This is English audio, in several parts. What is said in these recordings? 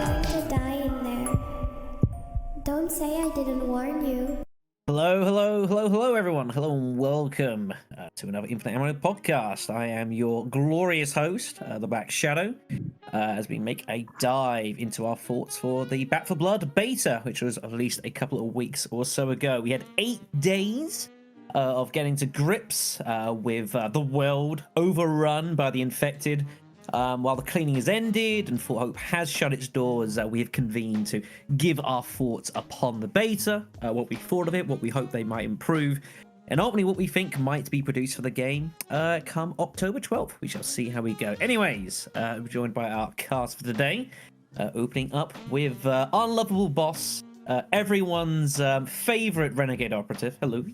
going to die in there. Don't say I didn't warn you. Hello, everyone. Hello and welcome to another Infinite Ammo podcast. I am your glorious host, the Black Shadow, as we make a dive into our thoughts for the Back for Blood beta, which was released a couple of weeks or so ago. We had 8 days of getting to grips with the world overrun by the infected. While the cleaning has ended and Full Hope has shut its doors, we have convened to give our thoughts upon the beta, what we thought of it, what we hope they might improve, and ultimately what we think might be produced for the game come October 12th. We shall see how we go. Anyways, we're joined by our cast for today, opening up with Unlovable Boss, everyone's favorite Renegade Operative. Hello.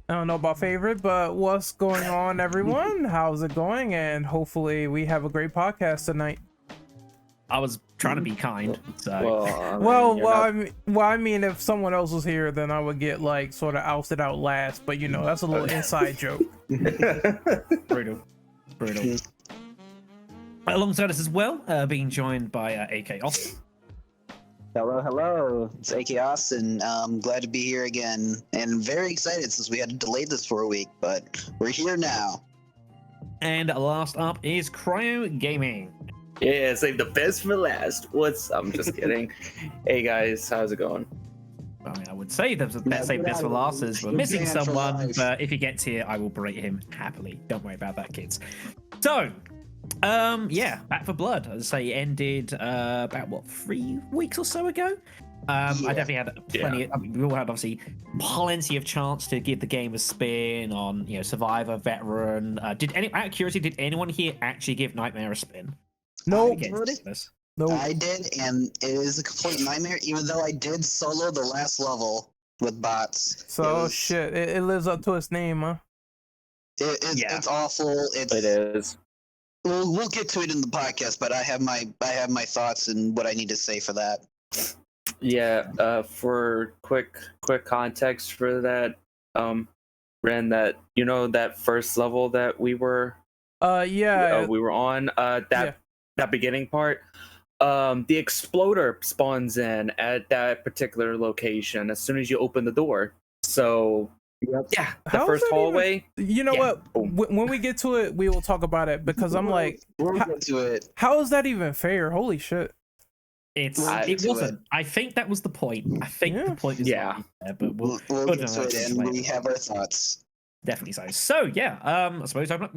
I don't know about favorite, but what's going on, everyone? How's it going? And hopefully we have a great podcast tonight. I was trying to be kind. So. I mean, if someone else was here, then I would get like sort of ousted out last. But you know, that's a little inside joke. Brutal. Alongside us as well, being joined by AK Austin. Hello. It's AKOS, and I'm glad to be here again. And very excited since we had to delay this for a week, but we're here now. And last up is Cryo Gaming. Yeah, save the best for last. I'm just kidding. Hey guys, how's it going? I mean, I would say there's a best for last as we're missing someone, but if he gets here, I will berate him happily. Don't worry about that, kids. So, Back for Blood, as I say, ended about 3 weeks or so ago. I definitely had plenty. I mean, we all had obviously plenty of chance to give the game a spin on, Survivor, Veteran. Out of curiosity, did anyone here actually give Nightmare a spin? Nope. No, I did, and it is a complete nightmare. Even though I did solo the last level with bots. So it lives up to its name, huh? It's awful. It is. We'll get to it in the podcast, but I have my thoughts and what I need to say for that. Yeah, for quick context for that, Ren, that first level that we were we were on, that beginning part, the exploder spawns in at that particular location as soon as you open the door. So yeah, the first hallway. You know what? When we get to it, we will talk about it because I'm like, how is that even fair? Holy shit! It wasn't. I think that was the point. I think the point is there, but we'll get to it and we have our thoughts. Definitely so. So I suppose open up.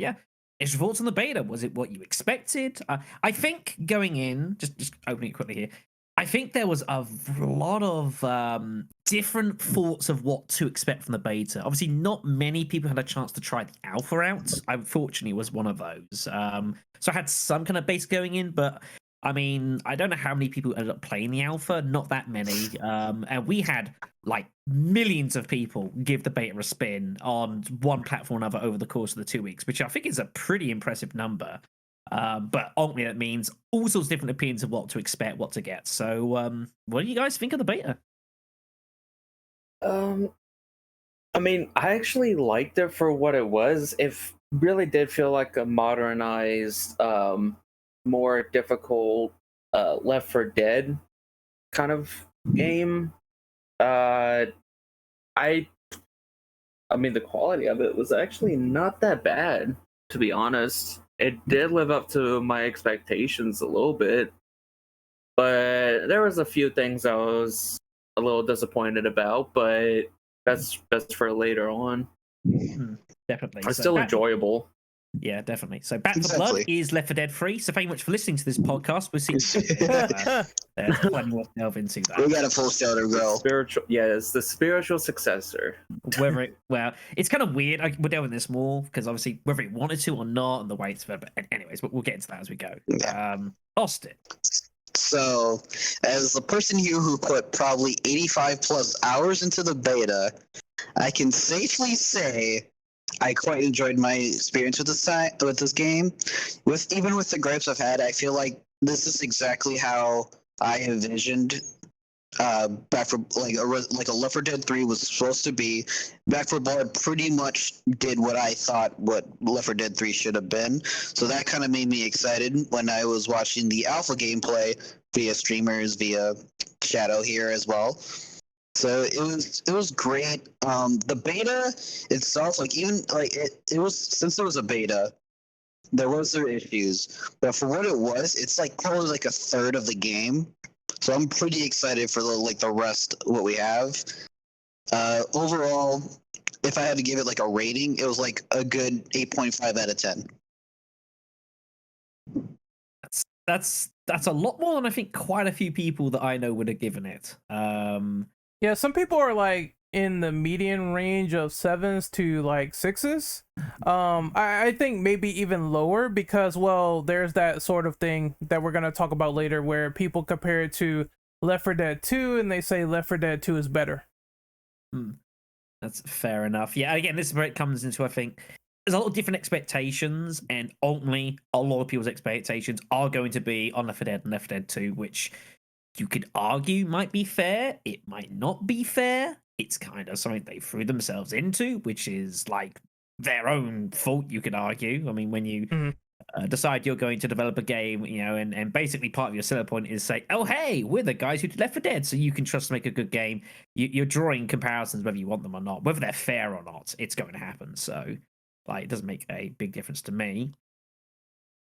It's your thoughts on the beta. Was it what you expected? I think going in, just opening it quickly here. I think there was a lot of different thoughts of what to expect from the beta. Obviously, not many people had a chance to try the alpha out. I unfortunately was one of those. So I had some kind of base going in, but I mean, I don't know how many people ended up playing the alpha. Not that many. And we had like millions of people give the beta a spin on one platform or another over the course of the 2 weeks, which I think is a pretty impressive number. But ultimately, that means all sorts of different opinions of what to expect, what to get. So, what do you guys think of the beta? I mean, I actually liked it for what it was. It really did feel like a modernized, more difficult Left 4 Dead kind of game. I mean, the quality of it was actually not that bad, to be honest. It did live up to my expectations a little bit, but there was a few things I was a little disappointed about, but that's for later on. Definitely. It's still enjoyable. Yeah, definitely. So Back for Blood is Left 4 Dead 3. So thank you much for listening to this podcast. We'll see plenty more to delve into that. We got a full show to go. It's the spiritual successor. It's kind of weird. We'll delve into this more because obviously whether it wanted to or not and the way it's but anyways, but we'll get into that as we go. Austin. So, as a person here who put probably 85 plus hours into the beta, I can safely say I quite enjoyed my experience with this game. Even with the gripes I've had, I feel like this is exactly how I envisioned Back for like a Left 4 Dead 3 was supposed to be. Back for Blood pretty much did what I thought what Left 4 Dead 3 should have been. So that kind of made me excited when I was watching the alpha gameplay via streamers, via Shadow here as well. So it was great. The beta itself, like even like it was, since it was a beta, there was their issues, but for what it was, it's like probably like a third of the game. So I'm pretty excited for the rest of what we have. Overall, if I had to give it like a rating, it was like a good 8.5 out of 10. That's a lot more than I think quite a few people that I know would have given it. Yeah, some people are like in the median range of 7s to like 6s. I think maybe even lower because, well, there's that sort of thing that we're gonna talk about later where people compare it to Left 4 Dead 2 and they say Left 4 Dead 2 is better. That's fair enough. Yeah, again, this is where it comes into, I think, there's a lot of different expectations, and ultimately, a lot of people's expectations are going to be on Left 4 Dead and Left 4 Dead 2, which you could argue might be fair. It might not be fair. It's kind of something they threw themselves into, which is like their own fault, you could argue. I mean, when you decide you're going to develop a game, you know, and basically part of your seller point is say, oh, hey, we're the guys who did Left 4 Dead, so you can trust to make a good game. You're drawing comparisons whether you want them or not. Whether they're fair or not, it's going to happen. So, like, it doesn't make a big difference to me.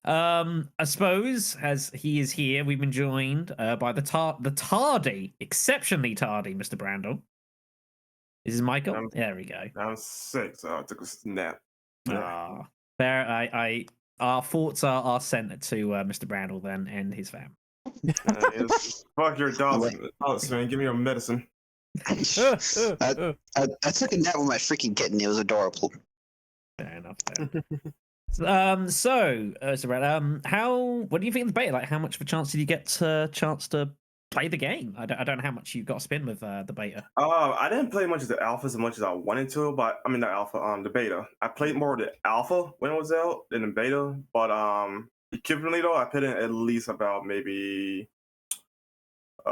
I suppose, as he is here, we've been joined by the tardy, exceptionally tardy Mr. Brandel. This is Michael. There we go. I'm sick, so I took a nap. Ah, fair. Our thoughts are sent to Mr. Brandel then and his family. Fuck your dogs, man. Give me your medicine. I took a nap with my freaking kitten. It was adorable. Fair enough. So Brad, what do you think of the beta? Like, how much of a chance did you get to play the game? I don't know how much you got to spend with the beta. I didn't play much of the alpha as much as I wanted to, but I mean the alpha, the beta. I played more of the alpha when it was out than the beta, but equivalently though, I put in at least about maybe 6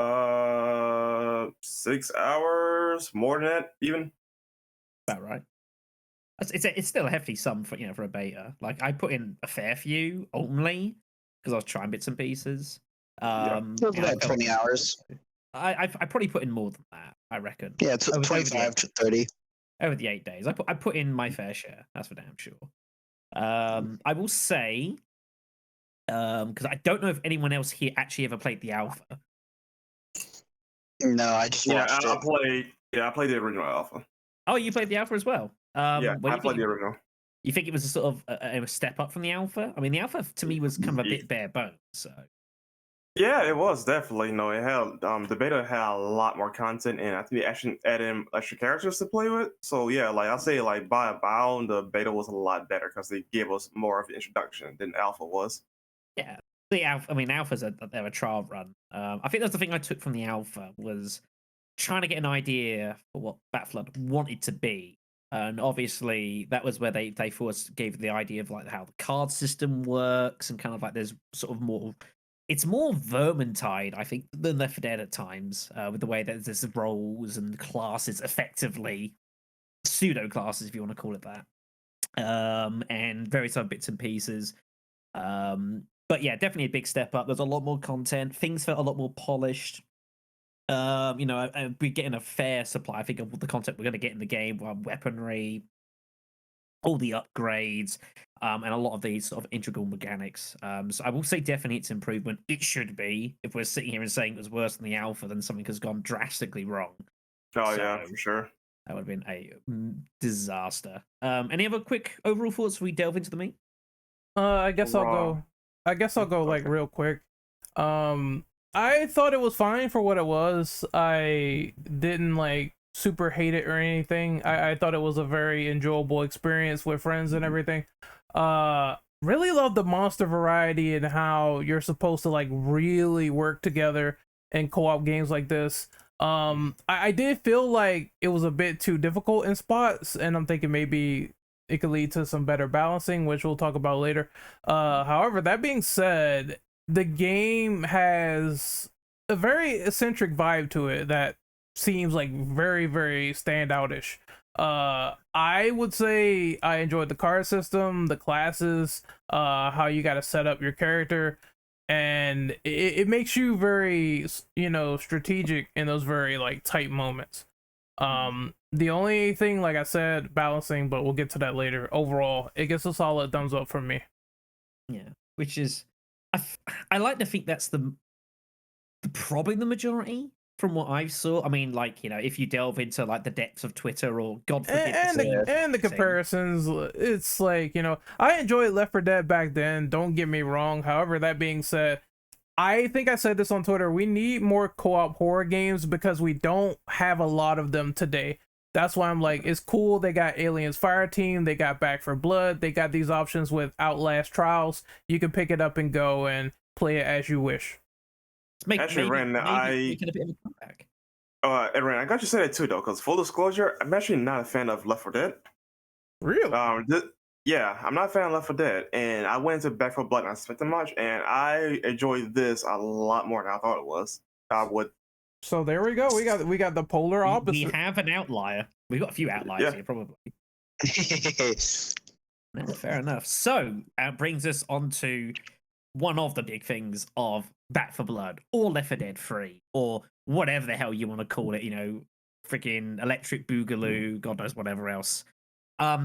hours, more than that even. About right. It's still a hefty sum for for a beta. Like, I put in a fair few only because I was trying bits and pieces. About 20 hours. I probably put in more than that, I reckon. Yeah, it's 25 to 30. Over the 8 days. I put in my fair share, that's for damn sure. I will say, because I don't know if anyone else here actually ever played the alpha. No, I just watched it. I played the original alpha. Oh, you played the alpha as well? I played the original. You think it was a sort of a step up from the alpha? I mean, the alpha to me was kind of a bit bare bones, so... Yeah, it was definitely. No, it had the beta had a lot more content, and I think they actually added in extra characters to play with. So yeah, like I say, like by a bound, the beta was a lot better because they gave us more of an introduction than alpha was. Yeah, the alpha. I mean, alpha's they're a trial run. I think that's the thing I took from the alpha was trying to get an idea for what Battleflood wanted to be, and obviously that was where they first gave the idea of like how the card system works and kind of like there's sort of more. It's more Vermintide, I think, than Left 4 Dead at times, with the way that there's roles and classes, effectively pseudo classes, if you want to call it that, and various other bits and pieces. But yeah, definitely a big step up. There's a lot more content. Things felt a lot more polished. We're getting a fair supply, I think, of the content we're going to get in the game, weaponry, all the upgrades, and a lot of these sort of integral mechanics. So I will say definitely it's improvement. It should be. If we're sitting here and saying it was worse than the alpha, then something has gone drastically wrong. Oh, so, yeah, for sure. That would have been a disaster. Any other quick overall thoughts before we delve into the meat? I guess I'll go like real quick. I thought it was fine for what it was. I didn't like super hate it or anything. I thought it was a very enjoyable experience with friends and everything. Really love the monster variety and how you're supposed to like really work together in co-op games like this. I did feel like it was a bit too difficult in spots, and I'm thinking maybe it could lead to some better balancing, which we'll talk about later. However, that being said, the game has a very eccentric vibe to it that seems like very, very standoutish. I would say I enjoyed the card system, the classes, how you got to set up your character, and it makes you very, strategic in those very like tight moments. The only thing, like I said, balancing, but we'll get to that later. Overall, it gets a solid thumbs up from me. Yeah, which is, I like to think that's probably the majority from what I saw. I mean, like, if you delve into like the depths of Twitter or God forbid, and the comparisons, it's like, I enjoyed Left 4 Dead back then. Don't get me wrong. However, that being said, I think I said this on Twitter. We need more co-op horror games because we don't have a lot of them today. That's why I'm like, it's cool. They got Aliens Fireteam. They got Back 4 Blood. They got these options with Outlast Trials. You can pick it up and go and play it as you wish. Actually, Ren, I got you said it too, though, because full disclosure, I'm actually not a fan of Left 4 Dead. Really? Yeah, I'm not a fan of Left 4 Dead, and I went into Back 4 Blood and I spent much, and I enjoyed this a lot more than I thought it was. I would. So there we go. We got the polar opposite. We have an outlier. We've got a few outliers here, probably. No, fair enough. So brings us on to one of the big things of Back 4 Blood or Left 4 Dead 3 or whatever the hell you want to call it. Freaking Electric Boogaloo, God knows whatever else.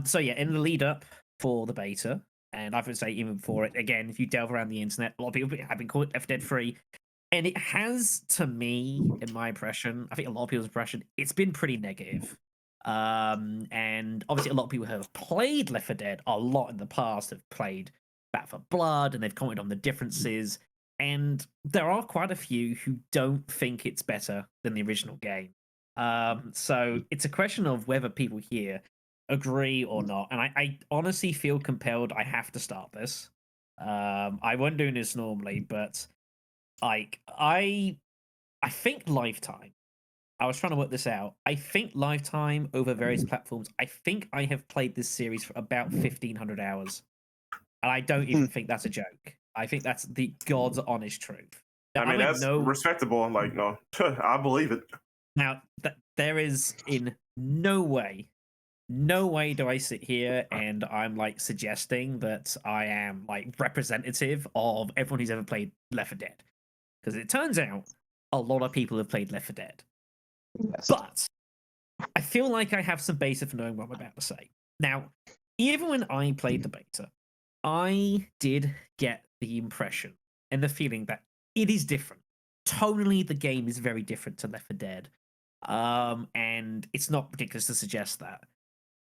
So yeah, in the lead up for the beta, and I would say even before it, again, if you delve around the internet, a lot of people have been calling it Left 4 Dead 3. And it has, to me, in my impression, I think a lot of people's impression, it's been pretty negative. And obviously a lot of people who have played Left 4 Dead a lot in the past have played Back 4 Blood, and they've commented on the differences. And there are quite a few who don't think it's better than the original game. So it's a question of whether people here agree or not. And I honestly feel compelled. I have to start this. I won't do this normally, but like I think Lifetime. I was trying to work this out. I think Lifetime over various platforms. I think I have played this series for about 1,500 hours, and I don't even think that's a joke. I think that's the God's honest truth. I mean, that's respectable. Like, no, I believe it. Now, there is in no way do I sit here and I'm like suggesting that I am like representative of everyone who's ever played Left 4 Dead. Because it turns out a lot of people have played Left 4 Dead. Yes. But I feel like I have some basis for knowing what I'm about to say. Now, even when I played the beta, I did get the impression and the feeling that it is different. Tonally, the game is very different to Left 4 Dead. And it's not ridiculous to suggest that.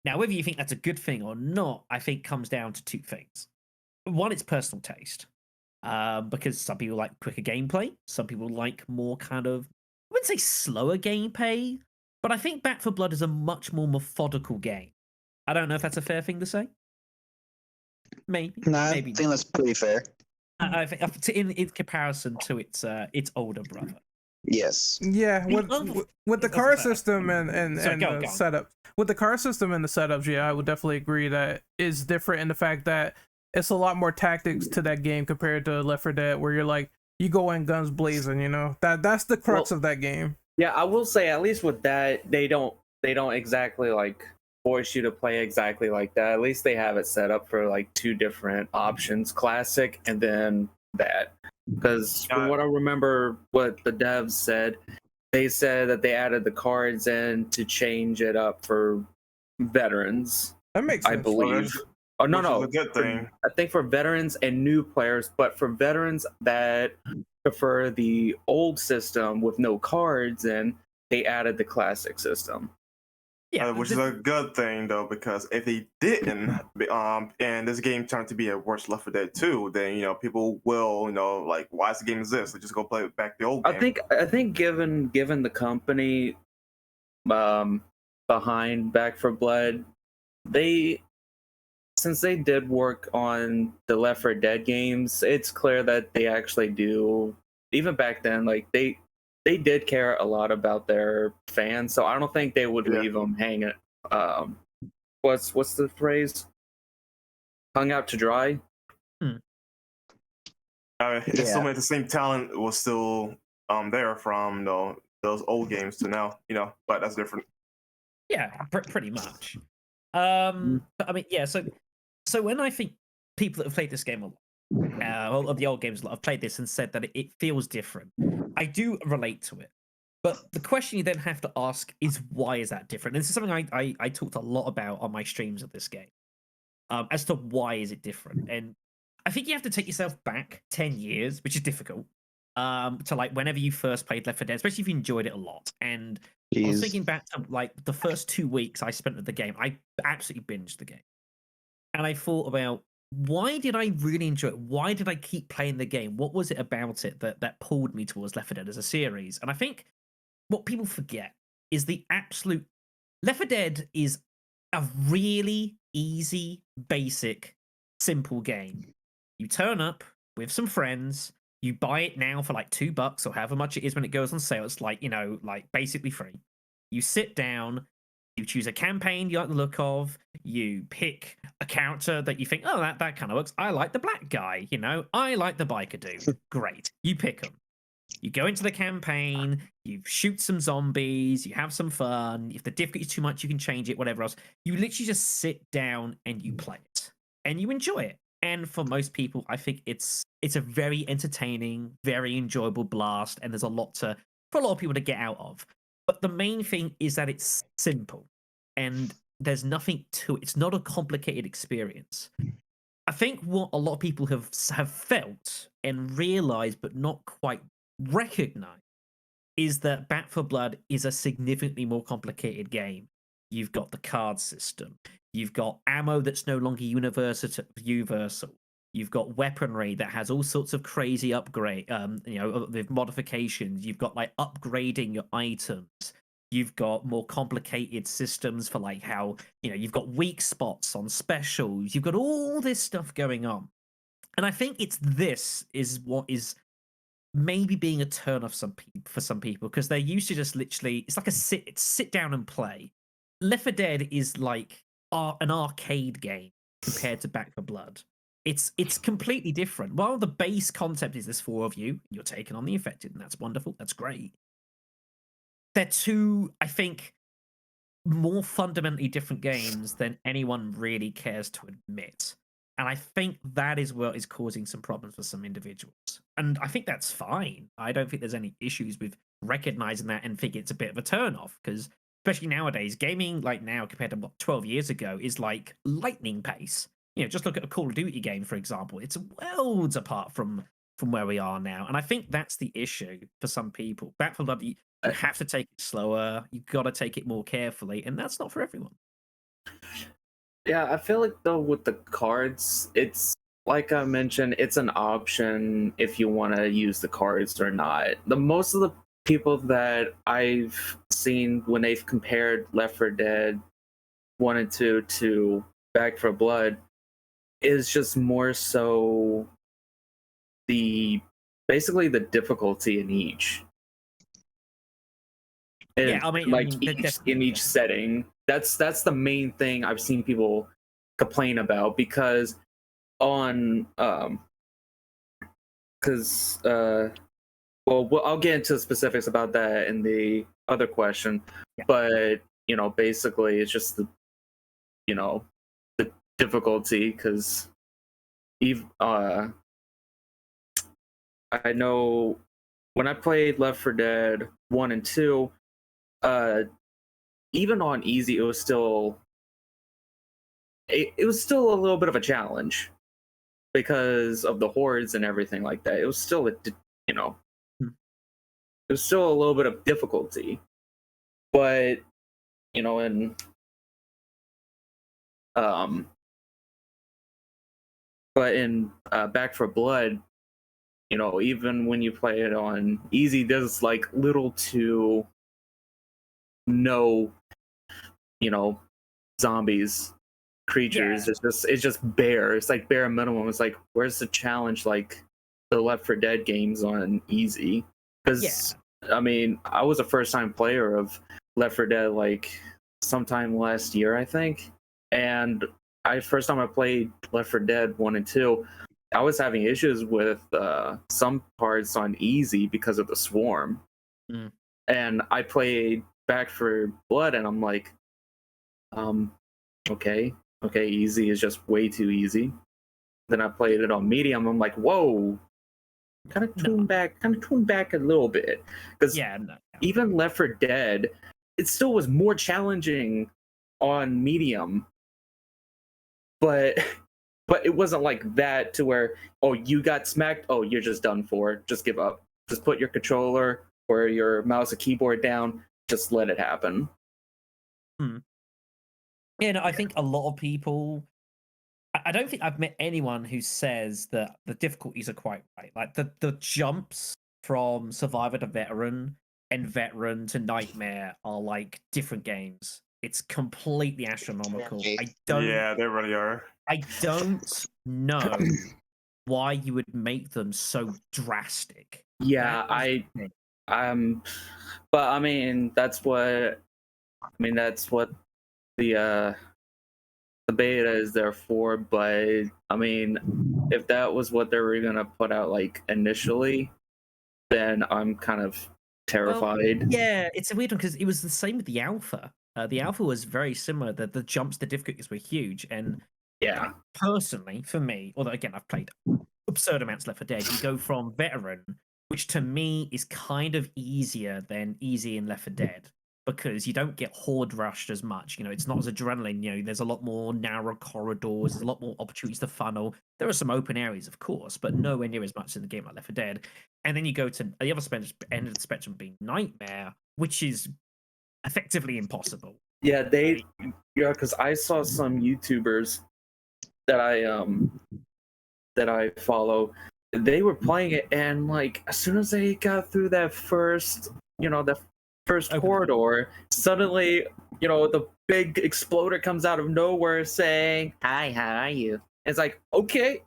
Now, whether you think that's a good thing or not, I think comes down to two things. One, it's personal taste. Because some people like quicker gameplay, some people like more kind of, I wouldn't say slower gameplay, but I think Back 4 Blood is a much more methodical game. I don't know if that's a fair thing to say. Maybe. No, maybe I think that's pretty fair. I think in comparison to its older brother. Yes. Yeah, with the car system and the setup. With the car system and the setups, yeah, I would definitely agree that it's different in the fact that it's a lot more tactics to that game compared to Left 4 Dead, where you're like, you go in guns blazing, that's the crux of that game. Yeah, I will say at least with that, they don't exactly like force you to play exactly like that. At least they have it set up for like two different options, classic and then that. Because from what I remember, what the devs said, they said that they added the cards in to change it up for veterans. That makes sense. I believe. Oh no, a good thing. I think for veterans and new players, but for veterans that prefer the old system with no cards, and they added the classic system. Yeah, which is a good thing though, because if they didn't, and this game turned to be a worse Left 4 Dead 2, then people will, like, why is the game exist? They just go play back the old game. I think given the company behind Back 4 Blood, since they did work on the Left 4 Dead games, it's clear that they actually do. Even back then, like they did care a lot about their fans, so I don't think they would leave them hanging. What's the phrase? Hung out to dry. If someone at the same talent was still there from those old games to now, but that's different. Yeah, pretty much. But I mean, yeah. So when I think people that have played this game a lot, all of the old games a lot, have played this and said that it feels different, I do relate to it. But the question you then have to ask is, why is that different? And this is something I talked a lot about on my streams of this game, as to why is it different. And I think you have to take yourself back 10 years, which is difficult, to like whenever you first played Left 4 Dead, especially if you enjoyed it a lot. And I was thinking back to like the first 2 weeks I spent with the game. I absolutely binged the game. And I thought about, why did I really enjoy it? Why did I keep playing the game? What was it about it that pulled me towards Left 4 Dead as a series? And I think what people forget is the absolute Left 4 Dead is a really easy, basic, simple game. You turn up with some friends, you buy it now for like $2 or however much it is when it goes on sale. It's like, like basically free. You sit down, you choose a campaign you like the look of, you pick a character that you think, oh, that kind of works. I like the black guy, I like the biker dude. Great. You pick them. You go into the campaign, you shoot some zombies, you have some fun. If the difficulty is too much, you can change it, whatever else. You literally just sit down and you play it. And you enjoy it. And for most people, I think it's a very entertaining, very enjoyable blast, and there's a lot for a lot of people to get out of. But the main thing is that it's simple, and there's nothing to it. It's not a complicated experience. I think what a lot of people have felt and realized, but not quite recognized, is that Back 4 Blood is a significantly more complicated game. You've got the card system. You've got ammo that's no longer universal. You've got weaponry that has all sorts of crazy upgrade, with modifications. You've got like upgrading your items. You've got more complicated systems for like how, you've got weak spots on specials. You've got all this stuff going on. And I think this is what is maybe being a turn off for some people, because they're used to just literally, it's like a sit down and play. Left 4 Dead is like an arcade game compared to Back 4 Blood. It's completely different. While the base concept is this 4 of you, you're taking on the infected, and that's wonderful. That's great. They're two, I think, more fundamentally different games than anyone really cares to admit. And I think that is what is causing some problems for some individuals. And I think that's fine. I don't think there's any issues with recognizing that and think it's a bit of a turnoff, because especially nowadays, gaming like now compared to 12 years ago is like lightning pace. Just look at a Call of Duty game, for example. It's worlds apart from where we are now. And I think that's the issue for some people. Back 4 Blood, you have to take it slower. You've got to take it more carefully. And that's not for everyone. Yeah, I feel like though with the cards, it's like I mentioned, it's an option if you want to use the cards or not. Most of the people that I've seen when they've compared Left 4 Dead 1 and 2 to Back 4 Blood is just more so basically the difficulty in each. And yeah, I mean, in each setting. That's the main thing I've seen people complain about, because on well, I'll get into the specifics about that in the other question. Yeah. But basically it's just the difficulty, because I know when I played Left 4 Dead 1 and 2, even on easy, it was still a little bit of a challenge because of the hordes and everything like that. It was still it was still a little bit of difficulty, but in Back 4 Blood, even when you play it on easy, there's like little to no zombies, creatures. Yeah. It's just bare. It's like bare minimum. It's like, where's the challenge like the Left 4 Dead games on easy? Because I mean, I was a first time player of Left 4 Dead like sometime last year, I think, and first time I played Left 4 Dead 1 and 2, I was having issues with some parts on easy because of the swarm. And I played Back for Blood, and I'm like, okay, easy is just way too easy. Then I played it on medium. I'm like, whoa, kind of tune back a little bit, because even Left 4 Dead, it still was more challenging on medium, but it wasn't like that to where, oh, you got smacked, oh, you're just done for, just give up, just put your controller or your mouse and keyboard down, just let it happen. Yeah, no, I think a lot of people, I don't think I've met anyone who says that the difficulties are quite right. Like the jumps from Survivor to Veteran and Veteran to Nightmare are like different games. It's completely astronomical. Yeah, they really are. I don't know why you would make them so drastic. Yeah, but I mean that's what the beta is there for. But I mean, if that was what they were gonna put out like initially, then I'm kind of terrified. Well, yeah, it's a weird one because it was the same with the alpha. The alpha was very similar. The jumps, the difficulties were huge, and personally, for me, although again I've played absurd amounts Left 4 Dead, you go from Veteran, which to me is kind of easier than easy in Left 4 Dead, because you don't get horde rushed as much. You know, it's not as adrenaline. You know, there's a lot more narrow corridors. There's a lot more opportunities to funnel. There are some open areas, of course, but nowhere near as much in the game like Left 4 Dead. And then you go to the other end of the spectrum being Nightmare, which is effectively impossible. Yeah, because I saw some YouTubers that I follow. They were playing it, and like as soon as they got through that first corridor, suddenly, the big exploder comes out of nowhere saying, "Hi, how are you?" And it's like, okay.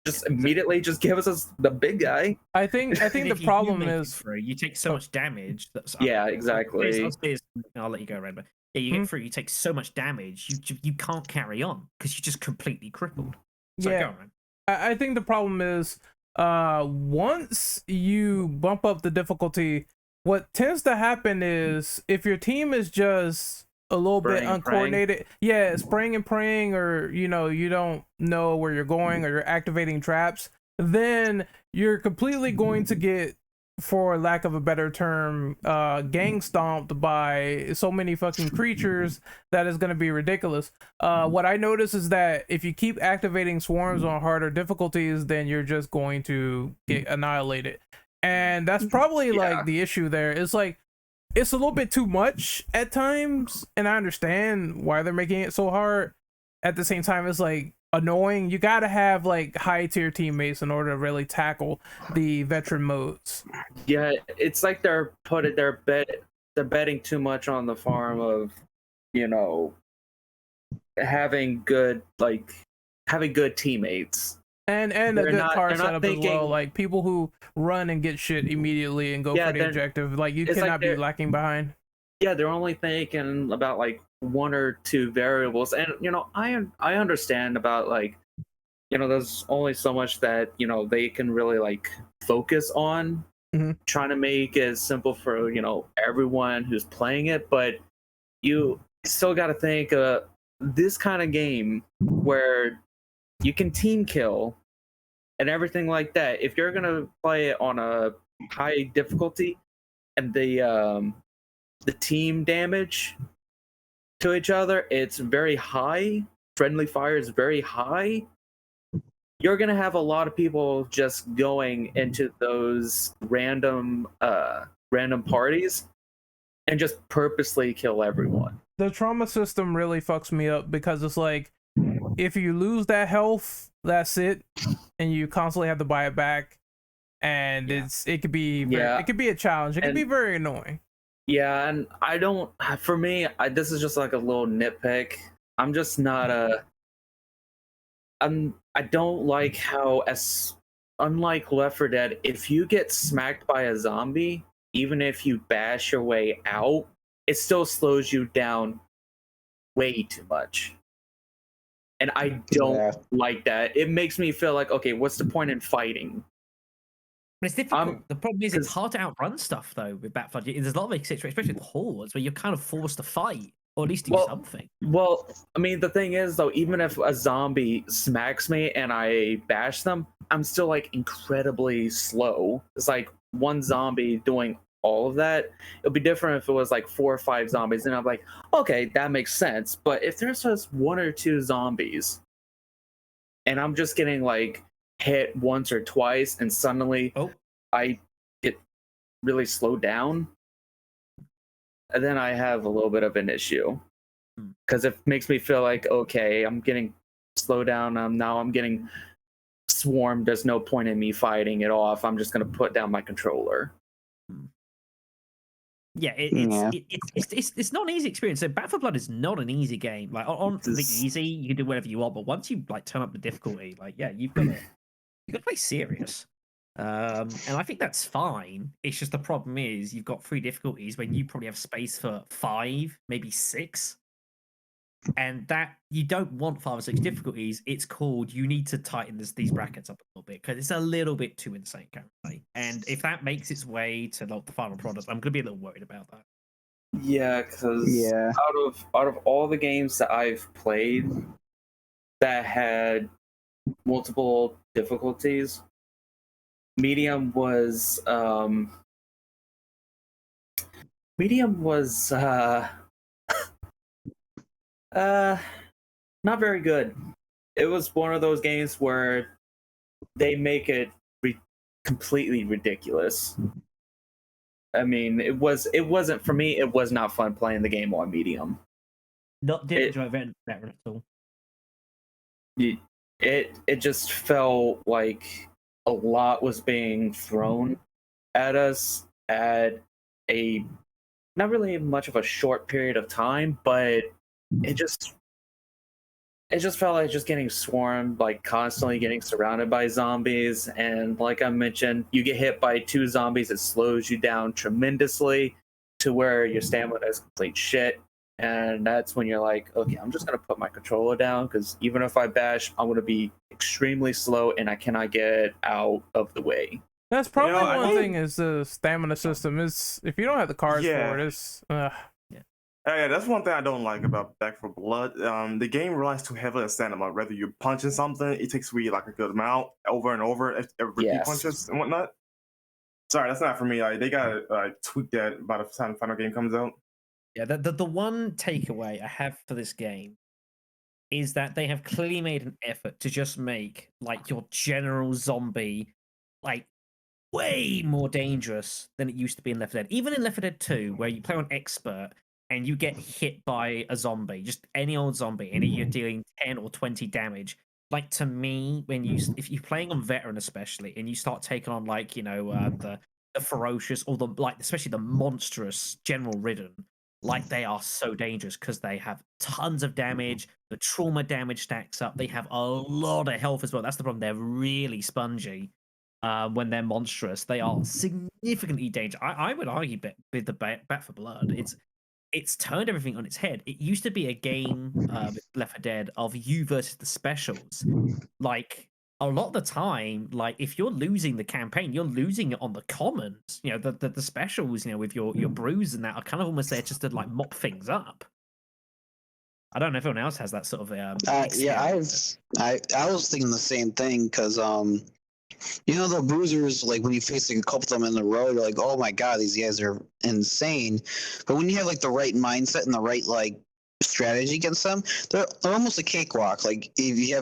Just immediately just give us the big guy. I think the problem is you take so much damage. Exactly. I'll let you go, Red. But yeah, you get through. You take so much damage. You can't carry on because you're just completely crippled. So go on, man. I think the problem is once you bump up the difficulty, what tends to happen is if your team is just a little bit uncoordinated, spraying and praying, or you don't know where you're going, or you're activating traps, then you're completely going to get, for lack of a better term, gang stomped by so many fucking creatures that is going to be ridiculous. What I notice is that if you keep activating swarms on harder difficulties, then you're just going to get annihilated. And that's probably like the issue there. It's like, it's a little bit too much at times, and I understand why they're making it so hard. At the same time, it's like annoying. You gotta have like high tier teammates in order to really tackle the veteran modes. Yeah, it's like they're betting too much on the farm of, having good teammates. And a good car setup as well, like people who run and get shit immediately and go for the objective. Like you cannot be lacking behind. Yeah, they're only thinking about like one or two variables, and I understand about like, there's only so much that they can really like focus on trying to make it simple for everyone who's playing it, but you still got to think this kind of game where you can team kill and everything like that. If you're gonna play it on a high difficulty, and the team damage to each other, it's very high. Friendly fire is very high. You're gonna have a lot of people just going into those random parties and just purposely kill everyone. The trauma system really fucks me up, because it's like, if you lose that health, that's it, and you constantly have to buy it back, and it could be a challenge. It could be very annoying. Yeah, and for me, this is just like a little nitpick. I'm just not I don't like how, unlike Left 4 Dead, if you get smacked by a zombie, even if you bash your way out, it still slows you down way too much. and I don't like that. It makes me feel like, okay, what's the point in fighting? But it's difficult. The problem is it's hard to outrun stuff though with Battlefield. There's a lot of situations, especially the hordes, where you're kind of forced to fight or at least do something. Well, I mean, the thing is though, even if a zombie smacks me and I bash them, I'm still like incredibly slow. It's like one zombie doing all of that. It'll be different if it was like 4 or 5 zombies, and I'm like, okay, that makes sense. But if there's just 1 or 2 zombies, and I'm just getting like hit once or twice, and suddenly I get really slowed down, and then I have a little bit of an issue because it makes me feel like, okay, I'm getting slowed down. Now I'm getting swarmed. There's no point in me fighting it off. I'm just gonna put down my controller. Yeah, it's not an easy experience. So Back 4 Blood is not an easy game. Like on the easy, you can do whatever you want, but once you like turn up the difficulty, like you've got to play serious. And I think that's fine. It's just the problem is you've got 3 difficulties when you probably have space for 5, maybe 6. And that you don't want 5 or 6 difficulties. It's called you need to tighten these brackets up a little bit because it's a little bit too insane currently. And if that makes its way to like the final product, I'm gonna be a little worried about that. Yeah, because out of all the games that I've played that had multiple difficulties, medium was not very good. It was one of those games where they make it completely ridiculous. I mean, it wasn't for me. It was not fun playing the game on medium. Didn't enjoy veteran at all. It just felt like a lot was being thrown at us at a not really much of a short period of time, but it just felt like just getting swarmed, like constantly getting surrounded by zombies. And like I mentioned, you get hit by 2 zombies, it slows you down tremendously to where your stamina is complete shit. And that's when you're like, okay, I'm just going to put my controller down because even if I bash, I'm going to be extremely slow and I cannot get out of the way. That's probably one thing is the stamina system. Is if you don't have the cards for it, it's... Yeah, that's one thing I don't like about Back 4 Blood. The game relies too heavily on stamina. Whether you're punching something, it takes really like a good amount over and over, repeat punches and whatnot. Sorry, that's not for me. They gotta tweak that by the time the final game comes out. Yeah, the one takeaway I have for this game is that they have clearly made an effort to just make like your general zombie like way more dangerous than it used to be in Left 4 Dead. Even in Left 4 Dead 2, where you play on expert and you get hit by a zombie, just any old zombie, and you're dealing 10 or 20 damage. Like to me, if you're playing on veteran especially, and you start taking on like the ferocious or the like, especially the monstrous General Ridden, like they are so dangerous because they have tons of damage. The trauma damage stacks up. They have a lot of health as well. That's the problem. They're really spongy. When they're monstrous, they are significantly dangerous. I would argue with the Back 4 Blood, it's turned everything on its head. It used to be a game with Left 4 Dead of you versus the specials. Like a lot of the time, like if you're losing the campaign, you're losing it on the commons. The specials, with your brews and that are kind of almost there just to like mop things up. I don't know if everyone else has that sort of yeah, I was thinking the same thing because the bruisers, like when you face like a couple of them in the row, you're like, oh my god, these guys are insane. But when you have like the right mindset and the right like strategy against them, they're almost a cakewalk. Like if you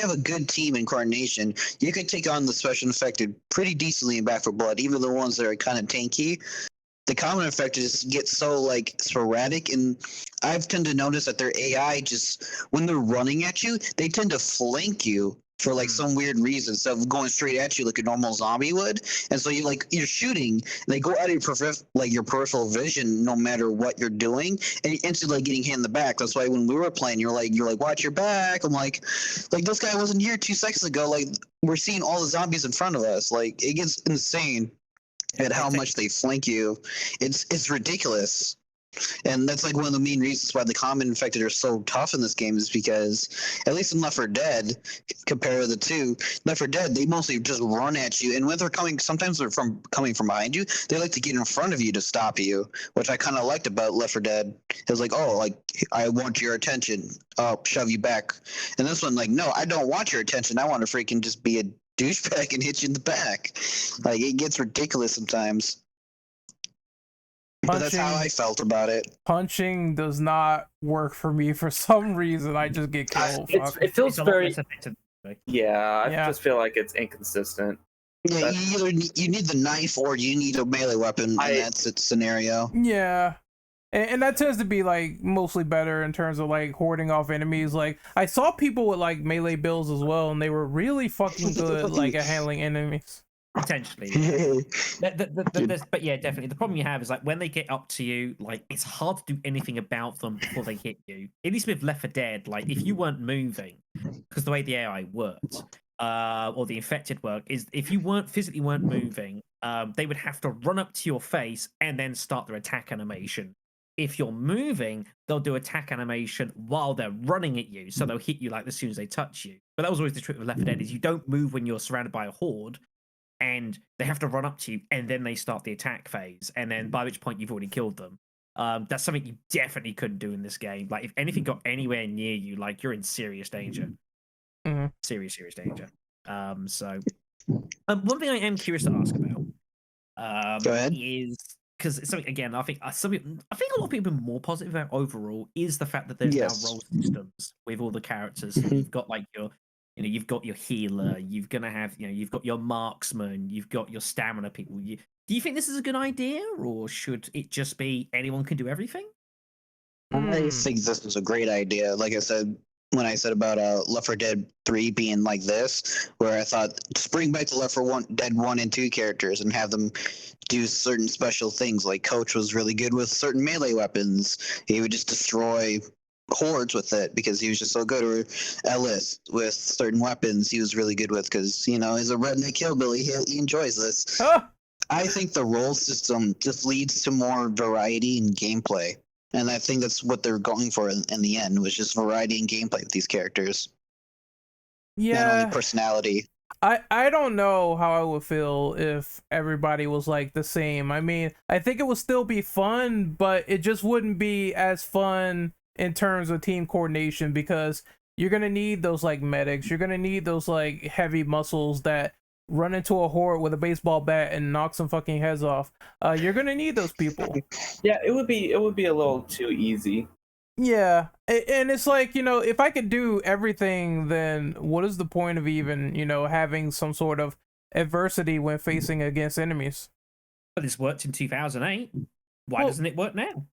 have a good team and coordination, you can take on the special infected pretty decently in Back 4 Blood, even the ones that are kind of tanky. The common infected just get so like sporadic, and I've tend to notice that their AI just when they're running at you, they tend to flank you for like some weird reason, instead of going straight at you like a normal zombie would. And so you're shooting, and they go out of your peripheral vision no matter what you're doing, and you're instantly getting hit in the back. That's why when we were playing, you're like watch your back. I'm like this guy wasn't here 2 seconds ago. Like we're seeing all the zombies in front of us. Like it gets insane at how much they flank you. It's ridiculous. And that's like one of the main reasons why the common infected are so tough in this game is because, at least in Left 4 Dead, compared to the two, Left 4 Dead, they mostly just run at you. And when they're coming, sometimes they're coming from behind you, they like to get in front of you to stop you, which I kind of liked about Left 4 Dead. It was like, oh, like, I want your attention. I'll shove you back. And this one, like, no, I don't want your attention. I want to freaking just be a douchebag and hit you in the back. Like, it gets ridiculous sometimes. But that's how I felt about it. Punching does not work for me for some reason. I just get killed. It feels very. Yeah, I just feel like it's inconsistent. Yeah, you need the knife or you need a melee weapon in that scenario. Yeah. And that tends to be like mostly better in terms of like hoarding off enemies. Like I saw people with like melee builds as well, and they were really fucking good like at handling enemies. Potentially. But yeah, definitely. The problem you have is like when they get up to you, like it's hard to do anything about them before they hit you. At least with Left 4 Dead, like if you weren't moving, because the way the AI worked, or the infected work, is if you physically weren't moving, they would have to run up to your face and then start their attack animation. If you're moving, they'll do attack animation while they're running at you, so they'll hit you like as soon as they touch you. But that was always the trick with Left 4 Dead, is you don't move when you're surrounded by a horde, and they have to run up to you, and then they start the attack phase, and then by which point you've already killed them. That's something you definitely couldn't do in this game. Like if anything got anywhere near you, like you're in serious danger. Mm-hmm. Serious danger. So one thing I am curious to ask about Go ahead. is, because it's something, again, I think a lot of people are more positive about overall is the fact that there's now role systems with all the characters. You've got like you've got your healer, you've got your marksman, you've got your stamina people. Do you think this is a good idea, or should it just be anyone can do everything? I think this is a great idea. Like I said, when I said about Left 4 Dead 3 being like this, where I thought just bring back the Left 4 Dead 1 and 2 characters and have them do certain special things. Like Coach was really good with certain melee weapons. He would just destroy hordes with it because he was just so good. Or Ellis with certain weapons he was really good with because, he's a redneck hillbilly. He enjoys this. I think the role system just leads to more variety in gameplay. And I think that's what they're going for in the end, was just variety in gameplay with these characters. Yeah. Not only personality. I don't know how I would feel if everybody was like the same. I mean, I think it would still be fun, but it just wouldn't be as fun in terms of team coordination, because you're going to need those like medics. You're going to need those like heavy muscles that run into a horde with a baseball bat and knock some fucking heads off. You're gonna need those people. Yeah, it would be a little too easy. Yeah, and it's like, if I could do everything, then what is the point of even, having some sort of adversity when facing against enemies? But this worked in 2008. Why doesn't it work now?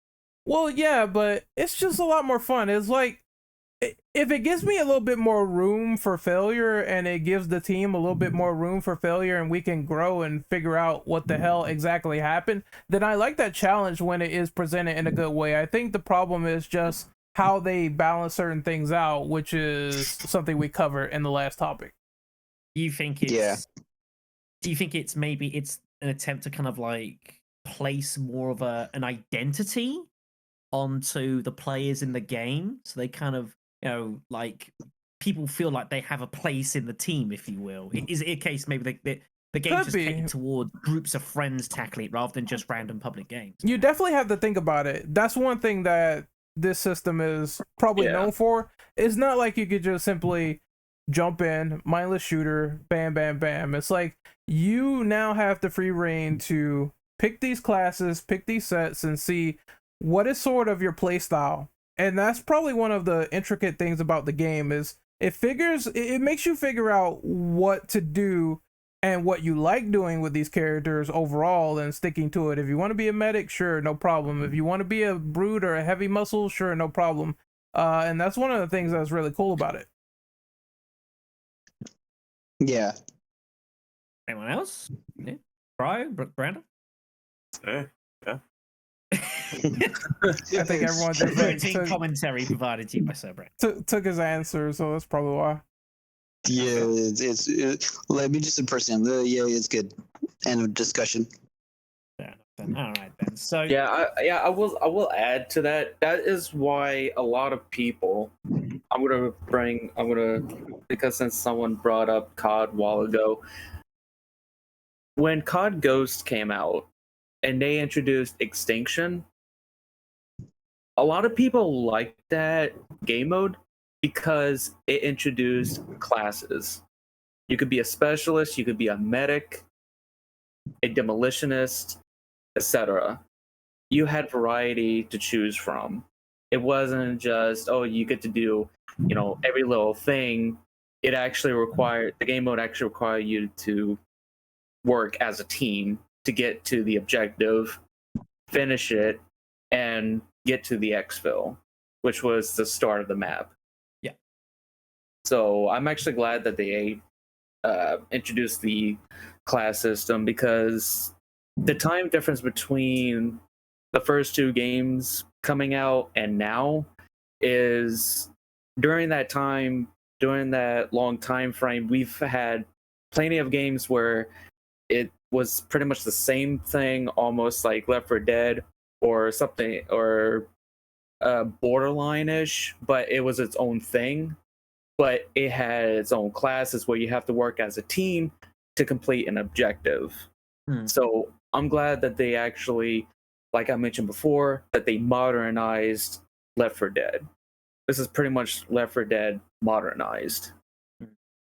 Well, yeah, but it's just a lot more fun. It's like, if it gives me a little bit more room for failure, and it gives the team a little bit more room for failure, and we can grow and figure out what the hell exactly happened, then I like that challenge when it is presented in a good way. I think the problem is just how they balance certain things out, which is something we covered in the last topic. Do you think it's maybe it's an attempt to kind of like place more of an identity onto the players in the game, so they kind of, like people feel like they have a place in the team, if you will? Is it a case maybe the game's just taken toward groups of friends tackling it rather than just random public games? You definitely have to think about it. That's one thing that this system is probably known for. It's not like you could just simply jump in, mindless shooter, bam, bam, bam. It's like you now have the free reign to pick these classes, pick these sets, and see what is sort of your play style. And that's probably one of the intricate things about the game, is it makes you figure out what to do and what you like doing with these characters overall, and sticking to it. If you want to be a medic, sure, no problem. If you want to be a brute or a heavy muscle, sure, no problem. And that's one of the things that's really cool about it. Yeah. Anyone else? Yeah. Brian? Brandon? Yeah. I think everyone just commentary provided to you by Sir Brett. Took his answer, so that's probably why. Yeah, it's let me just impress him. Yeah, it's good. End of discussion. Fair then. All right then. So I will add to that. That is why a lot of people. Because since someone brought up COD a while ago, when COD Ghost came out and they introduced Extinction, a lot of people liked that game mode because it introduced classes. You could be a specialist, you could be a medic, a demolitionist, etc. You had variety to choose from. It wasn't just, oh, you get to do, every little thing. The game mode actually required you to work as a team to get to the objective, finish it, and get to the exfil, which was the start of the map. Yeah. So I'm actually glad that they introduced the class system, because the time difference between the first two games coming out and now is during that long time frame, we've had plenty of games where it was pretty much the same thing, almost like Left 4 Dead or something, or borderline-ish, but it was its own thing. But it had its own classes where you have to work as a team to complete an objective. So I'm glad that they actually, like I mentioned before, that they modernized Left 4 Dead. This is pretty much Left 4 Dead modernized.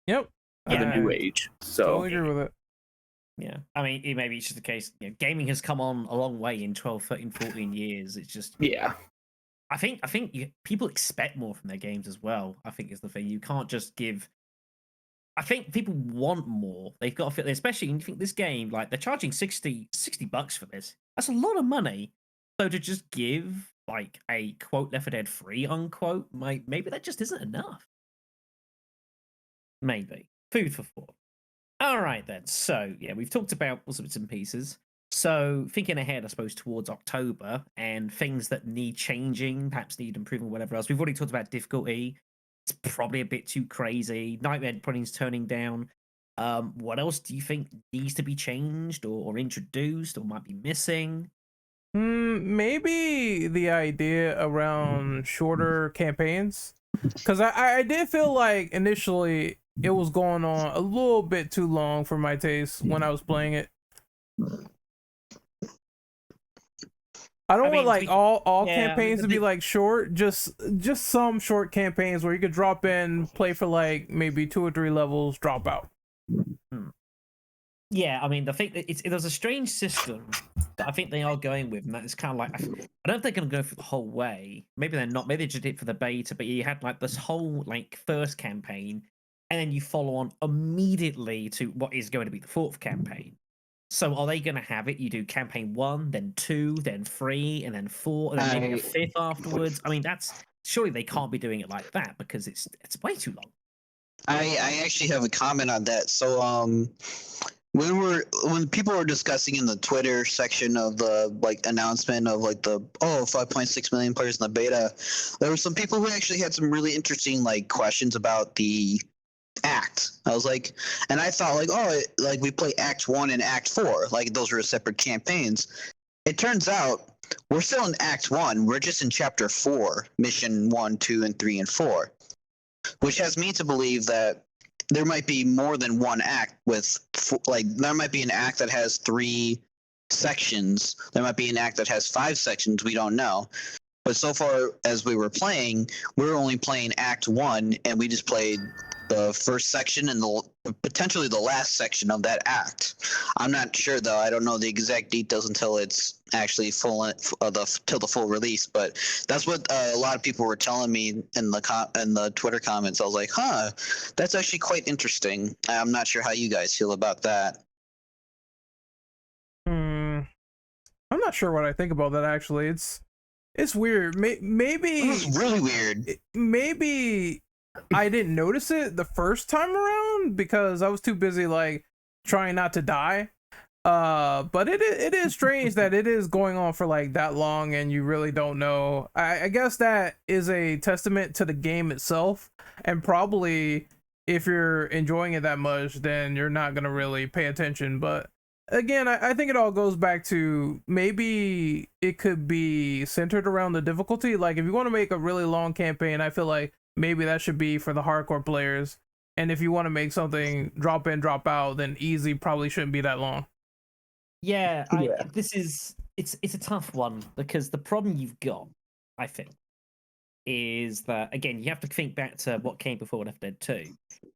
Yep. For the new age. So totally agree with it. Yeah, I mean, maybe it's just the case. Gaming has come on a long way in 12, 13, 14 years. It's just I think people expect more from their games as well. I think is the thing. You can't just give. I think people want more. They've got to fit, especially when you think this game, like they're charging $60 for this. That's a lot of money. So to just give like a quote Left 4 Dead free unquote, maybe that just isn't enough. Maybe food for thought. All right then. So yeah, we've talked about all bits and pieces. So thinking ahead, I suppose, towards October and things that need changing, perhaps need improving, whatever else. We've already talked about difficulty. It's probably a bit too crazy. Nightmare probably is turning down. What else do you think needs to be changed or introduced or might be missing? Maybe the idea around shorter campaigns. Because I did feel like initially it was going on a little bit too long for my taste when I was playing it. I don't want like all campaigns to be like short, just some short campaigns where you could drop in, play for like maybe 2 or 3 levels, drop out. Yeah, I mean, the thing there's a strange system that I think they are going with, and that is kind of like I don't know if they're going to go for the whole way. Maybe they're not. Maybe they just did it for the beta, but you had like this whole like first campaign, and then you follow on immediately to what is going to be the 4th campaign. So are they going to have it? You do campaign 1, then 2, then 3, and then 4, and then maybe a 5th afterwards. I mean, surely they can't be doing it like that because it's way too long. I actually have a comment on that. So when people were discussing in the Twitter section of the like announcement of like the 5.6 million players in the beta, there were some people who actually had some really interesting like questions about the act. I was like, and I thought like we play Act 1 and Act 4, like those were separate campaigns. It turns out we're still in Act 1. We're just in Chapter 4, Mission 1, 2, and 3, and 4, which has me to believe that there might be more than one act with like there might be an act that has 3 sections. There might be an act that has 5 sections. We don't know. But so far as we were playing, we're only playing Act 1, and we just played the first section and potentially the last section of that act. I'm not sure though. I don't know the exact details until it's actually till the full release. But that's what a lot of people were telling me in the Twitter comments. I was like, that's actually quite interesting. I'm not sure how you guys feel about that. I'm not sure what I think about that actually. It's weird. Maybe it's really weird. Maybe I didn't notice it the first time around because I was too busy like trying not to die. But it is strange that it is going on for like that long and you really don't know. I guess that is a testament to the game itself, and probably if you're enjoying it that much, then you're not gonna really pay attention. But again, I think it all goes back to maybe it could be centered around the difficulty. Like if you want to make a really long campaign, I feel like maybe that should be for the hardcore players. And if you want to make something drop in, drop out, then easy probably shouldn't be that long. Yeah, it's a tough one because the problem you've got, I think, is that again you have to think back to what came before Left 4 Dead 2.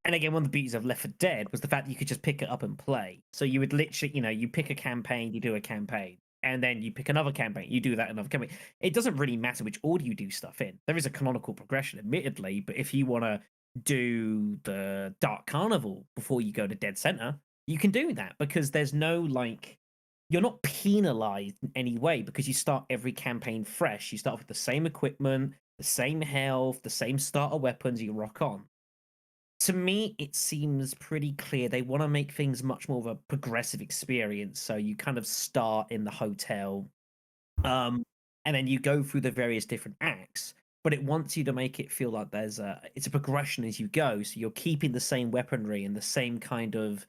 And again, one of the beauties of Left 4 Dead was the fact that you could just pick it up and play. So you would literally, you pick a campaign, you do a campaign, and then you pick another campaign, you do that another campaign. It doesn't really matter which order you do stuff in. There is a canonical progression, admittedly, but if you want to do the Dark Carnival before you go to Dead Center, you can do that because there's no you're not penalized in any way because you start every campaign fresh. You start with the same equipment, the same health, the same starter weapons you rock on. To me, it seems pretty clear they want to make things much more of a progressive experience. So you kind of start in the hotel, and then you go through the various different acts. But it wants you to make it feel like it's a progression as you go. So you're keeping the same weaponry and the same kind of,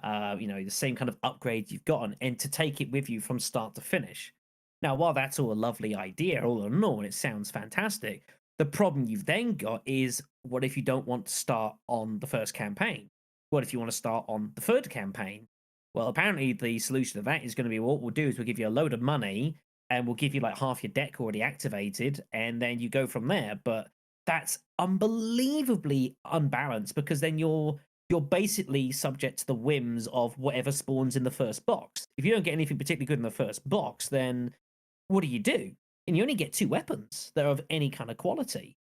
the same kind of upgrades you've gotten, and to take it with you from start to finish. Now, while that's all a lovely idea, all in all, and it sounds fantastic, the problem you've then got is, what if you don't want to start on the first campaign? What if you want to start on the third campaign? Well, apparently the solution to that is going to be, what we'll do is we'll give you a load of money and we'll give you like half your deck already activated, and then you go from there. But that's unbelievably unbalanced because then you're basically subject to the whims of whatever spawns in the first box. If you don't get anything particularly good in the first box, then what do? And you only get 2 weapons that are of any kind of quality.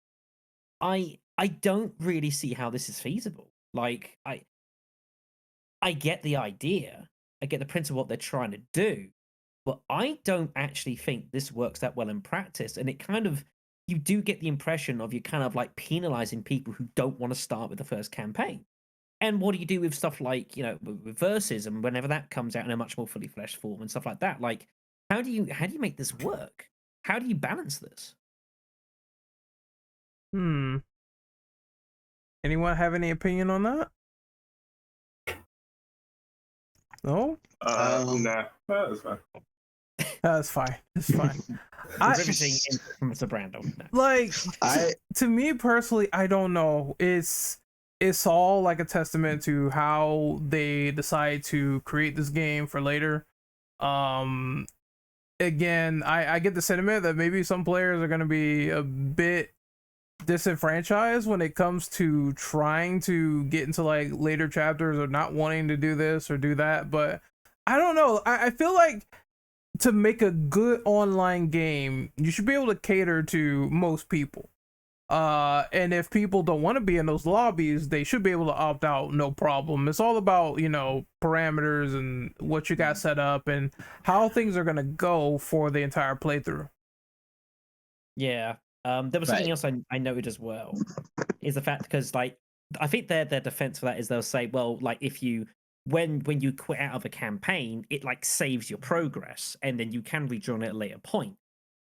I don't really see how this is feasible. Like, I get the idea, I get the principle of what they're trying to do, but I don't actually think this works that well in practice. And it kind of, you do get the impression of you're kind of like penalizing people who don't want to start with the first campaign. And what do you do with stuff like, with Versus and whenever that comes out in a much more fully fleshed form and stuff like that? Like, how do you make this work? How do you balance this? Anyone have any opinion on that? No? Nah. That's fine. That's fine. It's fine. Riveting from Mr. Brando. No. Like, to me personally, I don't know. It's all like a testament to how they decide to create this game for later. Again, I get the sentiment that maybe some players are going to be a bit disenfranchised when it comes to trying to get into like later chapters or not wanting to do this or do that. But I don't know. I feel like to make a good online game, you should be able to cater to most people. And if people don't want to be in those lobbies, they should be able to opt out, no problem. It's all about, parameters and what you got set up and how things are going to go for the entire playthrough. Yeah. There was something else I noted as well, is the fact, because like, I think their defense for that is they'll say, well, like if you, when you quit out of a campaign, it like saves your progress and then you can rejoin at a later point.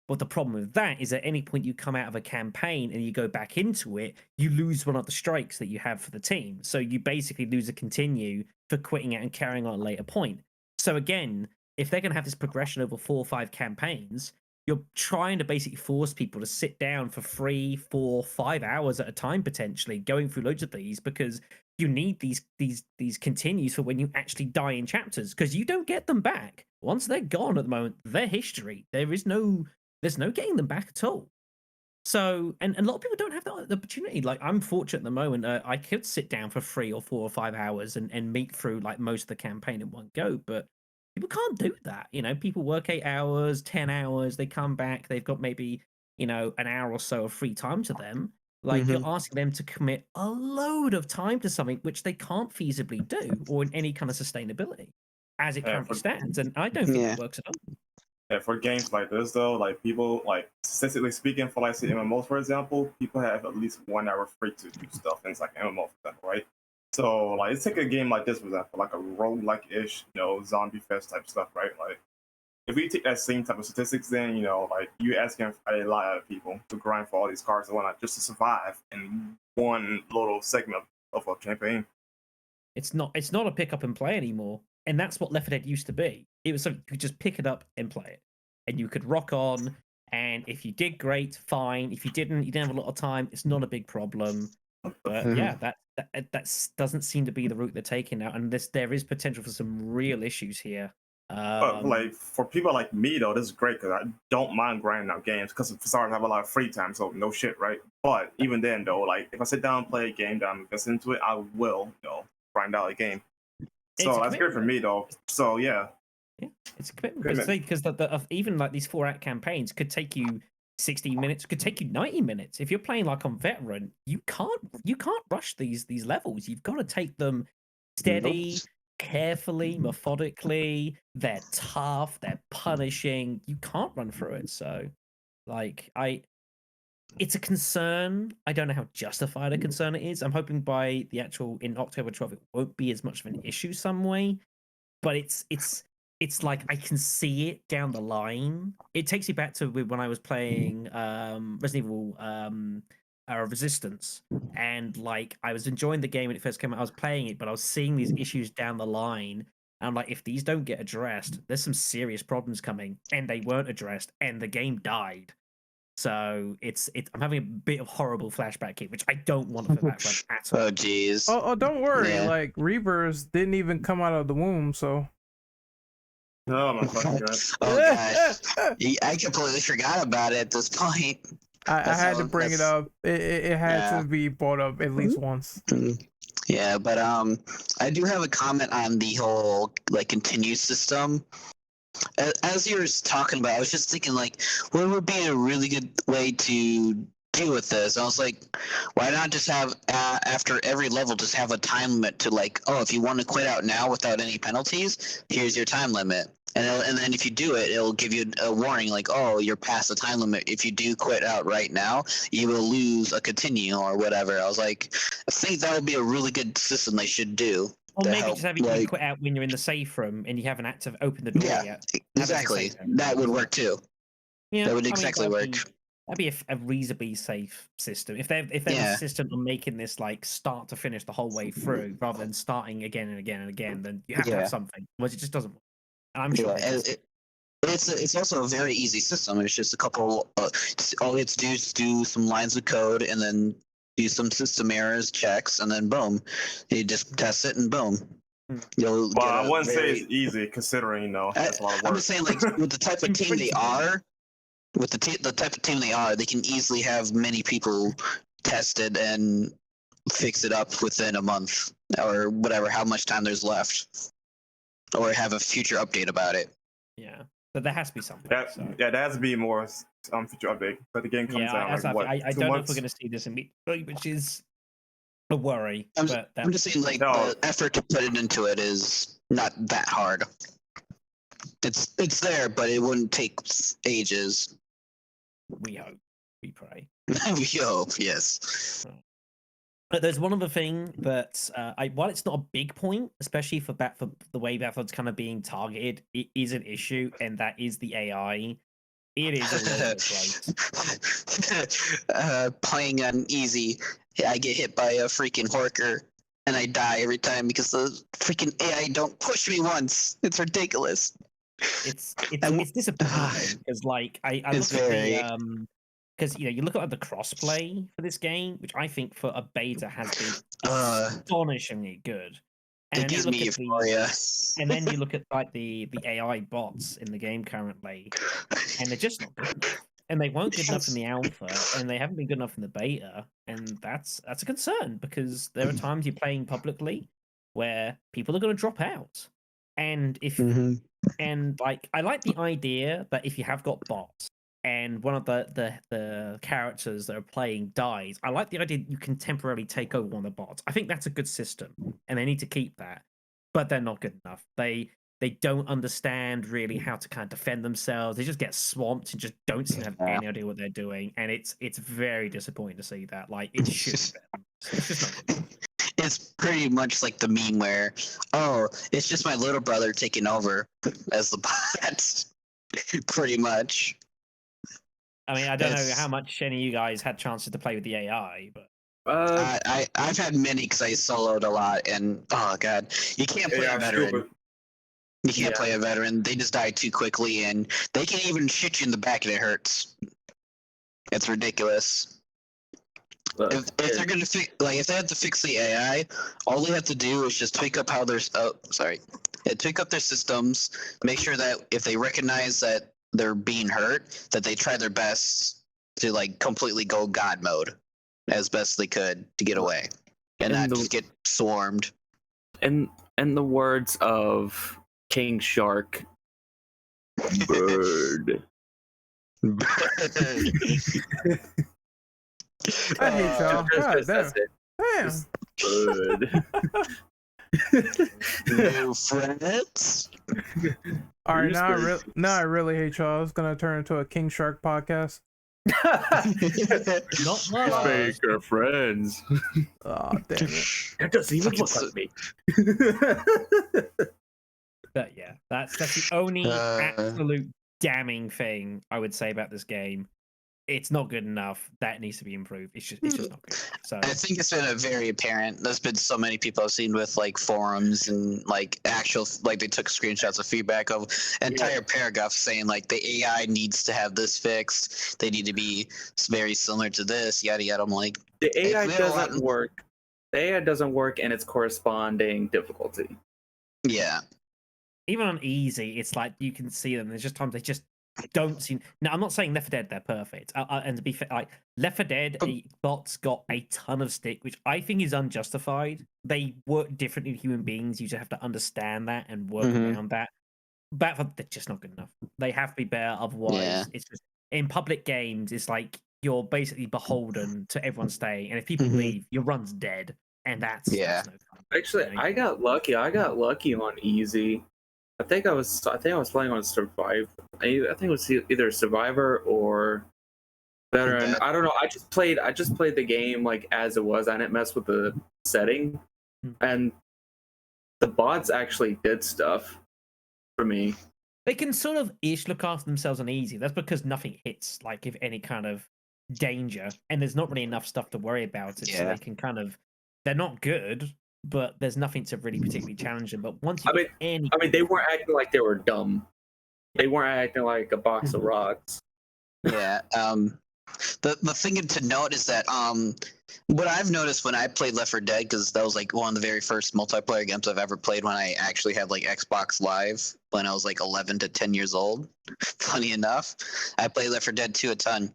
But the problem with that is at any point you come out of a campaign and you go back into it, you lose one of the strikes that you have for the team. So you basically lose a continue for quitting it and carrying on at a later point. So again, if they're going to have this progression over 4 or 5 campaigns, you're trying to basically force people to sit down for 3, 4, 5 hours at a time, potentially going through loads of these, because you need these continues for when you actually die in chapters, because you don't get them back. Once they're gone at the moment, they're history. There's no getting them back at all. So, and a lot of people don't have the opportunity. Like, I'm fortunate at the moment. I could sit down for 3 or 4 or 5 hours and meet through like most of the campaign in one go, but people can't do that. People work 8 hours, 10 hours, they come back, they've got maybe, an hour or so of free time to them. Like, you're asking them to commit a load of time to something which they can't feasibly do or in any kind of sustainability as it currently stands. And I don't think it works at all. Yeah, for games like this though, like people, like statistically speaking, for like say MMOs for example, people have at least 1 hour free to do stuff, and it's like MMO for example, right? So like let's take a game like this for example, like a roguelike-ish, zombie fest type stuff, right? Like if we take that same type of statistics, then like you asking a lot of people to grind for all these cards and whatnot just to survive in one little segment of a campaign. It's not a pick up and play anymore. and that's what Left 4 Dead used to be. It was something you could just pick it up and play it, and you could rock on. And if you did, great, fine. If you didn't, you didn't have a lot of time. It's not a big problem. But yeah, that doesn't seem to be the route they're taking now, and there is potential for some real issues here. But like for people like me though, this is great because I don't mind grinding out games because I have a lot of free time, so no shit, right? But even then though, like if I sit down and play a game that I'm invested into it, I will, grind out a game. So that's good for me though. So yeah, it's a commitment. Because even like these 4-act campaigns could take you 60 minutes, could take you 90 minutes. If you're playing like on veteran, you can't rush these levels. You've got to take them steady, carefully, methodically. They're tough, they're punishing. You can't run through it. So like it's a concern. I don't know how justified a concern it is. I'm hoping by in October 12th it won't be as much of an issue some way. But it's like I can see it down the line. It takes you back to when I was playing Resident Evil Resistance, and like I was enjoying the game when it first came out. I was playing it, but I was seeing these issues down the line, and I'm like, if these don't get addressed, there's some serious problems coming, and they weren't addressed, and the game died. So I'm having a bit of horrible flashback here, which I don't want for that at all. Oh jeez. Oh, don't worry. Like Reavers didn't even come out of the womb, so. Oh my fucking god. Oh gosh. I completely forgot about it at this point. I had to bring it up. It had to be brought up at least once. Yeah, but I do have a comment on the whole like continue system. As you were talking about, I was just thinking like, what would be a really good way to deal with this? I was like, why not just have after every level just have a time limit to like, oh, if you want to quit out now without any penalties, here's your time limit. And then if you do it, it'll give you a warning like, oh, you're past the time limit. If you do quit out right now, you will lose a continue or whatever. I was like, I think that would be a really good system they should do. Or maybe just have you quit out when you're in the safe room and you haven't opened the door yet. Exactly. That would work too. Yeah, that would exactly work. That'd be a reasonably safe system. If there was a system on making this like start to finish the whole way through, rather than starting again and again and again, then you have to have something. Otherwise, it just doesn't work. And I'm sure it's also a very easy system. It's just a couple. All you have to do is do some lines of code and then do some system errors checks, and then boom, you just test it and boom. Well, I wouldn't say it's easy considering that's a lot of work. I'm just saying, like with the type of team they are. With the type of team they are, they can easily have many people tested and fix it up within a month or whatever, how much time there's left, or have a future update about it. Yeah, but there has to be something. Yeah, there has to be more future update. But the game comes out like what? I don't know if we're going to see this immediately, which is a worry. I'm just saying, like the effort to put it into it is not that hard. It's there, but it wouldn't take ages. We hope. We pray. We hope, yes. But there's one other thing that, while it's not a big point, especially for the way Battlefront's kind of being targeted, it is an issue, and that is the AI. It is a little bit right. Playing on easy, I get hit by a freaking horker, and I die every time because the freaking AI don't push me once. It's ridiculous. It's disappointing because like I look at the because you look at the crossplay for this game, which I think for a beta has been astonishingly good. And it gives me euphoria. And then you look at like the AI bots in the game currently, and they're just not good enough. And they weren't good enough in the alpha, and they haven't been good enough in the beta, and that's a concern because there are times you're playing publicly where people are going to drop out, and if and like I like the idea that if you have got bots and one of the characters that are playing dies, I like the idea that you can temporarily take over one of the bots. I think that's a good system, and they need to keep that. But they're not good enough. They don't understand really how to kind of defend themselves. They just get swamped and just don't seem to have any idea what they're doing, and it's very disappointing to see that. Like it should be. It's just not good. It's pretty much like the meme where, oh, it's just my little brother taking over as the bot. Pretty much. I mean, I don't know how much any of you guys had chances to play with the AI, but I've had many because I soloed a lot, and oh god, you can't play a veteran. You can't play a veteran. They just die too quickly, and they can even shoot you in the back and it hurts. It's ridiculous. If they're gonna if they have to fix the AI, all they have to do is just tweak up how tweak up their systems. Make sure that if they recognize that they're being hurt, that they try their best to like completely go God mode as best they could to get away, and not just get swarmed. In the words of King Shark, bird. I hate y'all. God damn. Damn. Bird. New friends. All right, now I really hate y'all. It's gonna turn into a King Shark podcast. Not much. Fake friends. Oh, damn it. That doesn't even look like me. But yeah, that's the only absolute damning thing I would say about this game. It's not good enough. That needs to be improved. It's just not good. So I think it's been very apparent. There's been so many people I've seen with like forums and like actual they took screenshots of feedback of entire paragraphs saying like the AI needs to have this fixed. They need to be very similar to this. Yada yada. I'm like, the AI doesn't work. The AI doesn't work in its corresponding difficulty. Yeah. Even on easy, it's like you can see them. There's just times they just don't seem. Now, I'm not saying Left 4 Dead they're perfect, and to be fair, like Left 4 Dead bots got a ton of stick, which I think is unjustified. They work differently than human beings. You just have to understand that and work around that. But they're just not good enough. They have to be better. Otherwise, it's just in public games. It's like you're basically beholden to everyone staying, and if people leave, your run's dead, and that's no fun. Actually, I got lucky. I got lucky on easy. I think I was playing on Survivor. I think it was either Survivor or Veteran. I don't know. I just played the game like as it was. I didn't mess with the setting, and the bots actually did stuff for me. They can sort of look after themselves on easy. That's because nothing hits like if any kind of danger, and there's not really enough stuff to worry about it. So they can kind of. They're not good. But there's nothing to really particularly challenge them. But once you they weren't acting like they were dumb. They weren't acting like a box of rocks. Yeah. The thing to note is that what I've noticed when I played Left 4 Dead, because that was like one of the very first multiplayer games I've ever played when I actually had like Xbox Live when I was like 11 to 10 years old. Funny enough, I played Left 4 Dead 2 a ton.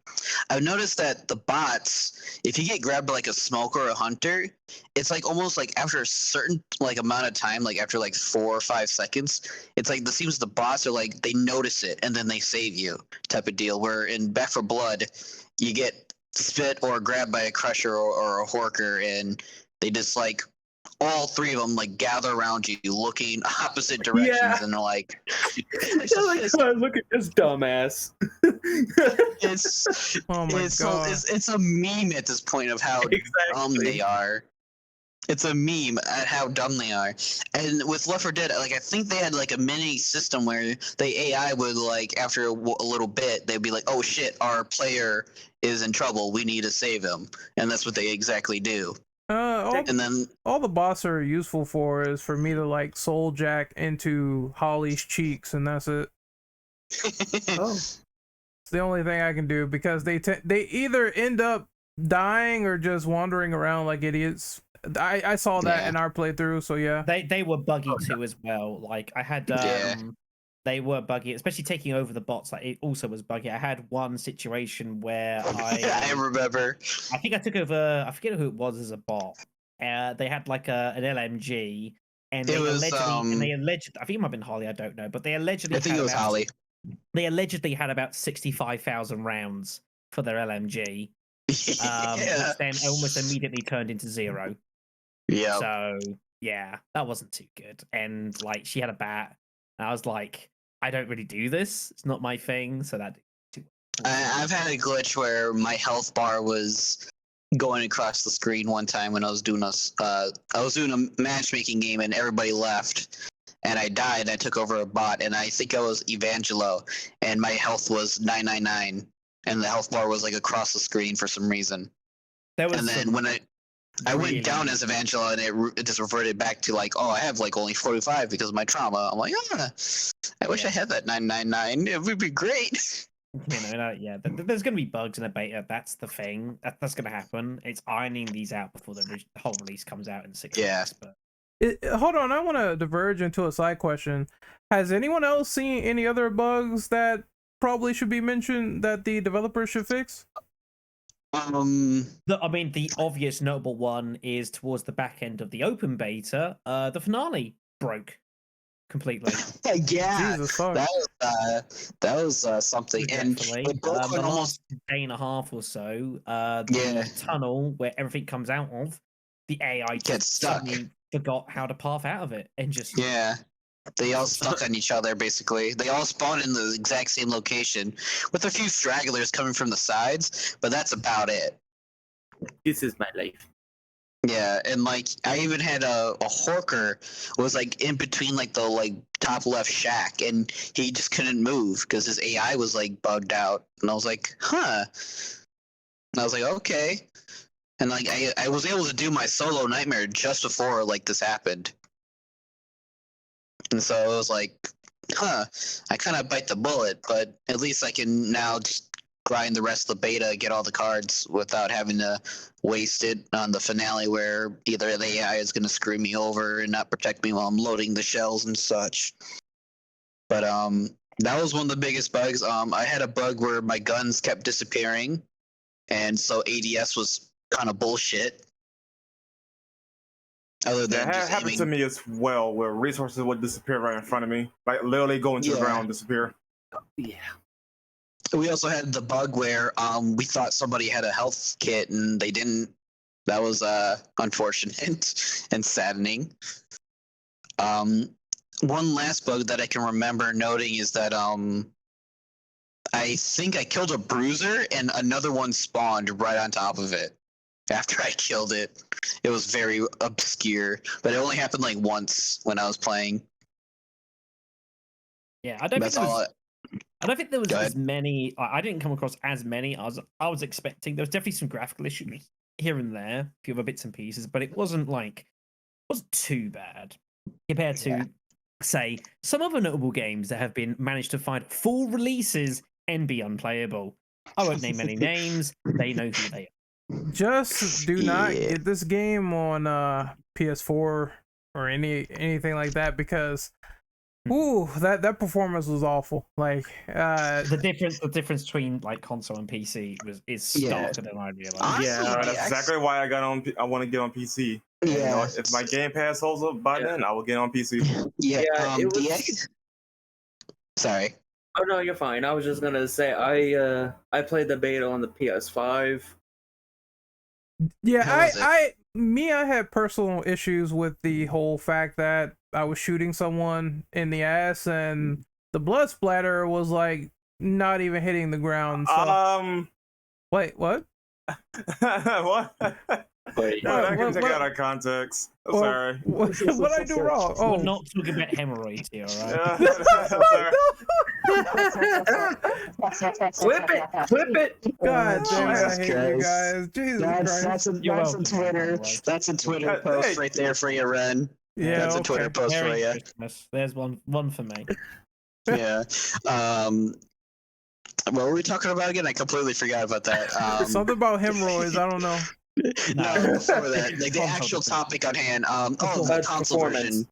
I've noticed that the bots, if you get grabbed by like a smoker or a hunter, it's like almost like after a certain like amount of time, like after like 4 or 5 seconds, it's like it seems the bots are like they notice it and then they save you type of deal. Where in Back 4 Blood, you get spit or grabbed by a crusher or a horker, and they just like all three of them like gather around you looking opposite directions, and they're like, look at this dumbass. it's oh my God. It's a meme at this point of how dumb they are. It's a meme at how dumb they are. And with Left 4 Dead, like I think they had like a mini system where the AI would like after a little bit they'd be like, "Oh shit, our player is in trouble. We need to save him," and that's what they exactly do. All the boss are useful for is for me to like soul jack into Holly's cheeks, and that's it. It's the only thing I can do because they either end up dying or just wandering around like idiots. I saw that in our playthrough, so yeah. They were buggy too as well. Like I had they were buggy, especially taking over the bots. Like it also was buggy. I had one situation where I remember. I think I took over. I forget who it was as a bot. They had like an LMG, and they allegedly. I think it might have been Holly. I don't know, but they allegedly. I think it was Holly. They allegedly had about 65,000 rounds for their LMG, which then almost immediately turned into 0. Yeah. So yeah, that wasn't too good. And like she had a bat, and I was like, I don't really do this. It's not my thing. So that. I've had a glitch where my health bar was going across the screen one time when I was doing a matchmaking game and everybody left, and I died. I took over a bot, and I think I was Evangelo, and my health was 999, and the health bar was like across the screen for some reason. There was I went down as Evangela, and it just reverted back to like, oh, I have like only 45 because of my trauma. I'm like, I wish I had that 999. It would be great. Yeah, there's going to be bugs in the beta. That's the thing. That's going to happen. It's ironing these out before the whole release comes out in 6 weeks. But hold on, I want to diverge into a side question. Has anyone else seen any other bugs that probably should be mentioned that the developers should fix? The obvious notable one is towards the back end of the open beta, the finale broke completely. Yeah, that was something. And the last day and a half or so, the tunnel where everything comes out of, the AI gets stuck. Forgot how to path out of it and just they all stuck on each other. Basically, they all spawn in the exact same location with a few stragglers coming from the sides, but that's about it. This is my life. Yeah, and like I even had a Horker was like in between like the like top left shack, and he just couldn't move because his AI was like bugged out. And I was like, huh. And I was like, okay. And like I was able to do my solo nightmare just before like this happened. And so it was like, huh, I kind of bite the bullet, but at least I can now just grind the rest of the beta, get all the cards without having to waste it on the finale where either the AI is going to screw me over and not protect me while I'm loading the shells and such. But that was one of the biggest bugs. I had a bug where my guns kept disappearing, and so ADS was kind of bullshit. Other than that happened to me as well, where resources would disappear right in front of me, like literally go into the ground and disappear. Yeah. We also had the bug where we thought somebody had a health kit and they didn't. That was unfortunate and saddening. One last bug that I can remember noting is that I think I killed a bruiser and another one spawned right on top of it after I killed it. It was very obscure, but it only happened like once when I was playing. Yeah, I don't think there was as many. I didn't come across as many as I was expecting. There was definitely some graphical issues here and there, a few other bits and pieces, but it wasn't too bad compared to, say, some other notable games that have been managed to find full releases and be unplayable. I won't name any names. They know who they are. Just do not get this game on PS4 or anything like that, because that performance was awful. Like the difference between like console and PC is starker than I realized. That's exactly why I want to get on PC. Yeah. You know, if my Game Pass holds up by then, I will get on PC. Sorry. Oh no, you're fine. I was just gonna say I played the beta on the PS5. Yeah, I had personal issues with the whole fact that I was shooting someone in the ass and the blood splatter was like not even hitting the ground. So... Wait, what? What? Wait, no, that can take out of context. Sorry. What I do wrong? Oh, we're not talking about hemorrhoids here, all right? Flip it! God damn it, I hate Christ. you guys. Jesus Christ. That's a Twitter. That's a Twitter post right there for you, Ren. Yeah, that's a Twitter post for you. Christmas. There's one for me. Yeah. What were we talking about again? I completely forgot about that. Something about hemorrhoids. I don't know. No, before that, like the actual topic on hand. The console version.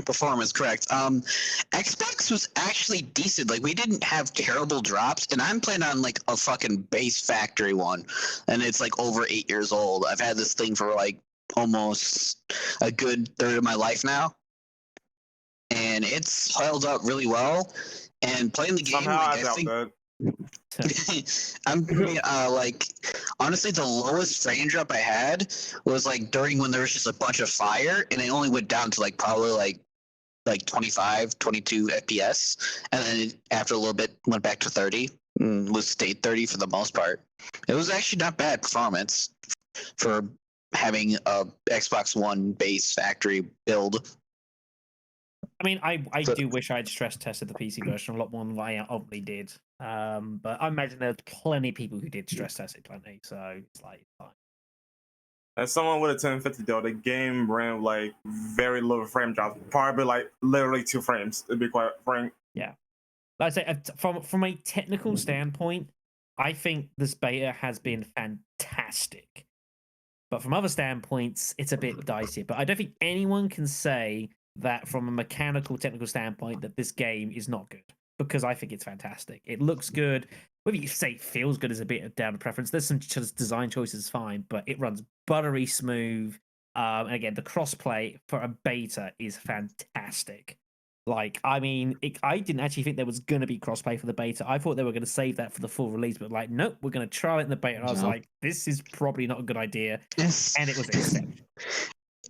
Performance, correct. Xbox was actually decent. Like, we didn't have terrible drops, and I'm playing on like a fucking base factory one, and it's like over 8 years old. I've had this thing for like almost a good third of my life now, and it's held up really well. And playing the game, Somehow like, I think that. I'm like, honestly, the lowest frame drop I had was like during when there was just a bunch of fire, and it only went down to like probably like 25, 22 FPS, and then after a little bit went back to 30, was stayed 30 for the most part. It was actually not bad performance for having a Xbox One base factory build. I mean, I do wish I'd stress tested the PC version a lot more than I ultimately did. But I imagine there's plenty of people who did stress test it plenty, so it's like fine. As someone with a 1050 though, the game ran like very low frame drops, probably like literally 2 frames. To be quite frank. Yeah, like I say, from a technical standpoint, I think this beta has been fantastic. But from other standpoints, it's a bit dicey. But I don't think anyone can say that from a mechanical, technical standpoint that this game is not good, because I think it's fantastic. It looks good. Whether you say it feels good is a bit down to preference. There's some design choices, fine, but it runs buttery smooth. And again, the crossplay for a beta is fantastic. Like, I mean, I didn't actually think there was going to be crossplay for the beta. I thought they were going to save that for the full release, but like, nope, we're going to trial it in the beta. And I was like, this is probably not a good idea. And it was exceptional.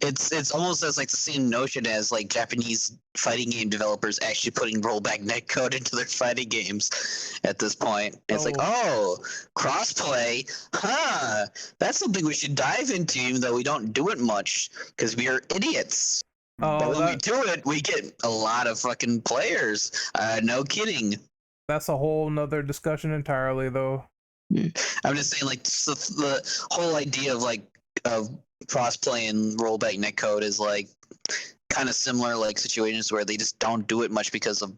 It's almost as like the same notion as like Japanese fighting game developers actually putting rollback netcode into their fighting games at this point. It's like, oh, crossplay, huh? That's something we should dive into, even though we don't do it much because we are idiots. But when we do it, we get a lot of fucking players. No kidding. That's a whole nother discussion entirely, though. I'm just saying, like, the whole idea of like crossplay and rollback netcode is like kind of similar, like situations where they just don't do it much because of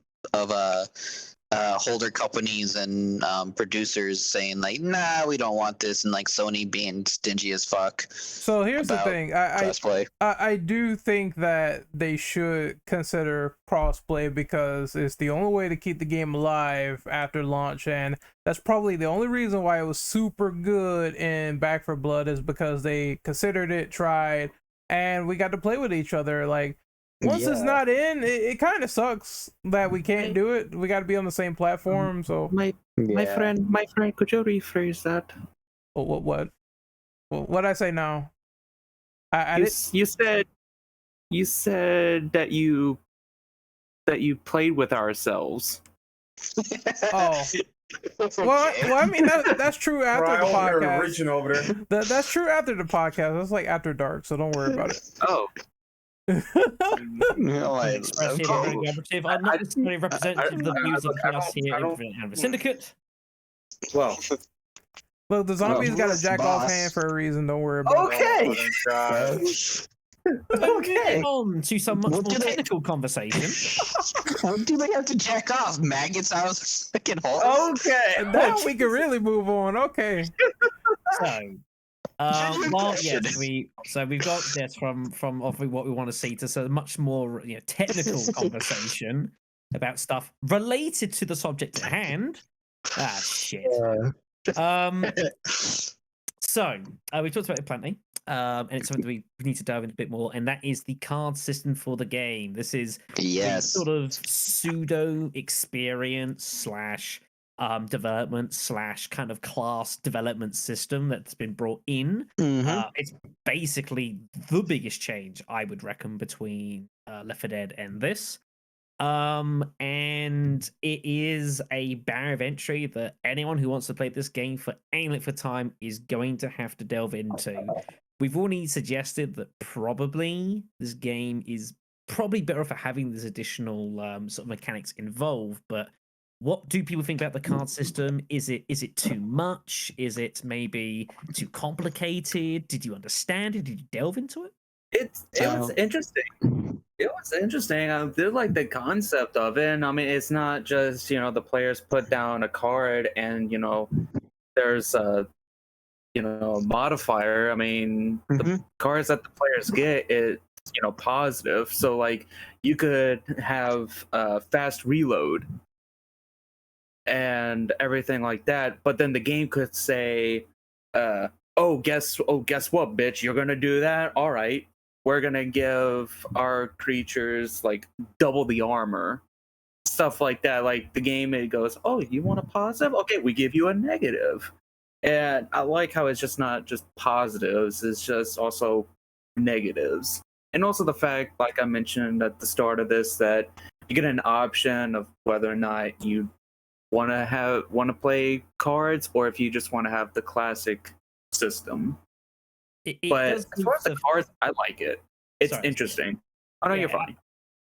holder companies and producers saying like, nah, we don't want this, and like Sony being stingy as fuck. So here's the thing, I do think that they should consider crossplay because it's the only way to keep the game alive after launch, and that's probably the only reason why it was super good in Back 4 Blood is because they considered it, tried, and we got to play with each other. Like, once it's not in, it kind of sucks that we can't do it. We got to be on the same platform. So my friend, could you rephrase that? What? What'd I say now? You said that you played with ourselves. Oh. Well, I mean that's true after the podcast. Reaching over there. That's true after the podcast. That's like after dark, so don't worry about it. Oh. I'm not necessarily representative of the views of us here in Syndicate. Well, look, the zombies got a jack off hand for a reason. Don't worry about it. Okay. On to some much more technical conversation. What do they have to jack off? Maggots out of the freaking hole? Okay. And now we can really move on. Okay. So, we've got this from what we want to see to a much more technical conversation about stuff related to the subject at hand. Ah, shit. So we talked about it plenty, and it's something we need to dive into a bit more, and that is the card system for the game. This is a sort of pseudo experience / development / kind of class development system that's been brought in. It's basically the biggest change I would reckon between Left 4 Dead and this. And it is a barrier of entry that anyone who wants to play this game for any length of time is going to have to delve into. We've already suggested that probably this game is probably better for having this additional sort of mechanics involved, but what do people think about the card system? Is it too much? Is it maybe too complicated? Did you understand it? Did you delve into it? It was interesting. It was interesting. I did like the concept of it. And, I mean, it's not just the players put down a card and there's a modifier. I mean, the cards that the players get is positive. So like you could have fast reload and everything like that, but then the game could say, guess what, bitch, you're gonna do that? All right, we're gonna give our creatures like double the armor, stuff like that. Like the game, it goes, oh, you want a positive? Okay, we give you a negative. And I like how it's just not just positives, it's just also negatives. And also the fact, like I mentioned at the start of this, that you get an option of whether or not you want to play cards, or if you just want to have the classic system. But as far as the cards, I like it. It's interesting. Oh no, you're fine.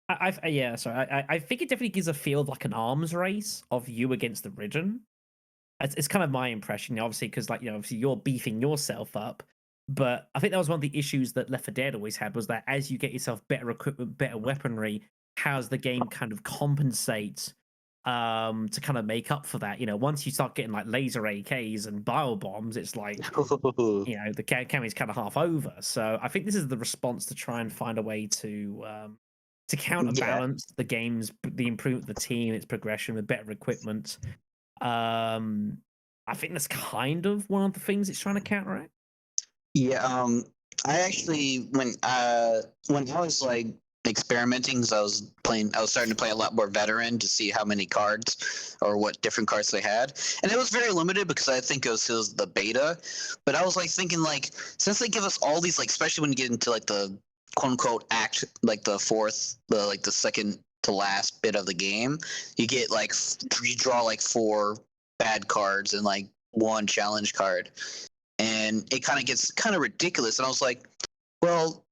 I think it definitely gives a feel of like an arms race of you against the region. It's kind of my impression, obviously, because obviously you're beefing yourself up, But I think that was one of the issues that Left 4 Dead always had, was that as you get yourself better equipment, better weaponry, how's the game kind of compensate to kind of make up for that? Once you start getting like laser AKs and bio bombs, it's like the cameo's kind of half over. So I think this is the response to try and find a way to counterbalance the game's the improvement of the team, its progression with better equipment. I think that's kind of one of the things it's trying to counteract. Yeah, I actually when I was like experimenting, because I was starting to play a lot more veteran to see how many cards or what different cards they had, and it was very limited because I think it was the beta. But I was like thinking, like, since they give us all these, like, especially when you get into like the quote unquote act, like the second to last bit of the game, you get like you draw like 4 bad cards and like 1 challenge card. And it kind of gets kind of ridiculous. And I was like, well,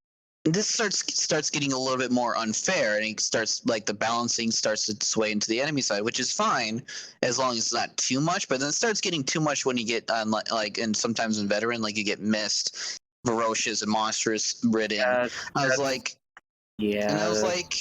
this starts getting a little bit more unfair, and it starts like the balancing starts to sway into the enemy side, which is fine as long as it's not too much. But then it starts getting too much when you get on and sometimes in veteran, like you get mist, ferocious, and monstrous ridden. I was like, and I was like.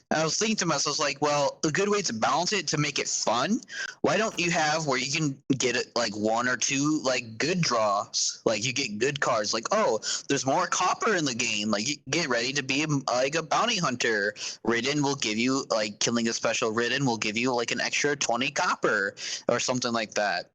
I was thinking to myself, I was like, well, a good way to balance it, to make it fun, why don't you have where you can get it like 1 or 2 like good draws, like you get good cards, like, oh, there's more copper in the game, like you get ready to be like a bounty hunter. Ridden will give you, like, killing a special Ridden will give you like an extra 20 copper or something like that.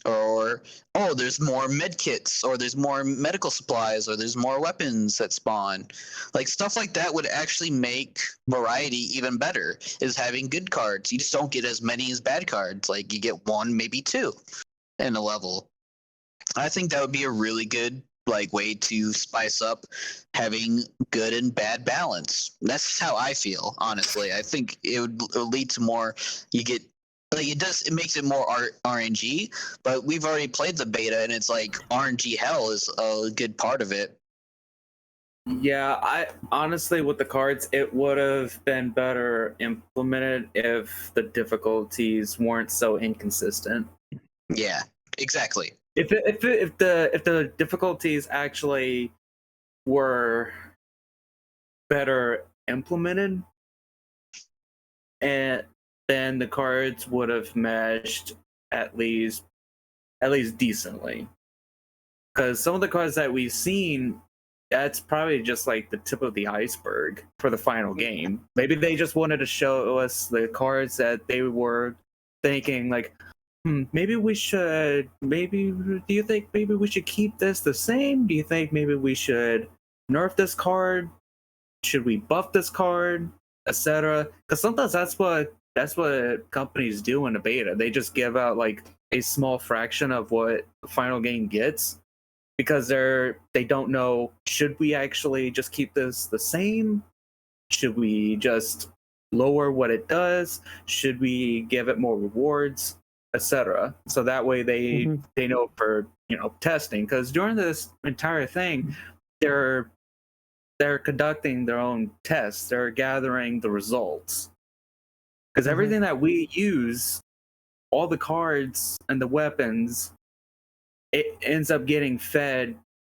Or, oh, there's more med kits, or there's more medical supplies, or there's more weapons that spawn. Like, stuff like that would actually make variety even better, is having good cards. You just don't get as many as bad cards. Like, you get 1, maybe 2 in a level. I think that would be a really good like way to spice up having good and bad balance. That's how I feel, honestly. I think it would lead to more, you get, like, it makes it more RNG, but we've already played the beta, and it's like RNG hell is a good part of it. Yeah, I honestly, with the cards, it would have been better implemented if the difficulties weren't so inconsistent. Yeah, exactly. If the difficulties actually were better implemented, and then the cards would have meshed at least decently. Because some of the cards that we've seen, that's probably just like the tip of the iceberg for the final game. Maybe they just wanted to show us the cards that they were thinking like, maybe we should, do you think maybe we should keep this the same? Do you think maybe we should nerf this card? Should we buff this card? Etc. Because sometimes that's what companies do in a beta. They just give out like a small fraction of what the final game gets, because they don't know, should we actually just keep this the same? Should we just lower what it does? Should we give it more rewards, etc.? So that way they know for testing, because during this entire thing they're conducting their own tests. They're gathering the results. Because everything that we use, all the cards and the weapons, it ends up getting fed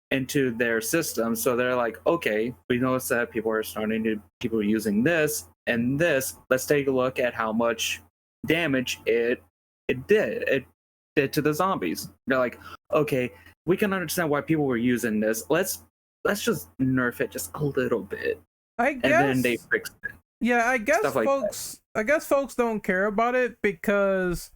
into their system. So they're like, okay, we noticed that people are using this and this. Let's take a look at how much damage it did to the zombies. They're like, okay, we can understand why people were using this. Let's just nerf it just a little bit. I guess, and then they fixed it. Yeah, I guess Stuff like folks. I guess folks don't care about it because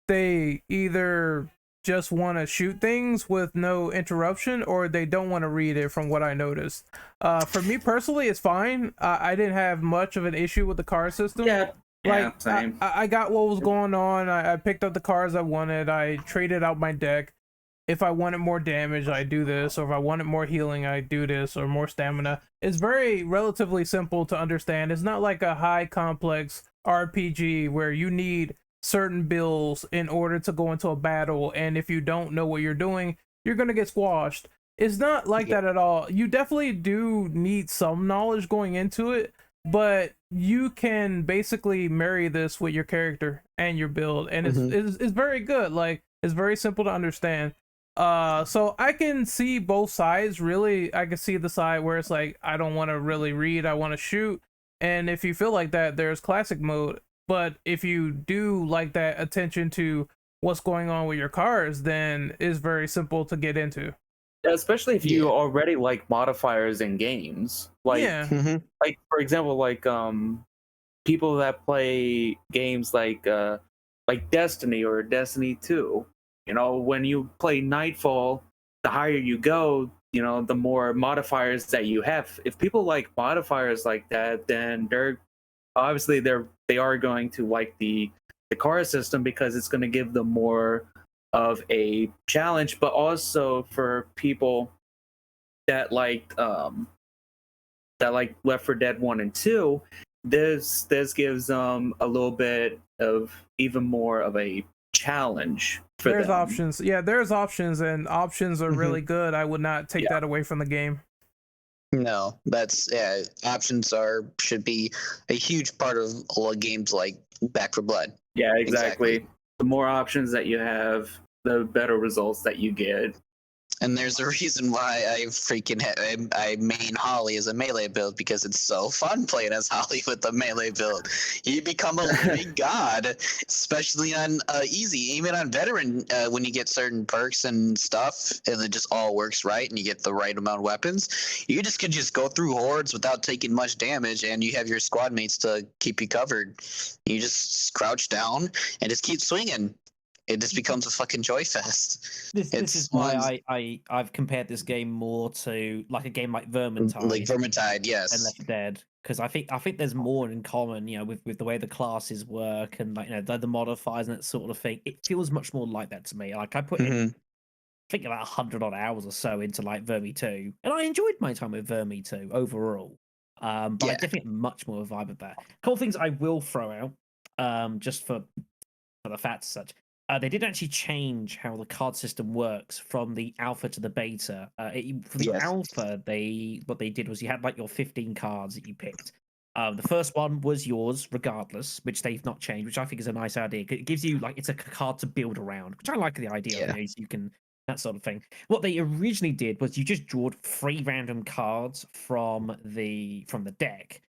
they either just want to shoot things with no interruption, or they don't want to read it. From what I noticed, for me personally, it's fine. I didn't have much of an issue with the card system. Yeah, like same. I got what was going on. I picked up the cards I wanted. I traded out my deck. If I wanted more damage, I do this, or if I wanted more healing, I do this, or more stamina. It's very relatively simple to understand. It's not like a high complex RPG where you need certain builds in order to go into a battle, and if you don't know what you're doing, you're gonna get squashed. It's not like that at all. You definitely do need some knowledge going into it, but you can basically marry this with your character and your build, and it's very good. Like, it's very simple to understand. So I can see both sides. Really, I can see the side where it's like I don't want to really read, I want to shoot. And if you feel like that, there's classic mode. But if you do like that attention to what's going on with your cars, then it's very simple to get into. Especially if you already like modifiers in games. Like, like for example, like people that play games like Destiny or Destiny 2. You know, when you play Nightfall, the higher you go, you know, the more modifiers that you have. If people like modifiers like that, then they're obviously they are going to like the car system because it's going to give them more of a challenge. But also for people that like Left 4 Dead 1 and 2, this gives them a little bit of even more of a challenge. There's options. Yeah, there's options, and options are really good. I would not take that away from the game. No, that's options should be a huge part of a lot of games like Back 4 Blood. Yeah, exactly. The more options that you have, the better results that you get. And there's a reason why I main Holly as a melee build, because it's so fun playing as Holly with the melee build. You become a living god, especially on easy, even on veteran. When you get certain perks and stuff, and it just all works right, and you get the right amount of weapons, you just can just go through hordes without taking much damage, and you have your squad mates to keep you covered. You just crouch down and just keep swinging. It just becomes a fucking joy fest. This is why I've compared this game more to like a game like Vermintide. Like Vermintide, yes. And Left 4 Dead. Because I think there's more in common, you know, with the way the classes work and like, you know, the modifiers and that sort of thing. It feels much more like that to me. Like I put in, I think about 100 odd hours or so into like Vermi 2, and I enjoyed my time with Vermi 2 overall. But I definitely get much more of a vibe of that. A couple of things I will throw out, just for the facts such. They did actually change how the card system works from the alpha to the beta. For the alpha, what they did was you had like your 15 cards that you picked. The first one was yours, regardless, which they've not changed, which I think is a nice idea. It gives you like it's a card to build around, which I like the idea. You know, so you can that sort of thing. What they originally did was you just drawed 3 random cards from the deck,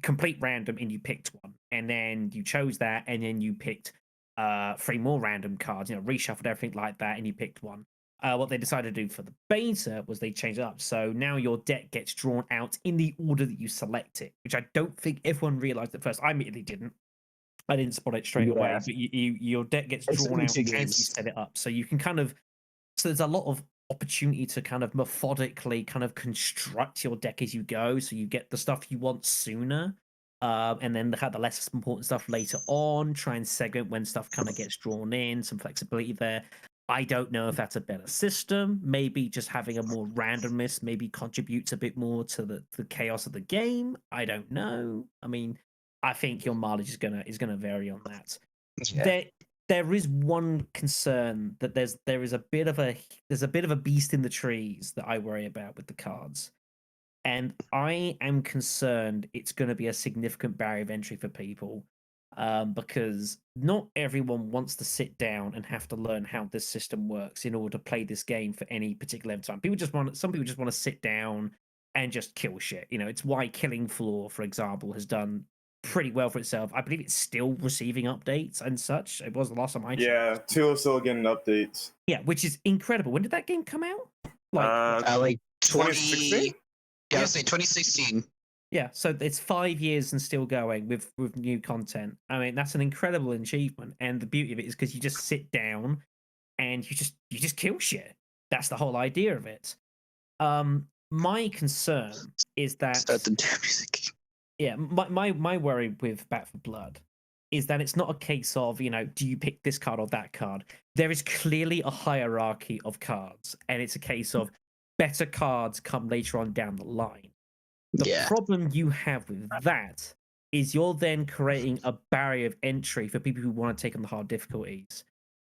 complete random, and you picked one, and then you chose that, and then you picked 3 more random cards, you know, reshuffled everything like that, and you picked one. What they decided to do for the beta was they changed it up. So now your deck gets drawn out in the order that you select it, which I don't think everyone realized at first. I immediately didn't. I didn't spot it straight away. But your deck gets drawn out as you set it up. So you can kind of... So there's a lot of opportunity to kind of methodically kind of construct your deck as you go. So you get the stuff you want sooner. And then they had the less important stuff later on, try and segment when stuff kind of gets drawn in, some flexibility there. I don't know if that's a better system. Maybe just having a more randomness maybe contributes a bit more to the chaos of the game. I don't know. I mean, I think your mileage is gonna vary on that. Yeah. There is one concern that there's a bit of a beast in the trees that I worry about with the cards. And I am concerned it's going to be a significant barrier of entry for people, because not everyone wants to sit down and have to learn how this system works in order to play this game for any particular time. Some people just want to sit down and just kill shit. You know, it's why Killing Floor, for example, has done pretty well for itself. I believe it's still receiving updates and such. It was the last time I checked. Yeah, 2 is still getting updates. Yeah, which is incredible. When did that game come out? Like 2016? Yeah, I would say 2016. Yeah, so it's 5 years and still going with new content. I mean, that's an incredible achievement, and the beauty of it is because you just sit down and you just kill shit. That's the whole idea of it. My concern is that start the damn music. Yeah, my worry with Back 4 Blood is that it's not a case of, you know, do you pick this card or that card? There is clearly a hierarchy of cards, and it's a case of better cards come later on down the line. The problem you have with that is you're then creating a barrier of entry for people who want to take on the hard difficulties.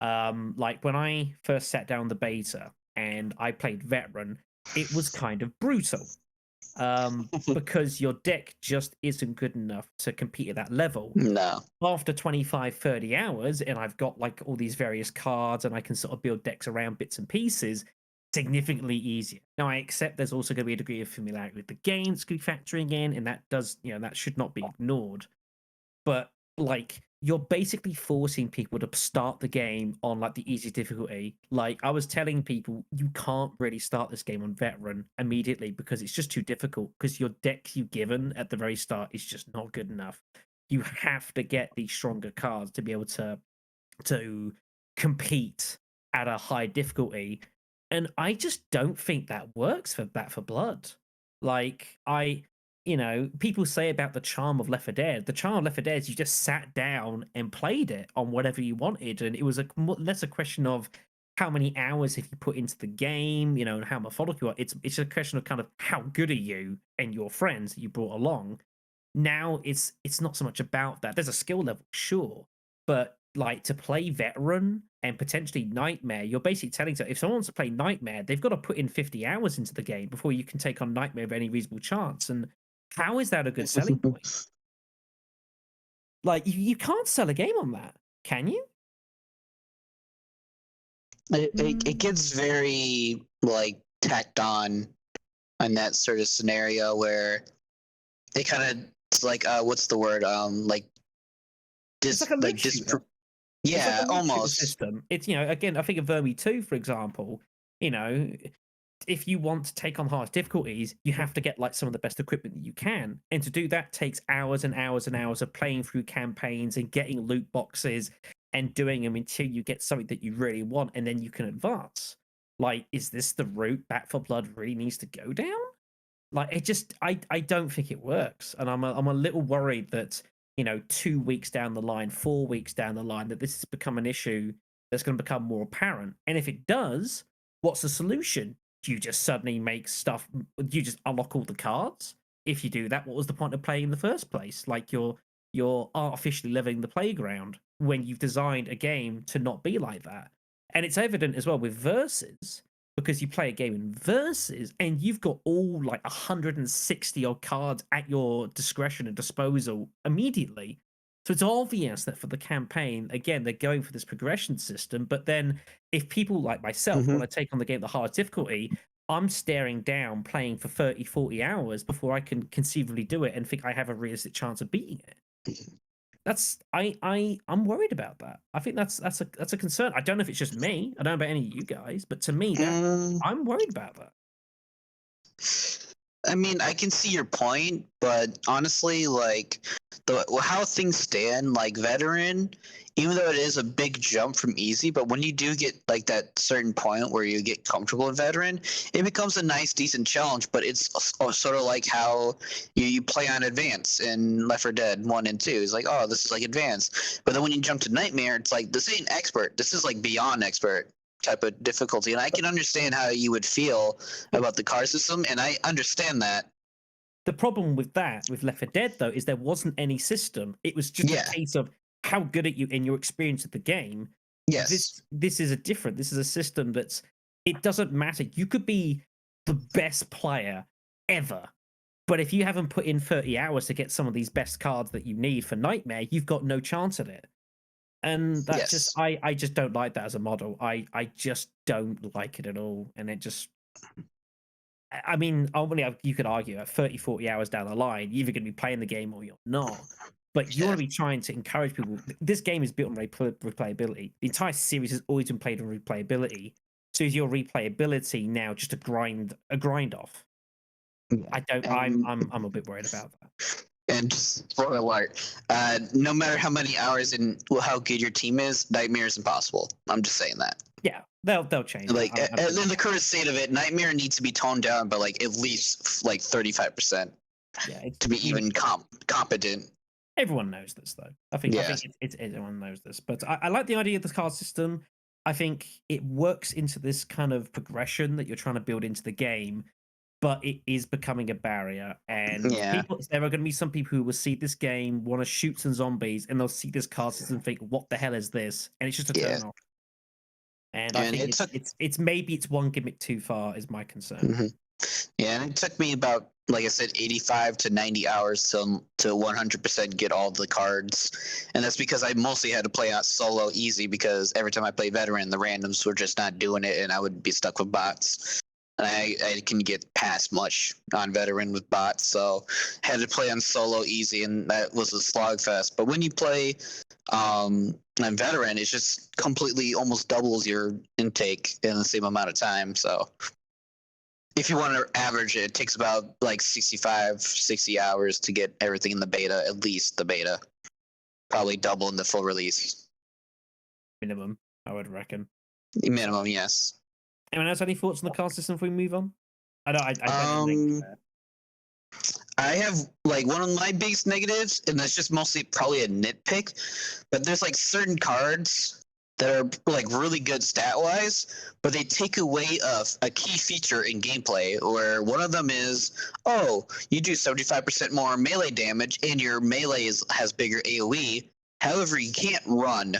Like when I first sat down the beta and I played Veteran, it was kind of brutal. because your deck just isn't good enough to compete at that level. No. After 25, 30 hours, and I've got like all these various cards and I can sort of build decks around bits and pieces, significantly easier. Now, I accept there's also going to be a degree of familiarity with the game that's going to be factoring in, and that does, that should not be ignored. But like, you're basically forcing people to start the game on like the easy difficulty. Like, I was telling people, you can't really start this game on veteran immediately because it's just too difficult, because your deck you given at the very start is just not good enough. You have to get these stronger cards to be able to compete at a high difficulty. And I just don't think that works for Back for Blood. Like, people say about the charm of Left 4 Dead. The charm of Left 4 Dead is you just sat down and played it on whatever you wanted, and it was less a question of how many hours have you put into the game, and how methodical you are. It's a question of kind of how good are you and your friends that you brought along. Now it's not so much about that. There's a skill level, sure, but like to play veteran and potentially Nightmare, you're basically telling them if someone wants to play Nightmare, they've got to put in 50 hours into the game before you can take on Nightmare with any reasonable chance. And how is that a good selling point? Like, you can't sell a game on that, can you? It gets very like tacked on that sort of scenario where it kind of, it's like what's the word, it's like a loot shooter. Yeah, it's like almost system. It's again, I think of Vermi 2, for example. If you want to take on hard difficulties, you have to get like some of the best equipment that you can, and to do that takes hours and hours and hours of playing through campaigns and getting loot boxes and doing them until you get something that you really want, and then you can advance. Like, is this the route Back 4 Blood really needs to go down? Like, it just, I don't think it works, and I'm a little worried that 2 weeks down the line, 4 weeks down the line, that this has become an issue that's going to become more apparent. And if it does, what's the solution? Do you just suddenly make stuff? Do you just unlock all the cards? If you do that, what was the point of playing in the first place? Like, you're artificially leveling the playground when you've designed a game to not be like that. And it's evident as well with Versus, because you play a game in Versus and you've got all like 160 odd cards at your discretion and disposal immediately. So it's obvious that for the campaign, again, they're going for this progression system. But then if people like myself want to take on the game at the hard difficulty, I'm staring down playing for 30, 40 hours before I can conceivably do it and think I have a realistic chance of beating it. I'm worried about that. I think that's a concern. I don't know if it's just me. I don't know about any of you guys, but to me, I'm worried about that. I mean, I can see your point, but honestly, like how things stand, like veteran, even though it is a big jump from easy, but when you do get like that certain point where you get comfortable in veteran, it becomes a nice, decent challenge. But it's sort of like how you play on advance in Left 4 Dead 1 and 2. It's like, oh, this is like advanced. But then when you jump to Nightmare, it's like, this ain't expert. This is like beyond expert type of difficulty. And I can understand how you would feel about the car system, and I understand that. The problem with that, with Left 4 Dead, though, is there wasn't any system. It was just a case of how good are you in your experience of the game. Yes. This is this is a system that's, it doesn't matter. You could be the best player ever, but if you haven't put in 30 hours to get some of these best cards that you need for Nightmare, you've got no chance at it. And that's just, I just don't like that as a model. I just don't like it at all. And it just, I mean, ultimately, you could argue at 30, 40 hours down the line, you're either going to be playing the game or you're not. But you want to be trying to encourage people. This game is built on replayability. The entire series has always been played on replayability. So is your replayability now just a grind off? I'm a bit worried about that. And just spoiler alert, no matter how many hours and how good your team is, Nightmare is impossible. I'm just saying that. Yeah, they'll change. Like in the current state of it, Nightmare needs to be toned down by like at least like 35%. Yeah, to be even competent. Everyone knows this, though. I think it's everyone knows this. But I like the idea of the card system. I think it works into this kind of progression that you're trying to build into the game, but it is becoming a barrier. And there are going to be some people who will see this game, want to shoot some zombies, and they'll see this card system and think, what the hell is this? And it's just a turn off. And I think it's maybe it's one gimmick too far is my concern. Yeah, and it took me about like I said, 85 to 90 hours to 100% get all the cards. And that's because I mostly had to play out solo easy because every time I play veteran, the randoms were just not doing it and I would be stuck with bots. And I can get past much on veteran with bots, so had to play on solo easy, and that was a slogfest. But when you play on veteran, it just completely almost doubles your intake in the same amount of time. So if you want to average it, it takes about like 65, 60 hours to get everything in the beta, at least the beta. Probably double in the full release. Minimum, I would reckon. Minimum, yes. Anyone else have any thoughts on the card system before we move on? I have like one of my biggest negatives, and that's just mostly probably a nitpick, but there's like certain cards that are like really good stat wise, but they take away a key feature in gameplay, where one of them is, oh, you do 75% more melee damage and your melee has bigger AoE. However, you can't run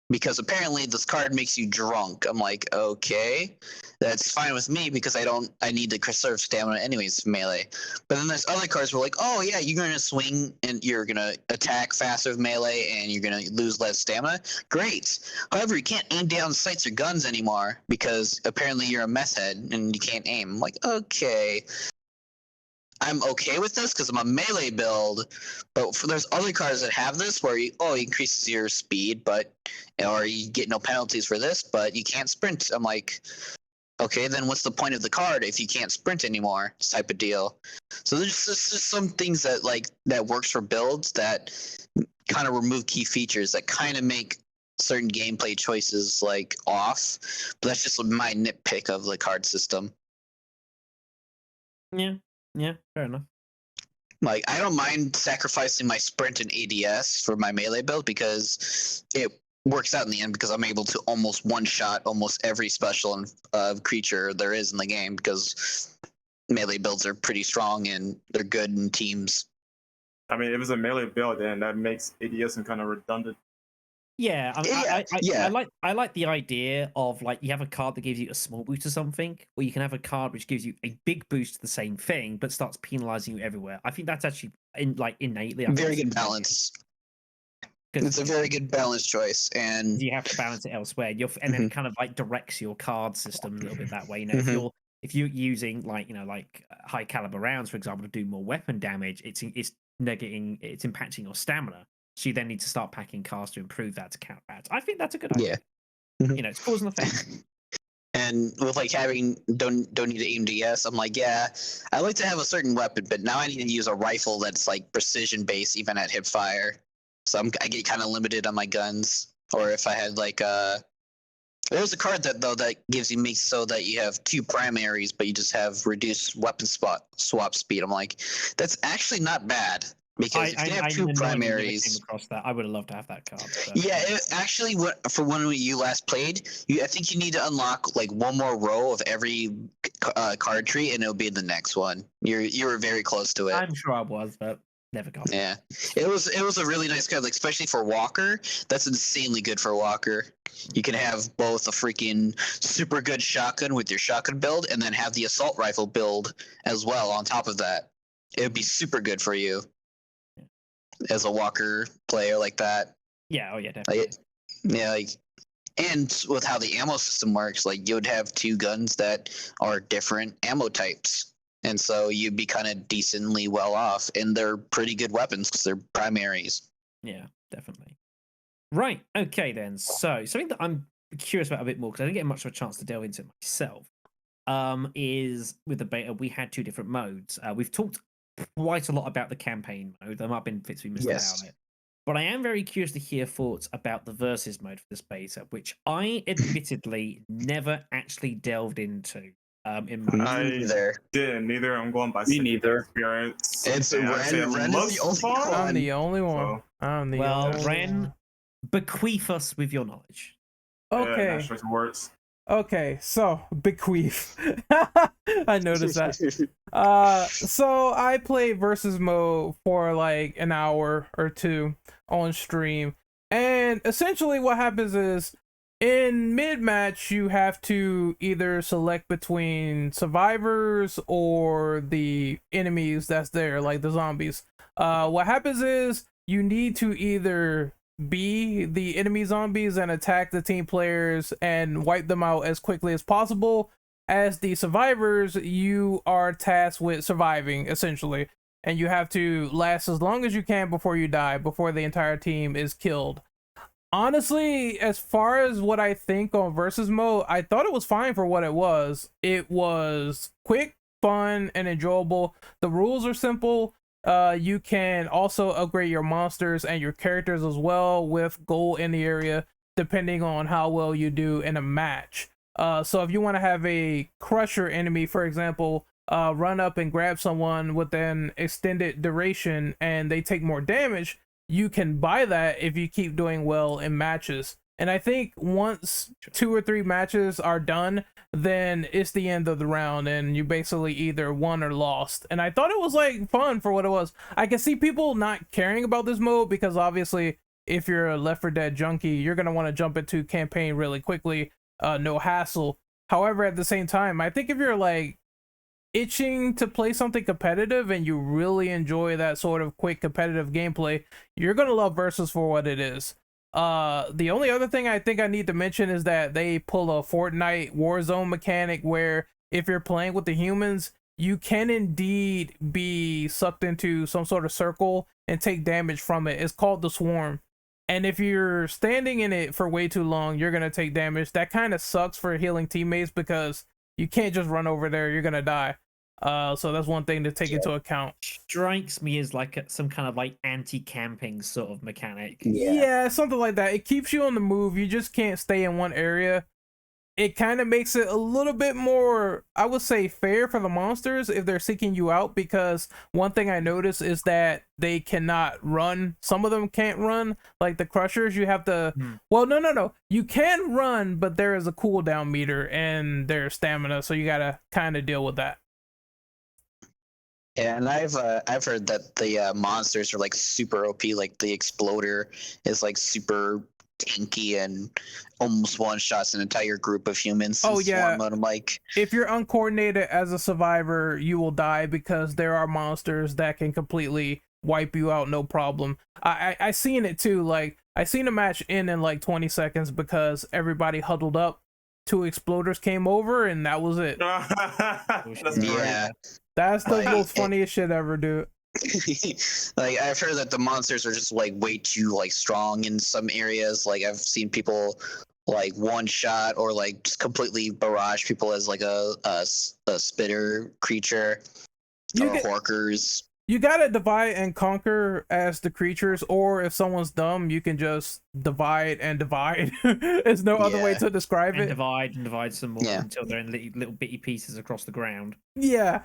because apparently this card makes you drunk. I'm like, okay, that's fine with me because I need to conserve stamina anyways, melee. But then there's other cards where like, oh yeah, you're going to swing and you're going to attack faster with melee and you're going to lose less stamina. Great. However, you can't aim down sights or guns anymore because apparently you're a mess head and you can't aim. I'm like, okay. I'm okay with this because I'm a melee build, but there's other cards that have this where it increases your speed, or you get no penalties for this, but you can't sprint. I'm like, okay, then what's the point of the card if you can't sprint anymore? Type of deal. So there's just some things that works for builds that kind of remove key features that kind of make certain gameplay choices like off. But that's just my nitpick of the card system. Yeah, fair enough. Like, I don't mind sacrificing my sprint and ADS for my melee build because it works out in the end because I'm able to almost one-shot almost every special creature there is in the game because melee builds are pretty strong and they're good in teams. I mean, if it's a melee build, then that makes ADS kind of redundant. Yeah, I like the idea of like you have a card that gives you a small boost to something, or you can have a card which gives you a big boost to the same thing, but starts penalizing you everywhere. I think that's actually innately very good balance. It's a very good balance choice, and you have to balance it elsewhere. And then it kind of like directs your card system a little bit that way. You know, if you're using like high caliber rounds, for example, to do more weapon damage, it's impacting your stamina. So you then need to start packing cards to improve that to count that. I think that's a good idea. Yeah. It's cause and effect. And with like having don't need to aim DS, I'm like, yeah, I like to have a certain weapon, but now I need to use a rifle that's like precision based even at hip fire. So I get kind of limited on my guns. Or if I had like there's a card that makes so that you have 2 primaries, but you just have reduced weapon swap speed. I'm like, that's actually not bad. Because if you have 2 primaries, came across that. I would have loved to have that card. So. Yeah, actually, for when you last played, I think you need to unlock like one more row of every card tree, and it'll be the next one. You were very close to it. I'm sure I was, but never got. Yeah, it was a really nice card, like especially for Walker. That's insanely good for Walker. You can have both a freaking super good shotgun with your shotgun build, and then have the assault rifle build as well on top of that. It would be super good for you. As a Walker player like that. Yeah, definitely. And with how the ammo system works, like you would have 2 guns that are different ammo types. And so you'd be kind of decently well off, and they're pretty good weapons because they're primaries. Yeah, definitely. Right, okay then. So something that I'm curious about a bit more, because I didn't get much of a chance to delve into it myself, is with the beta, we had 2 different modes. We've talked quite a lot about the campaign mode. There might have been bits we missed out on it. But I am very curious to hear thoughts about the versus mode for this beta, which I admittedly never actually delved into. In my didn't neither. I'm going by experience. It's Ren I'm the only one. Ren, bequeath us with your knowledge. Okay. Yeah, words. Okay, so bequeath. I noticed that. So I played versus mode for like an hour or 2 on stream, and essentially what happens is In mid-match, you have to either select between survivors or the enemies that's there, like the zombies. What happens is you need to either be the enemy zombies and attack the team players and wipe them out as quickly as possible. As the survivors, you are tasked with surviving, essentially. And you have to last as long as you can before you die, before the entire team is killed. Honestly, as far as what I think on versus mode, I thought it was fine for what it was. It was quick, fun, and enjoyable. The rules are simple. You can also upgrade your monsters and your characters as well with gold in the area, depending on how well you do in a match. So if you want to have a crusher enemy, for example, run up and grab someone with an extended duration and they take more damage, you can buy that if you keep doing well in matches. And I think once 2 or 3 matches are done, then it's the end of the round and you basically either won or lost. And I thought it was like fun for what it was. I can see people not caring about this mode because obviously if you're a Left 4 Dead junkie, you're going to want to jump into campaign really quickly, no hassle. However, at the same time, I think if you're like itching to play something competitive and you really enjoy that sort of quick competitive gameplay, you're gonna love Versus for what it is. The only other thing I think I need to mention is that they pull a Fortnite Warzone mechanic where if you're playing with the humans, you can indeed be sucked into some sort of circle and take damage from it. It's called the Swarm. And if you're standing in it for way too long, you're gonna take damage. That kind of sucks for healing teammates because you can't just run over there, you're gonna die. So that's one thing to take into account. Strikes me as like some kind of like anti-camping sort of mechanic. Yeah, something like that. It keeps you on the move. You just can't stay in one area. It kind of makes it a little bit more, I would say, fair for the monsters if they're seeking you out, because one thing I noticed is that they cannot run. Some of them can't run, like the crushers. You have to, well, no. You can run, but there is a cooldown meter and their stamina, so you gotta kind of deal with that. Yeah, and I've heard that the monsters are like super OP. Like the Exploder is like super tanky and almost one-shots an entire group of humans. Oh yeah, I'm like, if you're uncoordinated as a survivor, you will die because there are monsters that can completely wipe you out, no problem. I seen it too. Like I seen a match end in like 20 seconds because everybody huddled up. 2 exploders came over and that was it. yeah, that's the most funniest shit ever, dude. Like I've heard that the monsters are just like way too like strong in some areas. Like I've seen people like one shot or like just completely barrage people as like a spitter creature or horkers. You gotta divide and conquer as the creatures, or if someone's dumb, you can just divide and divide. There's no other way to describe it. Divide and divide some more until they're in little bitty pieces across the ground. Yeah.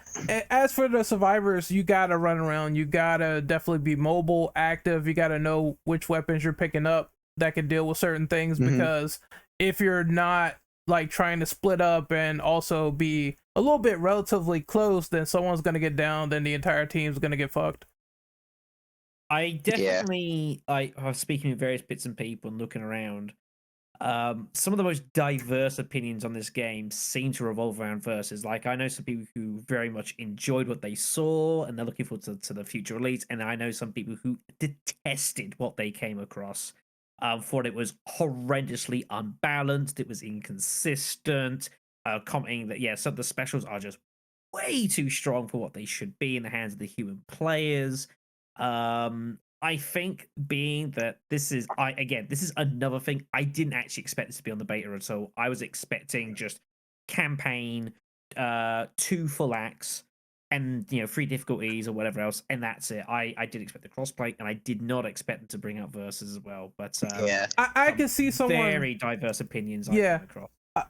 As for the survivors, you gotta run around. You gotta definitely be mobile, active. You gotta know which weapons you're picking up that can deal with certain things, because if you're not like trying to split up and also be a little bit relatively close, then someone's gonna get down, then the entire team's gonna get fucked. I definitely, I was speaking with various bits and people and looking around. Some of the most diverse opinions on this game seem to revolve around versus. Like I know some people who very much enjoyed what they saw and they're looking forward to the future release, and I know some people who detested what they came across. Thought it was horrendously unbalanced. It was inconsistent. Commenting that some of the specials are just way too strong for what they should be in the hands of the human players. I think being that this is another thing I didn't actually expect this to be on the beta at all. I was expecting just campaign, 2 full acts, and 3 difficulties or whatever else, and that's it. I did expect the crossplay, and I did not expect them to bring out versus as well. But I can see someone very diverse opinions.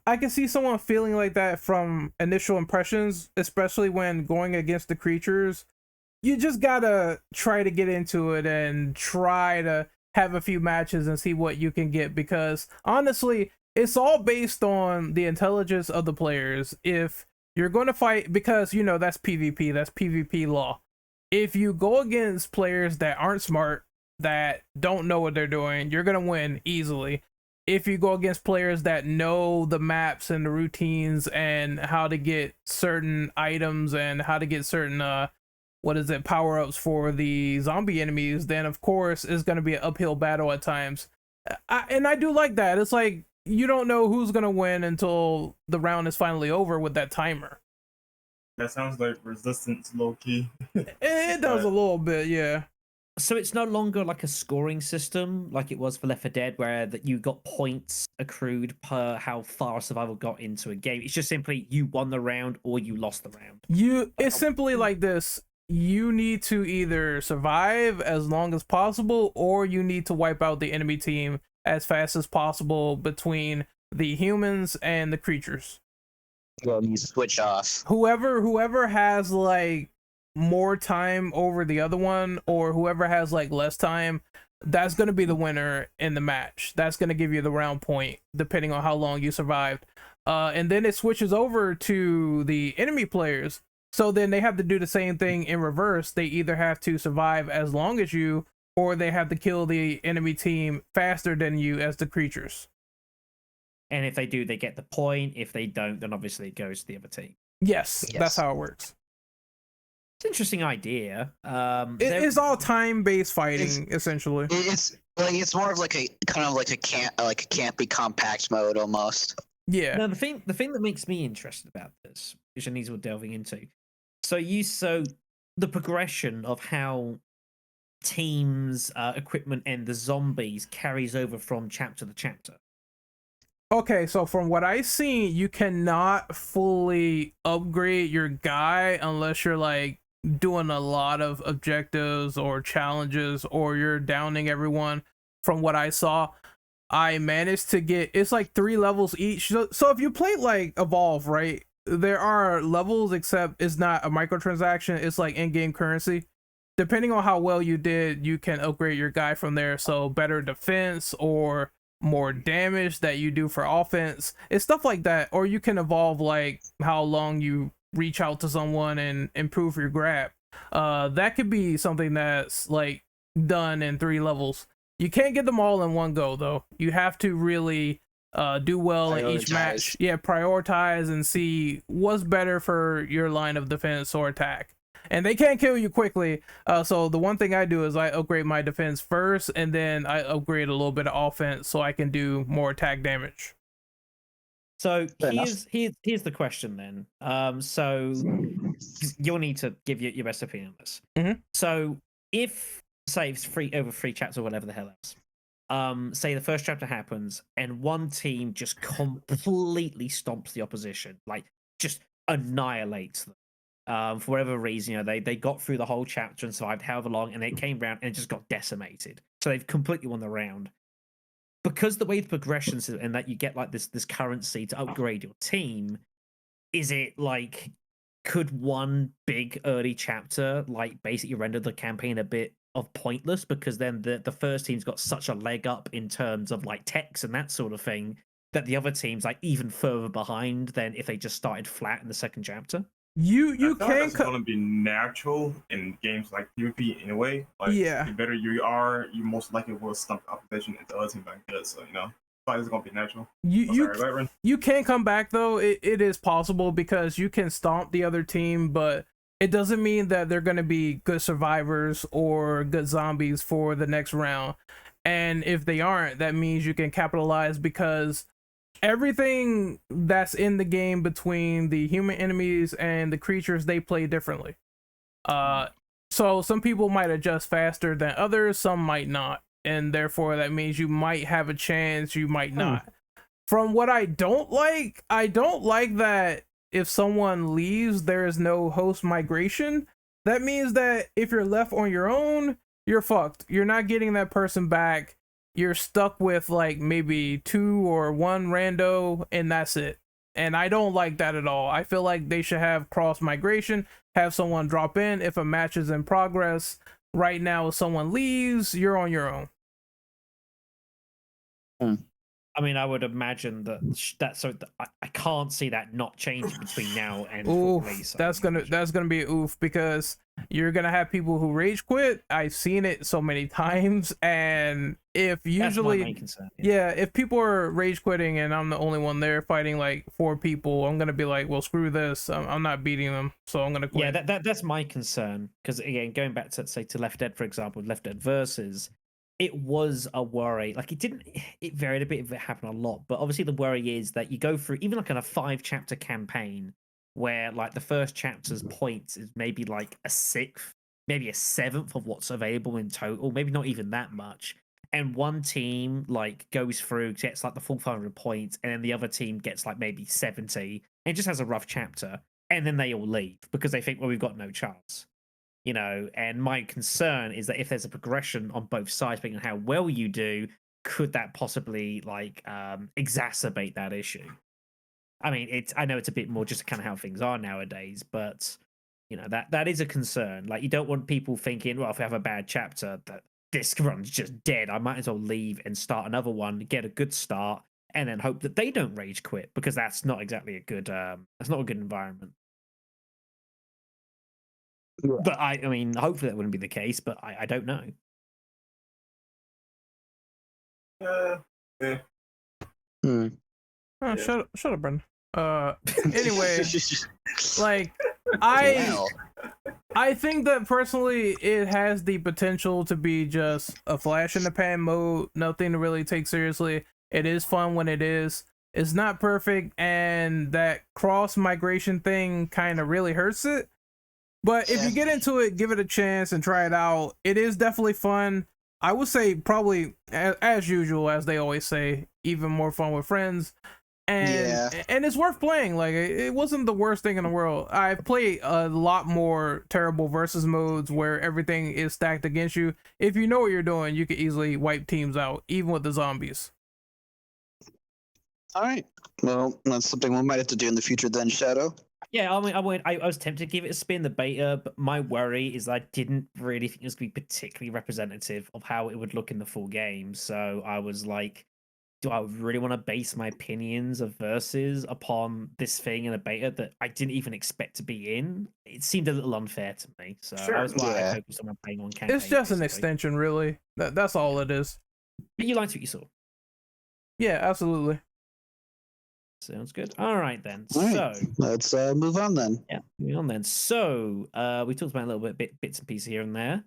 I can see someone feeling like that from initial impressions, especially when going against the creatures. You just gotta try to get into it and try to have a few matches and see what you can get, because honestly, it's all based on the intelligence of the players. If you're going to fight, because that's PvP, that's PvP law. If you go against players that aren't smart, that don't know what they're doing, you're gonna win easily. if you go against players that know the maps and the routines and how to get certain items and how to get certain power-ups for the zombie enemies, then of course it's going to be an uphill battle at times. And I do like that. It's like you don't know who's going to win until the round is finally over with that timer. That sounds like Resistance low-key. It does a little bit, yeah. So it's no longer like a scoring system like it was for Left 4 Dead, where that you got points accrued per how far survival got into a game. It's just simply you won the round or you lost the round. It's simply like this. You need to either survive as long as possible, or you need to wipe out the enemy team as fast as possible between the humans and the creatures. Well, you switch off. Whoever has like more time over the other one, or whoever has like less time, that's going to be the winner in the match. That's going to give you the round point depending on how long you survived. And then it switches over to the enemy players. So then they have to do the same thing in reverse. They either have to survive as long as you, or they have to kill the enemy team faster than you as the creatures. And if they do, they get the point. If they don't, then obviously it goes to the other team. Yes. That's how it works. It's an interesting idea. It's all time-based fighting, essentially. It's more of like a kind of like a campy compact mode almost. Yeah. Now the thing that makes me interested about this, which I need to delving into. So the progression of how teams, equipment, and the zombies carries over from chapter to chapter. Okay, so from what I've seen, you cannot fully upgrade your guy unless you're like doing a lot of objectives or challenges, or you're downing everyone. From what I saw, I managed to get, it's like 3 levels each. So if you play like Evolve, right, there are levels, except it's not a microtransaction. It's like in-game currency. Depending on how well you did, you can upgrade your guy from there. So better defense or more damage that you do for offense. It's stuff like that. Or you can evolve like how long you reach out to someone and improve your grab. That could be something that's like done in 3 levels. You can't get them all in one go though. You have to really do well in each match. Yeah, prioritize and see what's better for your line of defense or attack. And they can't kill you quickly. So the one thing I do is I upgrade my defense first, and then I upgrade a little bit of offense so I can do more attack damage. So here's the question then. So you'll need to give your best opinion on this. Mm-hmm. So if, say, it's over 3 chapters or whatever the hell else, say the first chapter happens and one team just completely stomps the opposition, like just annihilates them. For whatever reason, they got through the whole chapter and survived however long, and it came round and it just got decimated. So they've completely won the round. Because the way the progressions and that you get like this currency to upgrade your team, is it like, could one big early chapter like basically render the campaign a bit of pointless, because then the first team's got such a leg up in terms of like techs and that sort of thing that the other team's like even further behind than if they just started flat in the second chapter? You can. It's gonna be natural in games like PvP anyway. Like, yeah. The better you are, you most likely will stump the opposition and the other team like good. So it's gonna be natural. You can come back though. It is possible, because you can stomp the other team, but it doesn't mean that they're gonna be good survivors or good zombies for the next round. And if they aren't, that means you can capitalize, because everything that's in the game between the human enemies and the creatures, they play differently. So some people might adjust faster than others, some might not, and therefore that means you might have a chance, you might not. From what I don't like that if someone leaves, there is no host migration. That means that if you're left on your own, you're fucked. You're not getting that person back. You're stuck with like maybe 2 or 1 rando, and that's it. And I don't like that at all. I feel like they should have cross migration, have someone drop in if a match is in progress. Right now, if someone leaves, you're on your own. I mean, I would imagine that I can't see that not changing between now and Oof, release. that's gonna be an oof because you're gonna have people who rage quit. I've seen it so many times, and if usually, that's my main concern, yeah, if people are rage quitting and I'm the only one there fighting like 4 people, I'm gonna be like, well, screw this. I'm not beating them, so I'm gonna quit. Yeah, that's my concern because again, going back to say to Left Dead, for example, Left Dead Versus, it was a worry. Like it varied a bit, it happened a lot, but obviously the worry is that you go through even like in a 5-chapter campaign where like the first chapter's points is maybe like a 6th, maybe a 7th of what's available in total, maybe not even that much. And one team like goes through, gets like the full 500 points, and then the other team gets like maybe 70, and it just has a rough chapter, and then they all leave because they think, well, we've got no chance. And my concern is that if there's a progression on both sides, depending on how well you do, could that possibly like exacerbate that issue? I mean, I know it's a bit more just kind of how things are nowadays, but that is a concern. Like, you don't want people thinking, well, if I have a bad chapter, that this run's just dead. I might as well leave and start another one, get a good start, and then hope that they don't rage quit, because that's not exactly a good that's not a good environment. But I mean, hopefully that wouldn't be the case, but I don't know. Yeah. Oh, shut up, Brendan. Anyway, like I think that personally it has the potential to be just a flash in the pan mode, nothing to really take seriously. It is fun when it is. It's not perfect, and that cross migration thing kind of really hurts it. But if you get into it, give it a chance and try it out. It is definitely fun. I would say probably, as usual, as they always say, even more fun with friends. And it's worth playing. Like, it wasn't the worst thing in the world. I've played a lot more terrible versus modes where everything is stacked against you. If you know what you're doing, you can easily wipe teams out, even with the zombies. All right. Well, that's something we might have to do in the future then, Shadow. Yeah, I mean, I was tempted to give it a spin, the beta, but my worry is that I didn't really think it was going to be particularly representative of how it would look in the full game. So I was like, do I really want to base my opinions of versus upon this thing in a beta that I didn't even expect to be in? It seemed a little unfair to me. So Sure. I was I focused on playing on campaign. It's just an extension, really. That's all it is. But you liked what you saw. Yeah, absolutely. Sounds good. All right, then. All right. So let's move on then. Yeah, moving on then. So we talked about a little bit bits and pieces here and there.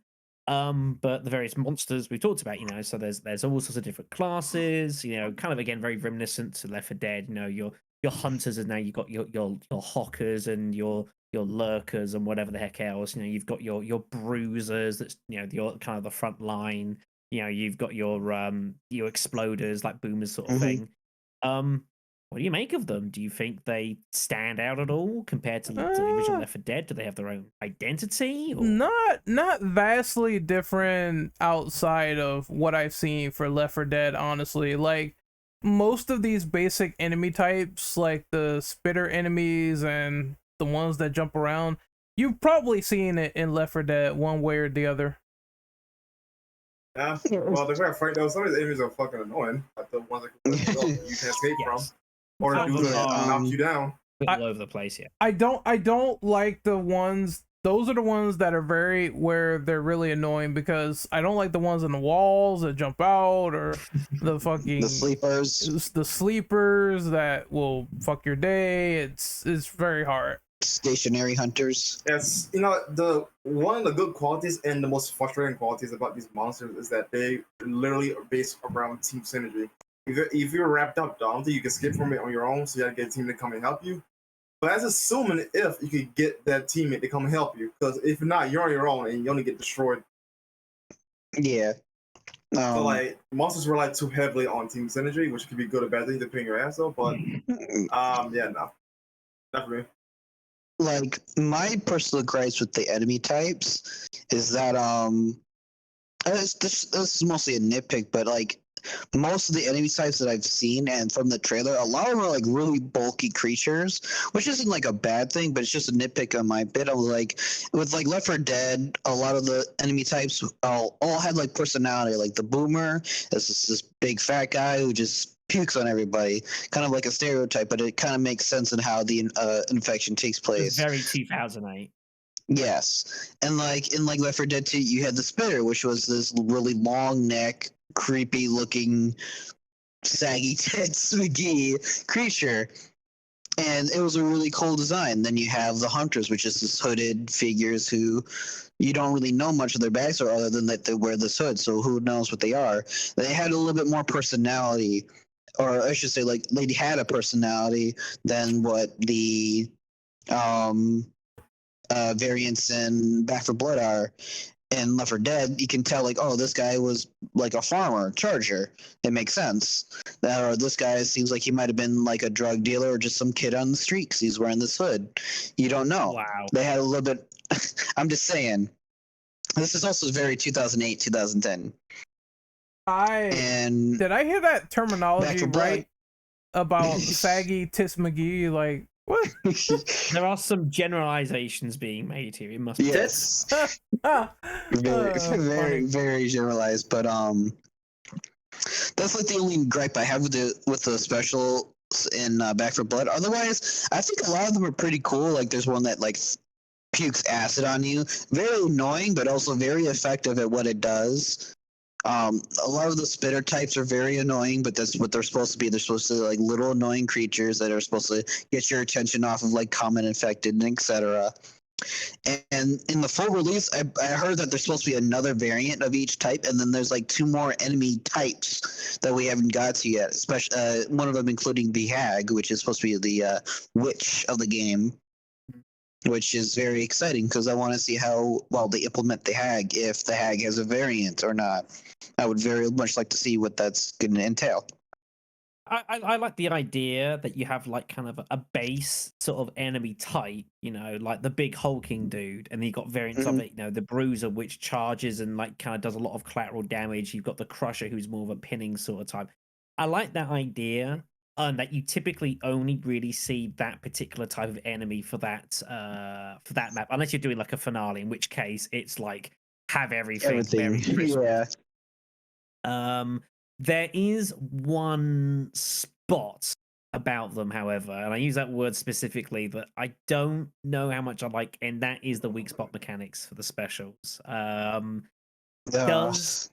But the various monsters we talked about, so there's all sorts of different classes, kind of again very reminiscent to Left 4 Dead. Your hunters, and now you've got your hawkers and your lurkers and whatever the heck else. You've got your bruisers, that's your kind of the front line. You've got your exploders, like boomers sort of thing. What do you make of them? Do you think they stand out at all compared to the original Left 4 Dead? Do they have their own identity? Or? Not vastly different outside of what I've seen for Left 4 Dead, honestly. Like, most of these basic enemy types, like the spitter enemies and the ones that jump around, you've probably seen it in Left 4 Dead one way or the other. Yeah, well, to be frank though, some of the enemies are fucking annoying. Like the ones that you can't escape from. Or dudes that knock you down. All over the place, yeah. I don't like the ones. Those are the ones that are where they're really annoying, because I don't like the ones in the walls that jump out, or the fucking the sleepers that will fuck your day. It's very hard. Stationary hunters. Yes, one of the good qualities and the most frustrating qualities about these monsters is that they literally are based around team synergy. If you're wrapped up, Dante, you can skip from it on your own, so you gotta get a team to come and help you. But that's assuming if you could get that teammate to come and help you, because if not, you're on your own and you only get destroyed. Yeah. So like monsters rely too heavily on team synergy, which could be good or bad thing depending on your ass though. But yeah, no, not for me. Like, my personal gripes with the enemy types is that this is mostly a nitpick, but like, most of the enemy types that I've seen and from the trailer, a lot of them are like really bulky creatures, which isn't like a bad thing, but it's just a nitpick on my bit. I was like, with like Left 4 Dead, a lot of the enemy types all had like personality. Like the boomer is this big fat guy who just pukes on everybody, kind of like a stereotype, but it kind of makes sense in how the infection takes place. It's very 2008. Yes, and like in Left 4 Dead 2, you had the spitter, which was this really long neck, creepy looking, saggy tits McGee creature, and it was a really cool design. Then you have the hunters, which is this hooded figures who you don't really know much of their backstory other than that they wear this hood, so who knows what they are. They had a little bit more personality, or I should say, like, they had a personality than what the variants in Back 4 Blood are. In Left 4 Dead, you can tell, like, oh, this guy was like a farmer, charger. It makes sense. Or this guy seems like he might have been like a drug dealer or just some kid on the street because he's wearing this hood. You don't know. Wow. They had a little bit. I'm just saying. This is also very 2008, 2010. Did I hear that terminology right about saggy tits McGee? Like, what? There are some generalizations being made here. It must yes. Very, very generalized, but that's like the only gripe I have with the special in Back 4 Blood. Otherwise, I think a lot of them are pretty cool. Like, there's one that like pukes acid on you. Very annoying, but also very effective at what it does. A lot of the spitter types are very annoying, but that's what they're supposed to be. They're supposed to be like little annoying creatures that are supposed to get your attention off of like common infected and etc. And in the full release, I heard that there's supposed to be another variant of each type, and then there's like 2 more enemy types that we haven't got to yet. Especially one of them including the hag, which is supposed to be the witch of the game, which is very exciting because I want to see how well they implement the hag, if the hag has a variant or not. I would very much like to see what that's going to entail. I like the idea that you have like kind of a base sort of enemy type, you know, like the big hulking dude, and then you got variants of it, you know, the bruiser, which charges and like kind of does a lot of collateral damage. You've got the crusher, who's more of a pinning sort of type. I like that idea, and that you typically only really see that particular type of enemy for that map, unless you're doing like a finale, in which case it's like have everything. Very yeah. There is one spot about them, however, and I use that word specifically, that I don't know how much I like, and that is the weak spot mechanics for the specials. Does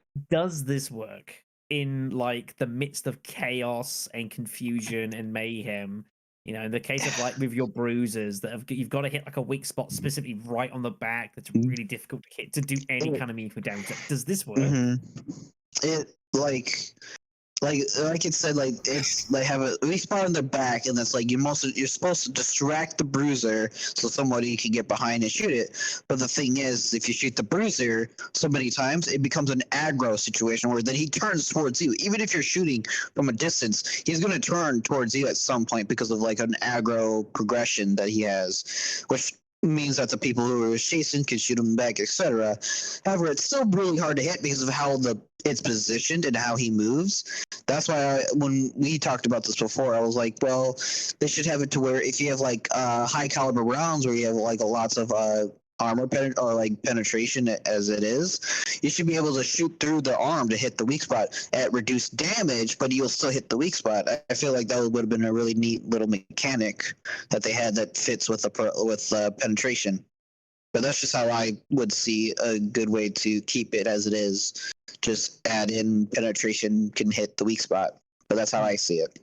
this work in like the midst of chaos and confusion and mayhem? You know, in the case of like with your bruisers you've got to hit like a weak spot specifically right on the back that's really difficult to hit to do any kind of meaningful damage. Does this work? It like it said, like it's they have a weak spot on their back, and that's like you're supposed to distract the bruiser so somebody can get behind and shoot it. But the thing is, if you shoot the bruiser so many times, it becomes an aggro situation where then he turns towards you. Even if you're shooting from a distance, he's going to turn towards you at some point because of like an aggro progression that he has, which means that the people who are chasing can shoot him back, etc. However, it's still really hard to hit because of how it's positioned and how he moves. That's why when we talked about this before, I was like, well, they should have it to where if you have like high caliber rounds where you have like lots of armor penetration as it is, you should be able to shoot through the arm to hit the weak spot at reduced damage, but you'll still hit the weak spot. I feel like that would have been a really neat little mechanic that they had that fits with penetration. But that's just how I would see a good way to keep it as it is. Just add in penetration can hit the weak spot. But that's how I see it.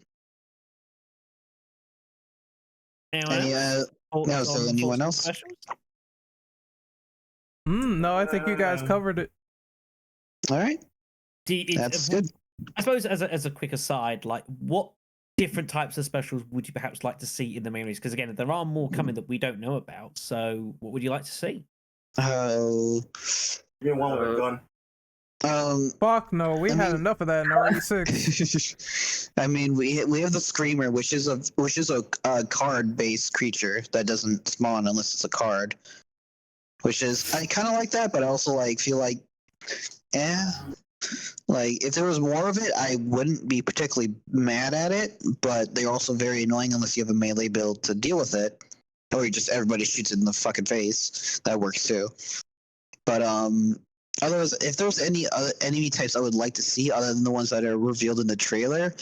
Anyone else? No, I think you guys covered it. All right. That's good. I suppose as a quick aside, like what different types of specials would you perhaps like to see in the main release? Because again, there are more coming that we don't know about. So what would you like to see? Give me one with a gun. Fuck no, we had enough of that in RE6. I mean, we have the Screamer, which is a card-based creature that doesn't spawn unless it's a card. Which is, I kind of like that, but I also feel like, like if there was more of it, I wouldn't be particularly mad at it. But they're also very annoying unless you have a melee build to deal with it, or everybody shoots it in the fucking face. That works too. But otherwise, if there's any other enemy types I would like to see other than the ones that are revealed in the trailer,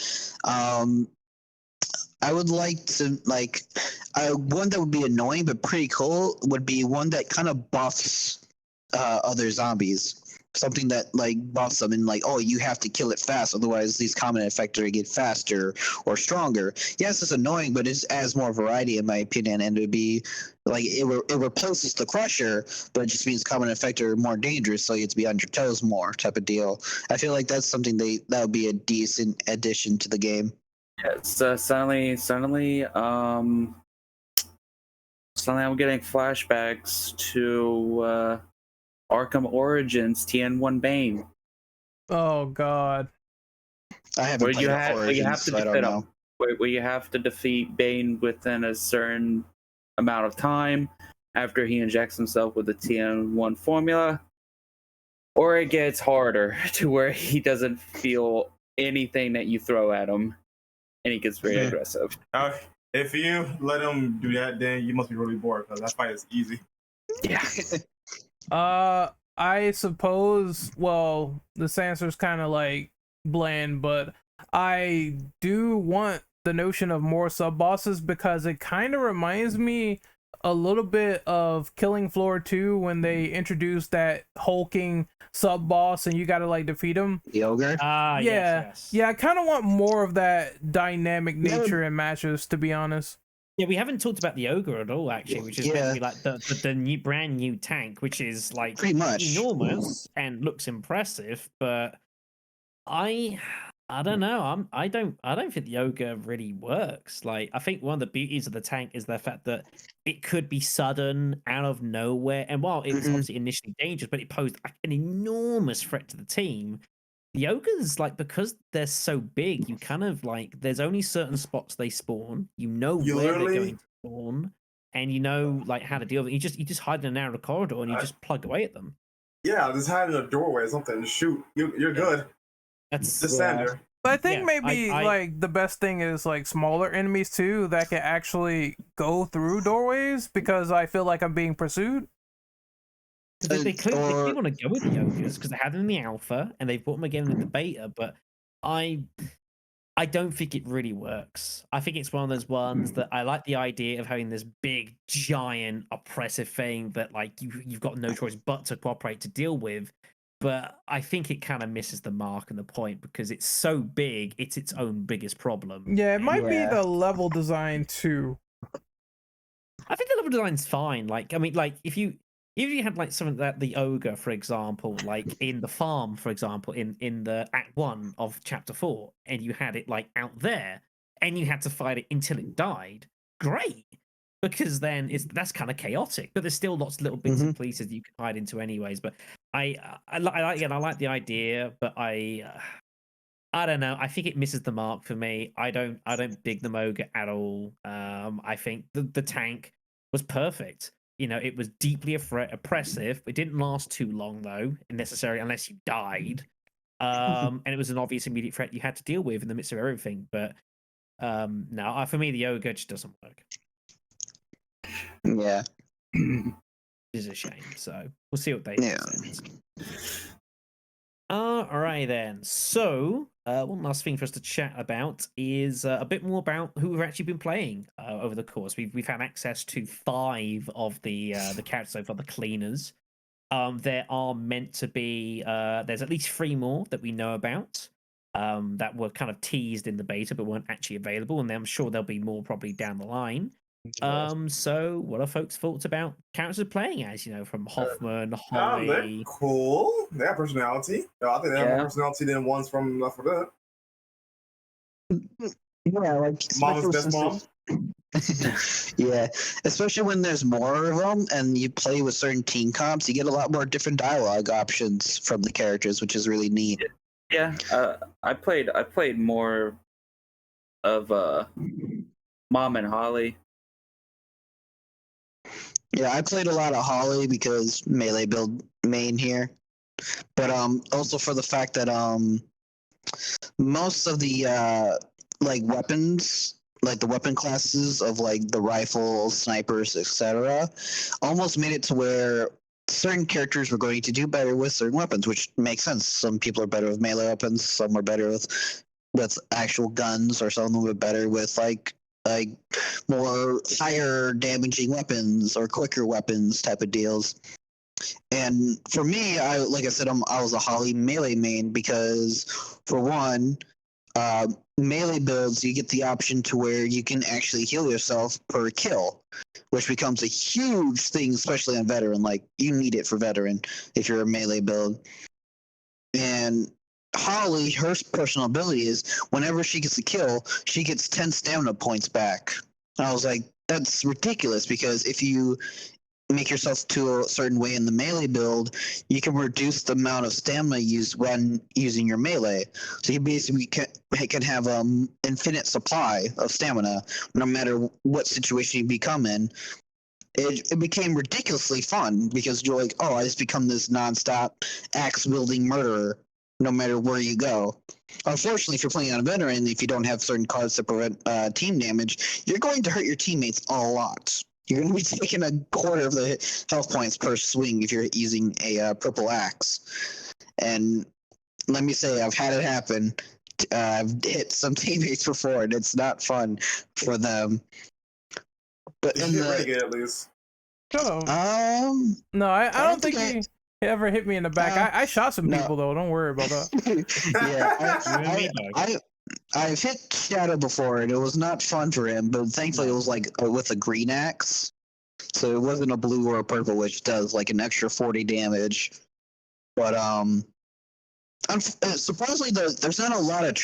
I would like to one that would be annoying but pretty cool would be one that kind of buffs other zombies. Something that like buffs them and like, oh, you have to kill it fast, otherwise these common infector get faster or stronger. Yes, it's annoying, but it adds more variety in my opinion, and it would be like it replaces the crusher, but it just means common infector are more dangerous, so you have to be on your toes more type of deal. I feel like that's something that would be a decent addition to the game. Yeah, so suddenly I'm getting flashbacks to Arkham Origins TN1 Bane. Oh God. I haven't played Origins, so I don't know. Where you have to defeat Bane within a certain amount of time after he injects himself with the TN1 formula, or it gets harder to where he doesn't feel anything that you throw at him, and he gets very aggressive. If you let him do that, then you must be really bored because that fight is easy. Yeah. I suppose, well, this answer's kind of like bland, but I do want the notion of more sub bosses because it kind of reminds me a little bit of Killing Floor 2 when they introduced that hulking sub boss and you gotta like defeat him. The ogre? Yes. Yeah, I kind of want more of that dynamic nature in matches, to be honest. Yeah, we haven't talked about the ogre at all, actually, which is meant to be like the new, brand new tank, which is like pretty much enormous and looks impressive. But I don't know. I don't think the ogre really works. Like, I think one of the beauties of the tank is the fact that it could be sudden, out of nowhere, and while it was obviously initially dangerous, but it posed an enormous threat to the team. The ogres, like, because they're so big, you kind of like there's only certain spots they spawn. You know where they're going to spawn, and you know like how to deal with it. You just hide in a narrow corridor and you just plug away at them. Yeah, just hide in a doorway or something. Shoot, you're good. That's just stand there. But I think maybe like the best thing is like smaller enemies too that can actually go through doorways, because I feel like I'm being pursued. They clearly want to go with the ogres because they have them in the alpha and they've brought them again in the beta, but I don't think it really works. I think it's one of those ones that I like the idea of having this big, giant, oppressive thing that like you've got no choice but to cooperate to deal with. But I think it kind of misses the mark and the point because it's so big, it's its own biggest problem. Yeah, it might be the level design too. I think the level design's fine. Like, I mean, like if you had like something that the ogre, for example, like in the farm, for example, in the Act 1 of Chapter 4, and you had it like out there, and you had to fight it until it died, great. Because then that's kind of chaotic, but there's still lots of little bits and pieces that you can hide into anyways. But I like the idea, but I don't know. I think it misses the mark for me. I don't dig the ogre at all. I think the tank was perfect. You know, it was deeply oppressive. It didn't last too long though, necessarily, unless you died. And it was an obvious immediate threat you had to deal with in the midst of everything. But no, for me, the ogre just doesn't work. Yeah. It is a shame. So we'll see what they do. Alright then. So one last thing for us to chat about is a bit more about who we've actually been playing over the course. We've had access to 5 of the characters so far, the cleaners. There are meant to be there's at least 3 more that we know about that were kind of teased in the beta but weren't actually available, and I'm sure there'll be more probably down the line. So what are folks' thoughts about characters playing as, you know, from Hoffman, Holly? They're cool. They have personality. I think they have more personality than ones from Left 4 Dead. Yeah, like Mama's best mom. Yeah, especially when there's more of them and you play with certain team comps, you get a lot more different dialogue options from the characters, which is really neat. Yeah, I played more of Mom and Holly. Yeah, I played a lot of Holly because melee build main here, but also for the fact that most of the like weapons, like the weapon classes of like the rifles, snipers, etc., almost made it to where certain characters were going to do better with certain weapons, which makes sense. Some people are better with melee weapons, some are better with actual guns, or some of them are better with like more higher damaging weapons or quicker weapons type of deals. And for me, like I said, I was a Holly melee main because, for one, melee builds, you get the option to where you can actually heal yourself per kill, which becomes a huge thing, especially on veteran. Like, you need it for veteran if you're a melee build. And Holly, her personal ability is whenever she gets a kill, she gets 10 stamina points back. And I was like, that's ridiculous, because if you make yourself to a certain way in the melee build, you can reduce the amount of stamina used when using your melee. So you basically can have an infinite supply of stamina no matter what situation you become in. It became ridiculously fun because you're like, oh, I just become this nonstop axe-wielding murderer no matter where you go. Unfortunately, if you're playing on a veteran, if you don't have certain cards to prevent team damage, you're going to hurt your teammates a lot. You're going to be taking a quarter of the health points per swing if you're using a purple axe. And let me say, I've had it happen. I've hit some teammates before, and it's not fun for them. But you hit renegade at least. Shut up. No, I don't think he ever hit me in the back. I shot some people though. Don't worry about that. Yeah, I've hit Shadow before, and it was not fun for him. But thankfully, it was like with a green axe, so it wasn't a blue or a purple, which does like an extra 40 damage. But surprisingly, there's not a lot of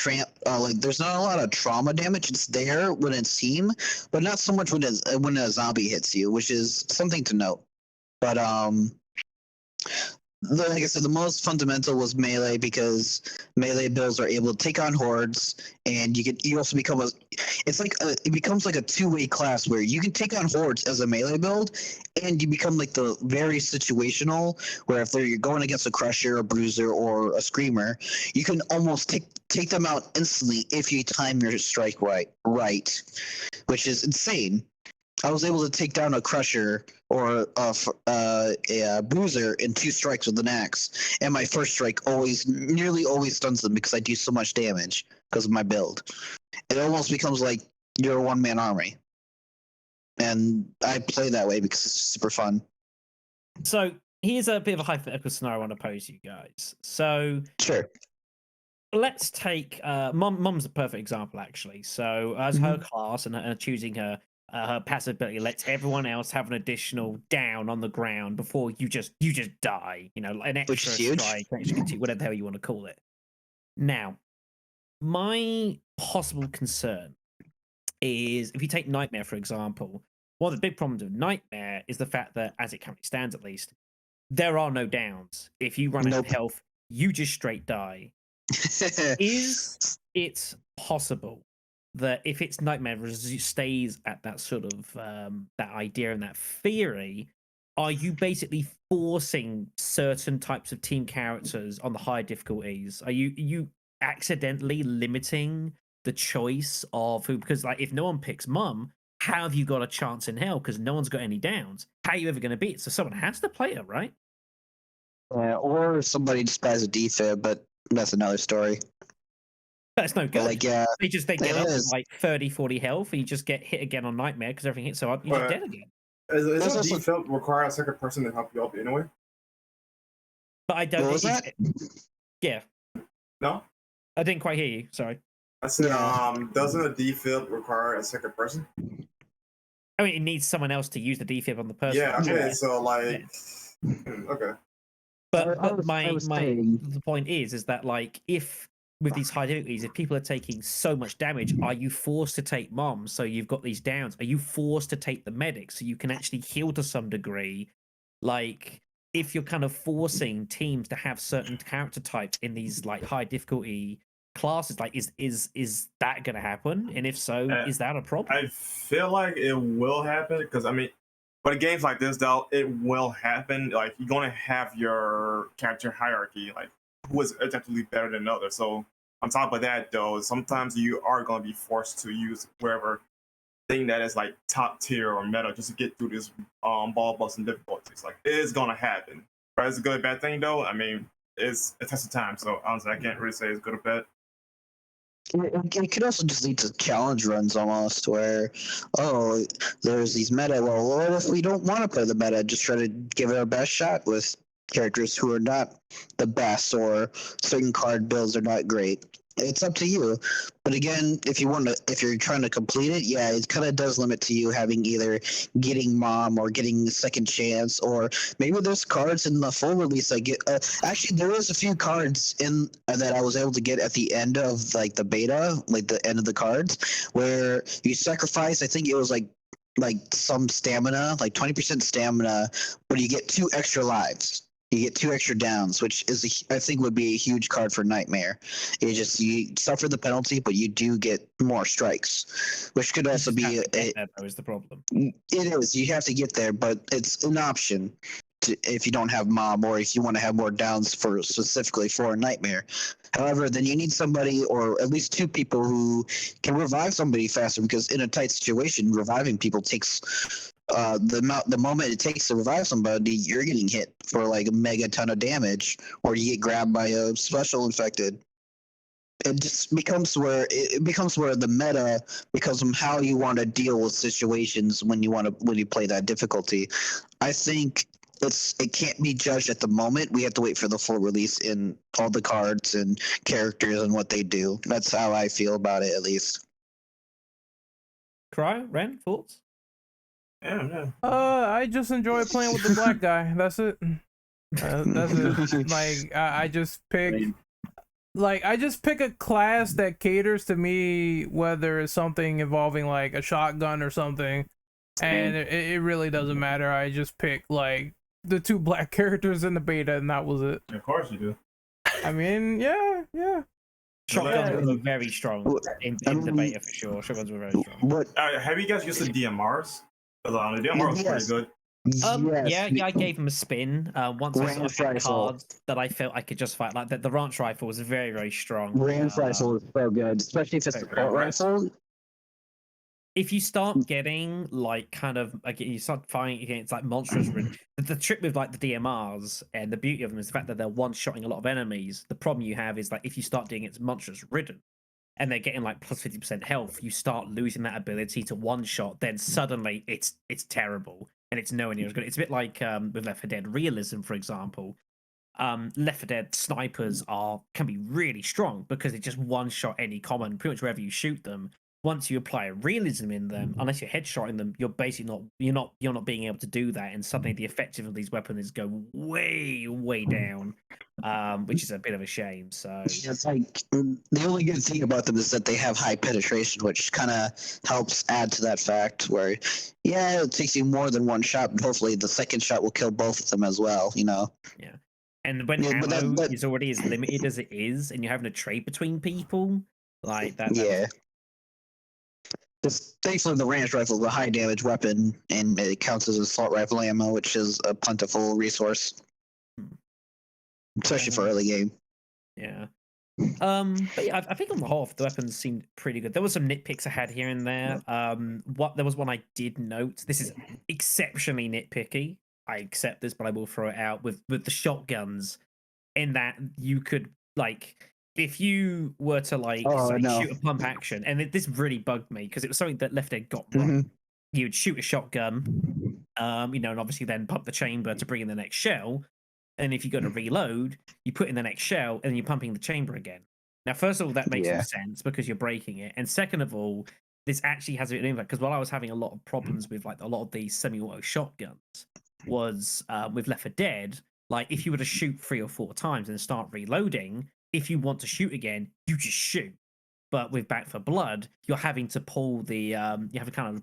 there's not a lot of trauma damage. It's there when it's team, but not so much when a zombie hits you, which is something to note. But like I said, the most fundamental was melee, because melee builds are able to take on hordes, and you also become it becomes like a two-way class where you can take on hordes as a melee build, and you become like the very situational, where if you're going against a crusher, a bruiser, or a screamer, you can almost take them out instantly if you time your strike right, which is insane. I was able to take down a crusher or a bruiser in 2 strikes with an axe, and my first strike nearly always stuns them because I do so much damage because of my build. It almost becomes like you're a one-man army, and I play that way because it's super fun. So here's a bit of a hypothetical scenario I want to pose to you guys. So sure. Let's take Mum's a perfect example, actually. So as her class and choosing her passive ability lets everyone else have an additional down on the ground before you just die. You know, an extra strike, extra whatever the hell you want to call it. Now, my possible concern is if you take Nightmare, for example. One of the big problems with Nightmare is the fact that, as it currently stands at least, there are no downs. If you run out of health, you just straight die. Is it possible that if its Nightmare stays at that sort of that idea and that theory, are you basically forcing certain types of team characters on the higher difficulties? Are you accidentally limiting the choice of who? Because like if no one picks Mum, how have you got a chance in hell? Because no one's got any downs. How are you ever going to beat it? So someone has to play it, right? Yeah, or somebody just buys a defib, but that's another story. That's no good. Like, yeah, they get up with like 30, 40 health, and you just get hit again on Nightmare because everything hits so hard, you're dead again. Is a defib require a second person to help you up anyway? But I don't. What was that? Yeah. No? I didn't quite hear you. Sorry. I said, doesn't a defib require a second person? I mean, it needs someone else to use the defib on the person. Yeah, okay, so like... Yeah. Okay. But the point is that like if with these high difficulties, if people are taking so much damage, are you forced to take Mom? So you've got these downs. Are you forced to take the medic so you can actually heal to some degree? Like if you're kind of forcing teams to have certain character types in these like high difficulty classes, like is that going to happen? And if so, is that a problem? I feel like it will happen because I mean. But games like this, though, it will happen. Like, you're going to have your character hierarchy, like, who is objectively better than others. So, on top of that, though, sometimes you are going to be forced to use wherever thing that is like top tier or meta just to get through this ball busting difficulties. Like it is gonna happen. But it's a good or bad thing though. I mean, it's a test of time. So honestly, I can't really say it's good or bad. It could also just lead to challenge runs almost, where, oh, there's these meta. Well, what if we don't want to play the meta? Just try to give it our best shot with characters who are not the best, or certain card builds are not great. It's up to you. But again, if you're trying to complete it, yeah, it kind of does limit to you having either getting mom or getting second chance, or maybe there's cards in the full release. Actually, there was a few cards in that I was able to get at the end of like the beta, like the end of the cards, where you sacrifice. I think it was like some stamina, like 20% stamina, but you get 2 extra lives. You get 2 extra downs, which I think would be a huge card for Nightmare. You suffer the penalty, but you do get more strikes, which could also be that is the problem. It is. You have to get there, but it's an option if you don't have mob, or if you want to have more downs specifically for a Nightmare. However, then you need somebody, or at least 2 people, who can revive somebody faster, because in a tight situation, reviving people takes the moment it takes to revive somebody, you're getting hit for like a mega ton of damage, or you get grabbed by a special infected. It just becomes where the meta becomes how you want to deal with situations when you play that difficulty. I think it can't be judged at the moment. We have to wait for the full release in all the cards and characters and what they do. That's how I feel about it, at least. Cryo, Ren, thoughts? Yeah. I just enjoy playing with the black guy. That's it. That's it. Like I just pick a class that caters to me, whether it's something involving like a shotgun or something, and it really doesn't matter. I just pick like the 2 black characters in the beta, and that was it. Of course you do. I mean, yeah. Shotguns were very strong in the beta for sure. Shotguns were very strong. But Have you guys used the DMRs? The DMR was pretty good. Yeah, I gave him a spin. Once I saw cards that I felt I could just fight. Like the ranch rifle was very, very strong. Ranch rifle is so good, especially if it's a support rifle. If you start getting like kind of like you start fighting against like monstrous, the trick with like the DMRs and the beauty of them is the fact that they're one-shotting a lot of enemies. The problem you have is like if you start doing it's monstrous ridden, and they're getting like plus 50% health, you start losing that ability to one-shot. Then suddenly it's terrible. And it's nowhere near as good. It's a bit like with Left 4 Dead Realism, for example. Left 4 Dead snipers can be really strong because it just one-shot any common, pretty much wherever you shoot them. Once you apply a realism in them, unless you're headshotting them, you're basically not being able to do that, and suddenly the effectiveness of these weapons go way down, which is a bit of a shame. So it's like the only good thing about them is that they have high penetration, which kind of helps add to that fact. Where, yeah, it takes you more than one shot, but hopefully the second shot will kill both of them as well. Yeah. And when ammo is already as limited as it is, and you're having to trade between people, like that. Yeah. Thankfully, the ranch rifle is a high damage weapon, and it counts as assault rifle ammo, which is a plentiful resource, especially for early game. Yeah. But yeah, I think on the whole, the weapons seemed pretty good. There was some nitpicks I had here and there. There was one I did note. This is exceptionally nitpicky. I accept this, but I will throw it out with the shotguns. In that you could like. If you were to shoot a pump action, and this really bugged me because it was something that Left 4 Dead got wrong. You would shoot a shotgun, and obviously then pump the chamber to bring in the next shell. And if you go to reload, you put in the next shell, and then you're pumping the chamber again. Now, first of all, that makes no sense because you're breaking it, and second of all, this actually has a bit of impact because while I was having a lot of problems with like a lot of these semi-auto shotguns, was with Left 4 Dead. Like if you were to shoot 3 or 4 times and start reloading. If you want to shoot again, you just shoot. But with Back 4 Blood, you're having to pull the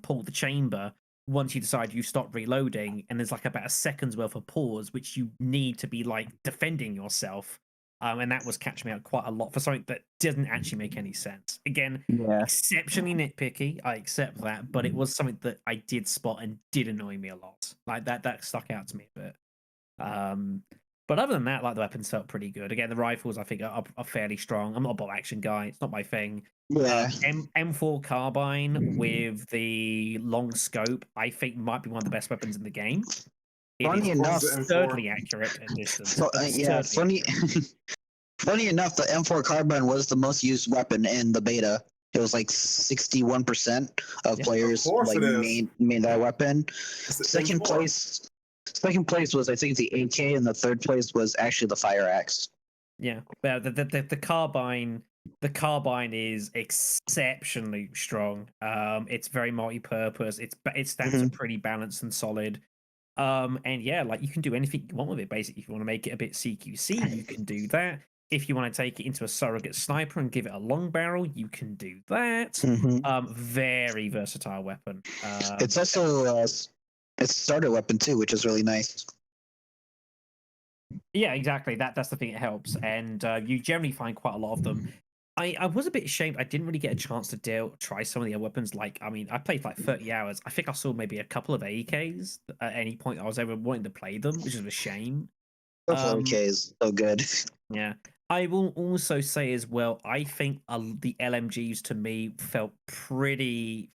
pull the chamber once you decide you stop reloading, and there's like about a second's worth of pause, which you need to be like defending yourself. And that was catching me out quite a lot for something that doesn't actually make any sense. Again, exceptionally nitpicky, I accept that, but it was something that I did spot and did annoy me a lot. Like that stuck out to me a bit. But other than that, like the weapons felt pretty good. Again, the rifles I think are fairly strong. I'm not a bolt action guy; it's not my thing. Yeah. M4 carbine with the long scope, I think might be one of the best weapons in the game. Funny enough, absurdly accurate at distance. yeah, funny. Funny enough, the M4 carbine was the most used weapon in the beta. It was like 61% of players like made that weapon. Second place was I think the AK, and the third place was actually the fire axe. Yeah, the carbine. The carbine is exceptionally strong. It's very multi-purpose. Its stats are pretty balanced and solid. And yeah, like you can do anything you want with it. Basically, if you want to make it a bit CQC, you can do that. If you want to take it into a surrogate sniper and give it a long barrel, you can do that. Very versatile weapon. It's also it's a starter weapon too, which is really nice. Yeah, exactly. That's the thing. It helps, and you generally find quite a lot of them. I was a bit ashamed. I didn't really get a chance to try some of the other weapons. Like, I mean, I played like 30 hours. I think I saw maybe a couple of AKs at any point I was ever wanting to play them, which is a shame. AKs, so good. Yeah. I will also say as well, I think the LMGs to me felt pretty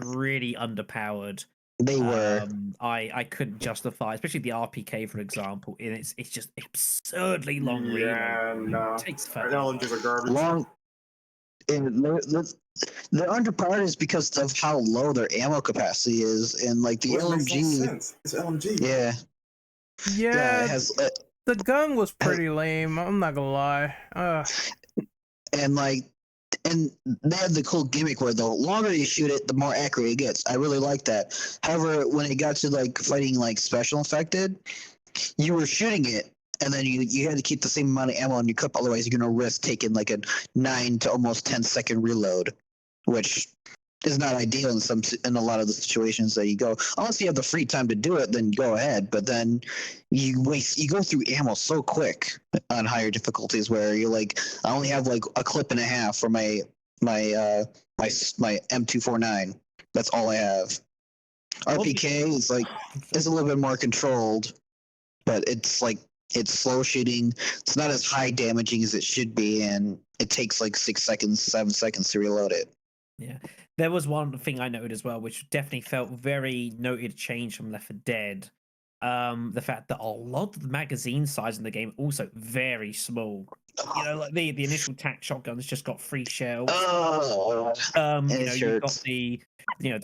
underpowered. They were. I couldn't justify, especially the RPK, for example. And it's just absurdly long. Yeah, no. It takes forever. LMGs are garbage. Long. And they're underpowered is because of how low their ammo capacity is, and like the LMG. It's LMG. Yeah. Yeah. It has. The gun was pretty lame. I'm not gonna lie. And they had the cool gimmick where the longer you shoot it, the more accurate it gets. I really like that. However, when it got to like fighting like special infected, you were shooting it, and then you had to keep the same amount of ammo in your clip. Otherwise, you're gonna risk taking like a 9 to almost 10-second reload, which is not ideal in a lot of the situations that you go. Unless you have the free time to do it, then go ahead. But then you go through ammo so quick on higher difficulties where you're like, I only have like a clip and a half for my M249. That's all I have. RPK is like a little bit more controlled, but it's slow shooting. It's not as high damaging as it should be, and it takes like 6 seconds, 7 seconds to reload it. Yeah. There was one thing I noted as well, which definitely felt very noted change from Left 4 Dead. The fact that a lot of the magazine size in the game also very small. You know, like the initial tac shotguns just got 3 shells. Oh, you've got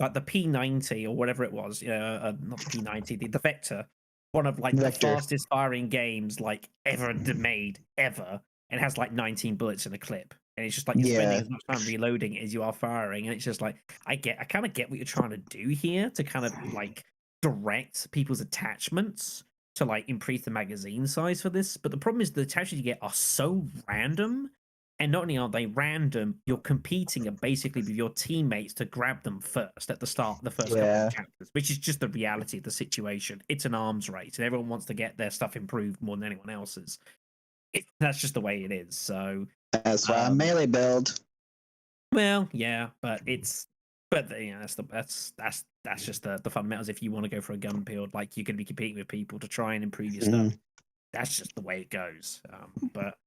like the P90 or whatever it was. Not the P90, the Vector, one of like the fastest firing games like ever made ever, and has like 19 bullets in a clip. And it's just like you're spending as much time reloading as you are firing, and it's just like I kind of get what you're trying to do here to kind of like direct people's attachments to like increase the magazine size for this. But the problem is the attachments you get are so random, and not only are they random, you're competing basically with your teammates to grab them first at the start of the first couple of chapters, which is just the reality of the situation. It's an arms race, and everyone wants to get their stuff improved more than anyone else's. That's just the way it is. So. That's why I'm melee build. Well, yeah, but that's just the fundamentals. If you want to go for a gun build, like you're going to be competing with people to try and improve your stuff. That's just the way it goes. But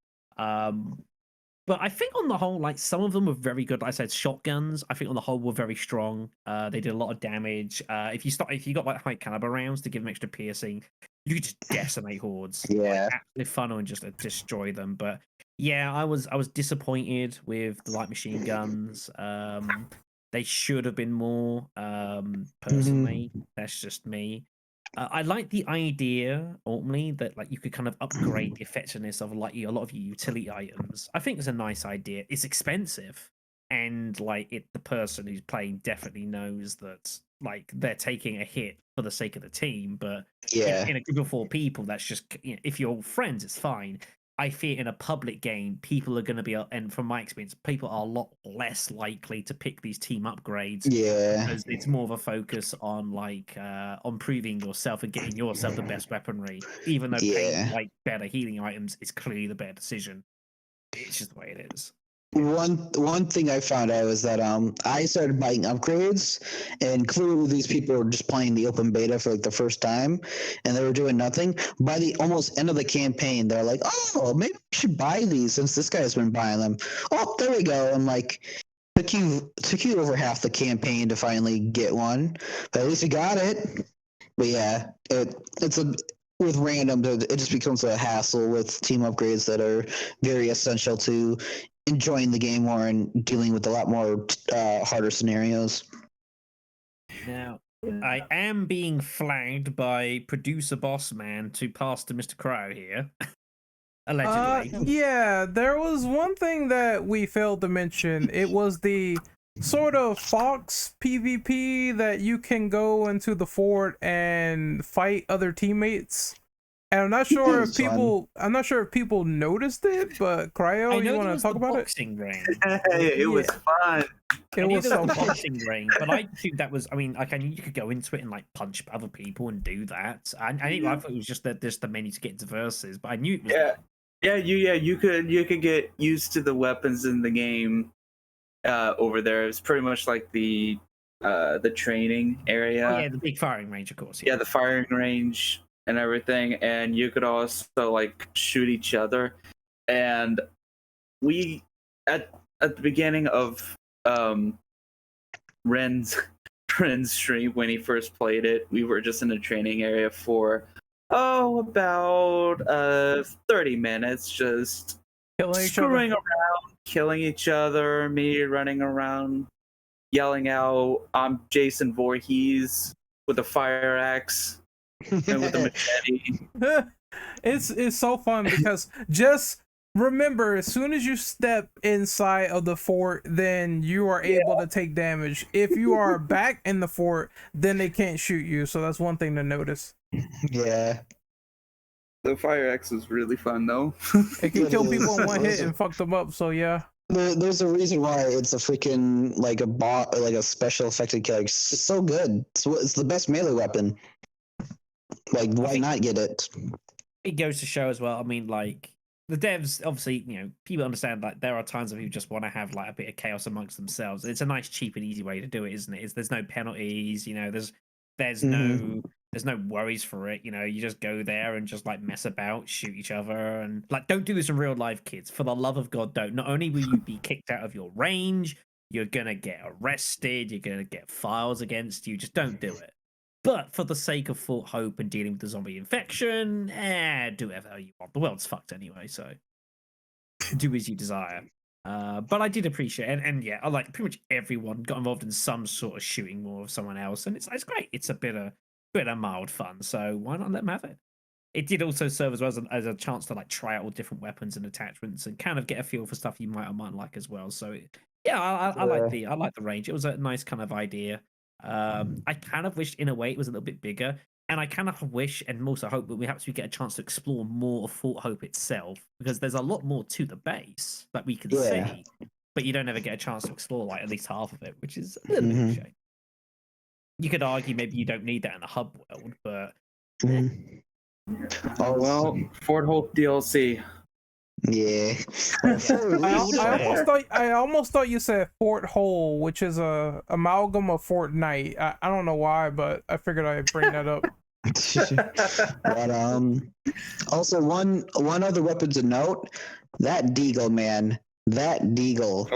I think on the whole, like some of them were very good. Like I said, shotguns, I think on the whole were very strong. They did a lot of damage. If you got like high caliber rounds to give them extra piercing, you could just decimate hordes. Yeah, like, absolutely fun and just destroy them. But yeah, I was disappointed with the light machine guns. They should have been more. Personally, that's just me. I like the idea, ultimately, that like you could kind of upgrade the effectiveness of like a lot of your utility items. I think it's a nice idea. It's expensive, and like the person who's playing definitely knows that like they're taking a hit for the sake of the team. But in a group of 4 people, that's just if you're all friends, it's fine. I fear in a public game, people are going to be, and from my experience, people are a lot less likely to pick these team upgrades. Yeah, because it's more of a focus on like on proving yourself and getting yourself the best weaponry. Even though paying like better healing items is clearly the better decision. It's just the way it is. One thing I found out is that I started buying upgrades, and clearly these people were just playing the open beta for like the first time, and they were doing nothing. By the almost end of the campaign, they're like, "Oh, maybe we should buy these since this guy's been buying them." Oh, there we go. And like, took you over half the campaign to finally get one, but at least you got it. But yeah, it's a with random, it just becomes a hassle with team upgrades that are very essential to enjoying the game more and dealing with a lot more harder scenarios. Now, I am being flagged by producer boss man to pass to Mr. Crow here. Allegedly. Yeah, there was one thing that we failed to mention. It was the sort of Fox PvP that you can go into the fort and fight other teammates. And I'm not sure if people noticed it, but Cryo, you want to talk about it? Range. It was fun. It was a boxing ring, but I think that was. I mean, like, you could go into it and like punch other people and do that. I thought it was just that there's the menu to get into versus, but I knew it was. You could get used to the weapons in the game over there. It's pretty much like the training area. Oh, yeah, the big firing range, of course. Yeah, the firing range and everything, and you could also like shoot each other. And we at the beginning of Ren's stream when he first played it, we were just in the training area for about 30 minutes, just screwing around, killing each other, me running around yelling out, "I'm Jason Voorhees" with a fire axe and with a machete. It's so fun because just remember, as soon as you step inside of the fort, then you are able to take damage. If you are back in the fort, then they can't shoot you. So that's one thing to notice. Yeah. The fire axe is really fun though. It can kill people in one hit and fuck them up. So yeah. There's a reason why it's a freaking like a special effective killer. It's so good. It's the best melee weapon. Like, why not get it? It goes to show as well. I mean, like, the devs, obviously, people understand that there are times of who just want to have like a bit of chaos amongst themselves. It's a nice, cheap, and easy way to do it, isn't it? There's no penalties. There's no worries for it. You just go there and just like mess about, shoot each other, and like, don't do this in real life, kids. For the love of God, don't. Not only will you be kicked out of your range, you're gonna get arrested. You're gonna get files against you. Just don't do it. But for the sake of Fort Hope and dealing with the zombie infection, do whatever you want. The world's fucked anyway, so do as you desire. But I did appreciate it, and yeah, I like pretty much everyone got involved in some sort of shooting war of someone else, and it's great. It's a bit of mild fun, so why not let them have it? It did also serve as well as a chance to like try out all different weapons and attachments and kind of get a feel for stuff you might or might like as well. So yeah, I like the range. It was a nice kind of idea. I kind of wished in a way it was a little bit bigger, and I kind of wish and also hope that we get a chance to explore more of Fort Hope itself, because there's a lot more to the base that we can see, but you don't ever get a chance to explore like at least half of it, which is a little bit of a shame. You could argue maybe you don't need that in a hub world, but oh well, Fort Hope DLC. Yeah. I almost thought you said Fort Hole, which is a amalgam of Fortnite. I don't know why, but I figured I'd bring that up. But also one other weapon to note, that Deagle, man. That Deagle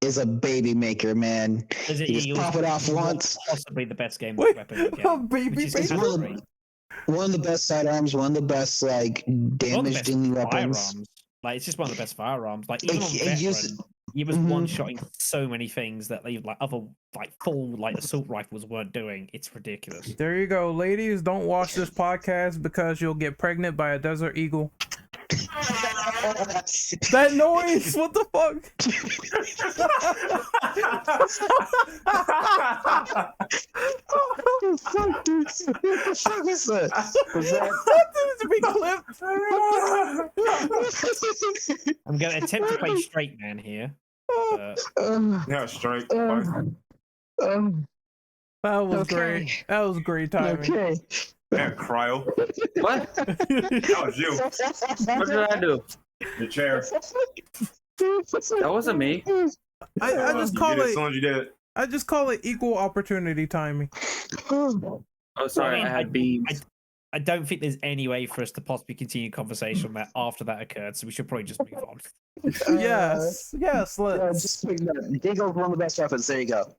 is a baby maker, man. You just pop it off once. Possibly the best game weapon. Baby maker. One of the best sidearms, one of the best like damage dealing weapons. Firearms. Like, it's just one of the best firearms. Like, even on Veteran, he was one-shotting so many things that like other like full like assault rifles weren't doing. It's ridiculous. There you go, ladies. Don't watch this podcast because you'll get pregnant by a desert eagle. That noise! What the fuck? What the fuck, dude? What the fuck is that? Was that to be clipped? I'm gonna attempt to play straight man here. Yeah, straight. That was great. That was great timing. Okay. Yeah, cryo. What? That was you. What did I do? The chair. That wasn't me. I just call As soon as you did it. I just call it equal opportunity timing. Oh, sorry, I had beans. I don't think there's any way for us to possibly continue conversation on that after that occurred, so we should probably just move on. Yes, let's. Just pick that. Diggle's one of the best weapons. There you go.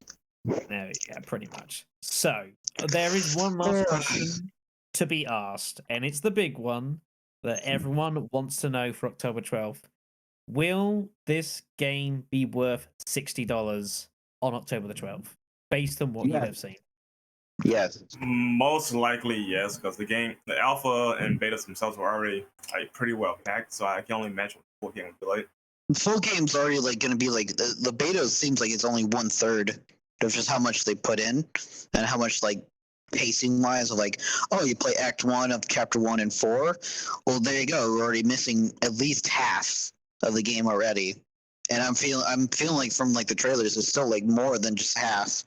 Yeah, pretty much. So there is one last question to be asked, and it's the big one that everyone wants to know for October 12th. Will this game be worth $60 on October the 12th, based on what you have seen? Yes. Most likely, yes, because the alpha and betas themselves were already like pretty well packed, so I can only imagine what the full game would be like. The full game's already like going to be like the beta seems like it's only 1/3 of just how much they put in and how much like pacing wise of like, oh, you play Act 1 of Chapter 1 and 4. Well, there you go. We're already missing at least half of the game already. And I'm feeling like from like the trailers, it's still like more than just half.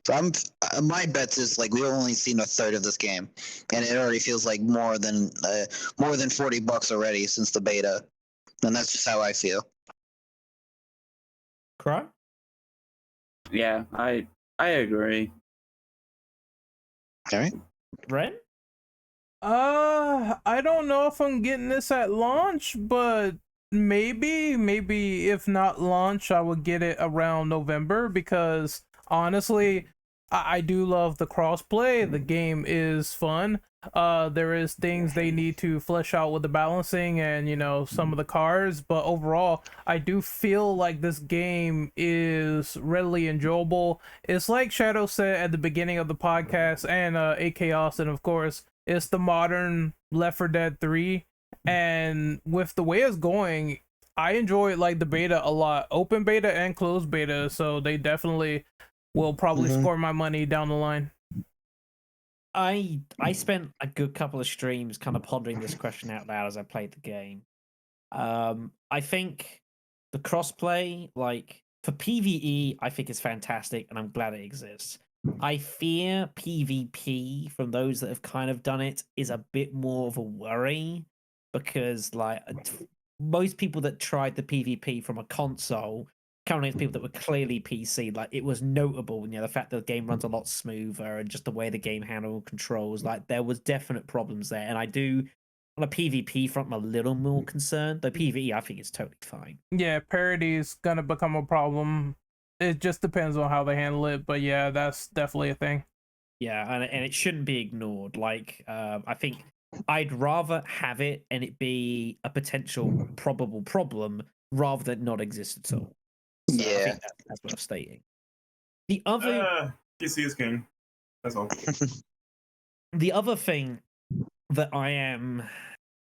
So my bet is like we've only seen 1/3 of this game, and it already feels like more than $40 already since the beta, and that's just how I feel. Crow? Yeah, I agree. All right. Ren? I don't know if I'm getting this at launch, but maybe if not launch, I would get it around November because honestly, I do love the crossplay. The game is fun. There is things they need to flesh out with the balancing and some of the cars, but overall, I do feel like this game is readily enjoyable. It's like Shadow said at the beginning of the podcast, and AK Austin, of course, it's the modern Left 4 Dead 3, and with the way it's going, I enjoy like the beta a lot, open beta and closed beta. So they definitely will probably score my money down the line. I spent a good couple of streams kind of pondering this question out loud as I played the game. I think the crossplay, like for PvE, I think it's fantastic, and I'm glad it exists. I fear PvP from those that have kind of done it is a bit more of a worry because like most people that tried the PvP from a console, currently it's people that were clearly PC, like it was notable, the fact that the game runs a lot smoother and just the way the game handled controls, like there was definite problems there. And I do on a PvP front, I'm a little more concerned. The PvE, I think it's totally fine. Yeah, parity is gonna become a problem. It just depends on how they handle it, but yeah, that's definitely a thing. Yeah, and it shouldn't be ignored. Like, I think I'd rather have it and it be a potential probable problem rather than not exist at all. So I think that's worth stating. The other PC is king. That's all. The other thing that I am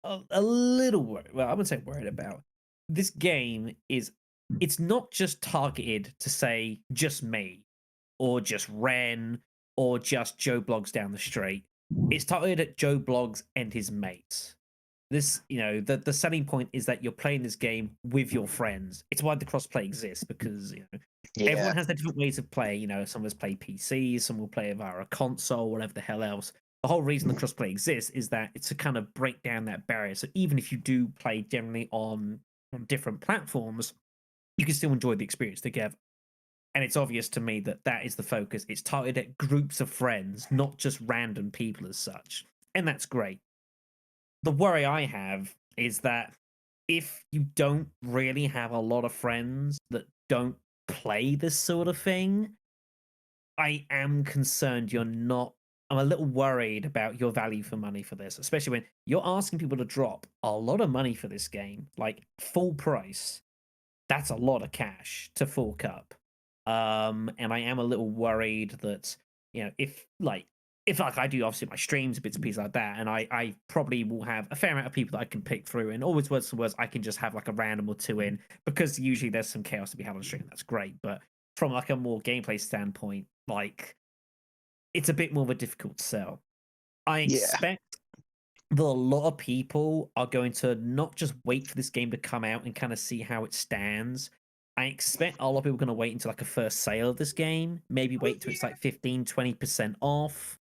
a little worried, well, I wouldn't say worried about, this game it's not just targeted to say just me or just Ren or just Joe Blogs down the street. It's targeted at Joe Blogs and his mates. This, the selling point is that you're playing this game with your friends. It's why the crossplay exists because everyone has their different ways of playing. Some of us play PC, some will play via a console, whatever the hell else. The whole reason the crossplay exists is that it's to kind of break down that barrier. So even if you do play generally on different platforms, you can still enjoy the experience together. And it's obvious to me that that is the focus. It's targeted at groups of friends, not just random people as such. And that's great. The worry I have is that if you don't really have a lot of friends that don't play this sort of thing, I am concerned I'm a little worried about your value for money for this, especially when you're asking people to drop a lot of money for this game, like full price. That's a lot of cash to fork up. And I am a little worried that, if I do obviously my streams, bits and pieces like that, and I probably will have a fair amount of people that I can pick through, and always words to words, I can just have like a random or two in, because usually there's some chaos to be had on stream. That's great. But from like a more gameplay standpoint, like it's a bit more of a difficult sell. I expect that a lot of people are going to not just wait for this game to come out and kind of see how it stands. I expect a lot of people are going to wait until like a first sale of this game, maybe wait till it's like 15-20% off,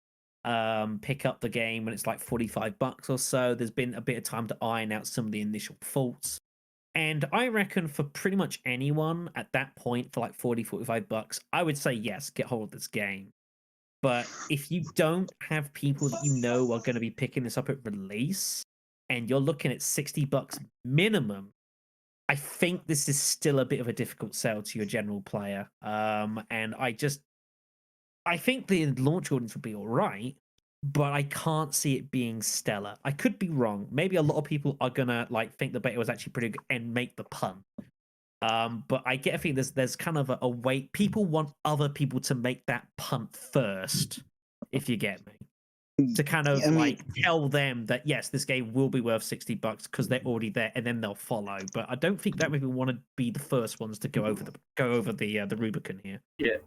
pick up the game when it's like $45 or so. There's been a bit of time to iron out some of the initial faults. And I reckon for pretty much anyone at that point for like 40, 45 bucks, I would say yes, get hold of this game. But if you don't have people that you know are going to be picking this up at release and you're looking at 60 bucks minimum, I think this is still a bit of a difficult sell to your general player. And I think the launch audience would be all right, but I can't see it being stellar. I could be wrong. Maybe a lot of people are gonna like think the beta was actually pretty good and make the pun. But I get a feeling there's kind of a wait. People want other people to make that punt first, if you get me. To kind of tell them that yes, this game will be worth 60 bucks because they're already there, and then they'll follow. But I don't think that people want to be the first ones to go over the Rubicon here. Yeah,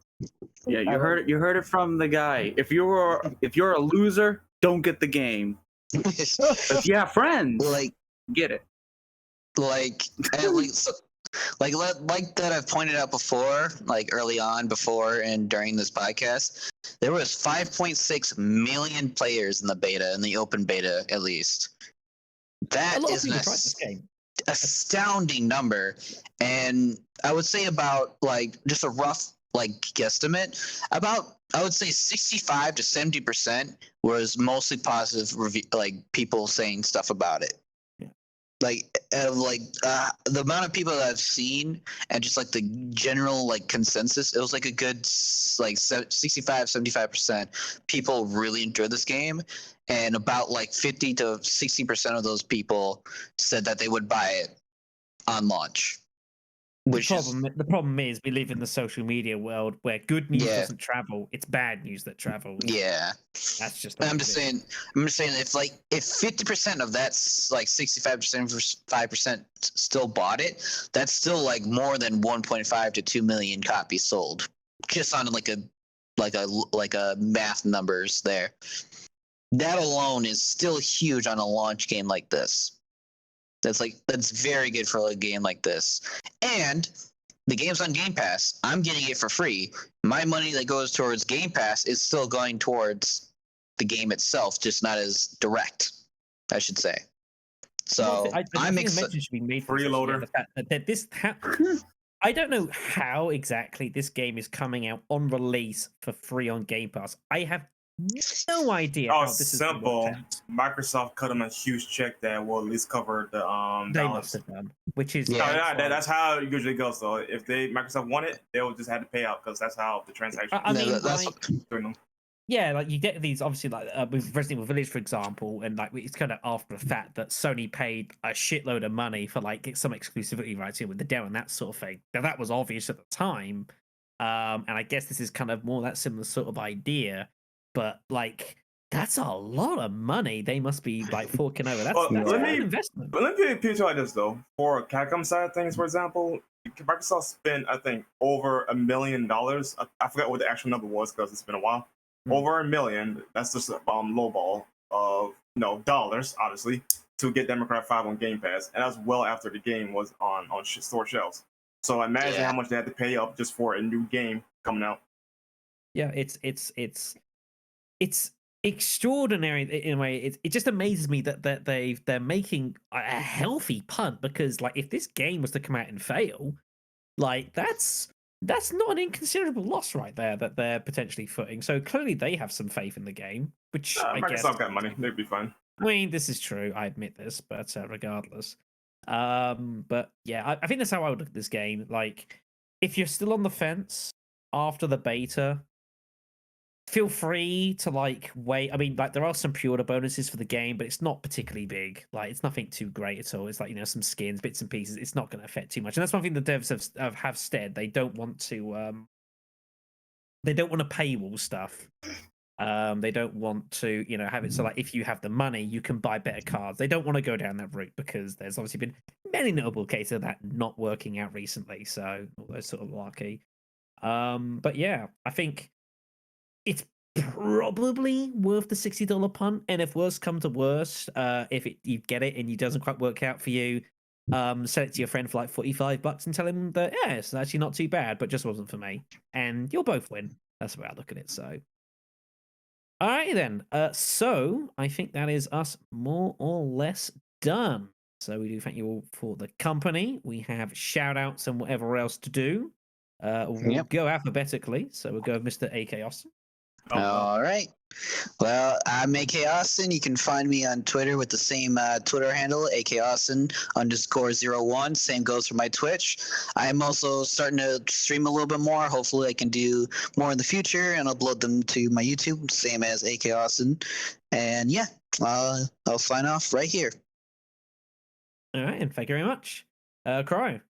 you heard it from the guy. If you're a loser, don't get the game. If you have friends, get it. Like that I've pointed out before, like early on, before and during this podcast, there was 5.6 million players in the beta, in the open beta at least. That is an astounding number. And I would say about like just a rough like guesstimate, about I would say 65 to 70% was mostly positive like people saying stuff about it. The amount of people that I've seen and just like the general like consensus, it was like a good like 65-75% people really enjoyed this game, and about like 50 to 60% of those people said that they would buy it on launch. The problem is we live in the social media world where good news doesn't travel; it's bad news that travels. Yeah, that's just. I'm just saying if 50% of that's like 65% still bought it, that's still like more than 1.5 to 2 million copies sold, just on like a math numbers there. That alone is still huge on a launch game like this. That's very good for a game like this. And the game's on Game Pass. I'm getting it for free. My money that goes towards Game Pass is still going towards the game itself, just not as direct, I should say. So I'm excited. Freeloader. I don't know how exactly this game is coming out on release for free on Game Pass. I have no idea. Oh, it's simple. Microsoft cut them a huge check that will at least cover the they must have done, which is that's how it usually goes. So if Microsoft want it, they will just have to pay out because that's how the transaction. Like you get these obviously like with Resident Evil Village, for example, and like it's kind of after the fact that Sony paid a shitload of money for like some exclusivity rights here with the demo and that sort of thing. Now that was obvious at the time, and I guess this is kind of more that similar sort of idea. But like that's a lot of money they must be like forking over. That's an investment. But let me put it like this though. For Capcom side of things, for example, Microsoft spent I think over $1 million. I forgot what the actual number was because it's been a while. Over $1 million. That's just a lowball of dollars, obviously, to get Devil May Cry 5 on Game Pass, and that was well after the game was on store shelves. So imagine how much they had to pay up just for a new game coming out. Yeah, it's extraordinary in a way. It just amazes me that they're making a healthy punt, because like if this game was to come out and fail, like that's not an inconsiderable loss right there that they're potentially footing. So clearly they have some faith in the game, which I guess Microsoft got money. They'd be fine. I mean, this is true. I admit this, but regardless, but yeah, I think that's how I would look at this game. Like, if you're still on the fence after the beta, feel free to like wait. I mean, like there are some pre-order bonuses for the game, but it's not particularly big. Like it's nothing too great at all. It's like some skins, bits and pieces. It's not going to affect too much, and that's one thing the devs have said. They don't want to paywall stuff. They don't want to have it so like if you have the money, you can buy better cards. They don't want to go down that route because there's obviously been many notable cases of that not working out recently. So all those sort of larky. But yeah, I think it's probably worth the $60 punt, and if worse come to worst, if you get it and it doesn't quite work out for you, send it to your friend for like $45 and tell him that it's actually not too bad, but just wasn't for me, and you'll both win. That's the way I look at it. So, alrighty then. So I think that is us more or less done. So we do thank you all for the company. We have shout outs and whatever else to do. We'll go alphabetically. So we'll go with Mr. AK Austin. All right. Well, I'm AK Austin. You can find me on Twitter with the same Twitter handle, AK Austin _01. Same goes for my Twitch. I'm also starting to stream a little bit more. Hopefully, I can do more in the future and upload them to my YouTube, same as AK Austin. And yeah, I'll sign off right here. All right, and thank you very much. Cryo.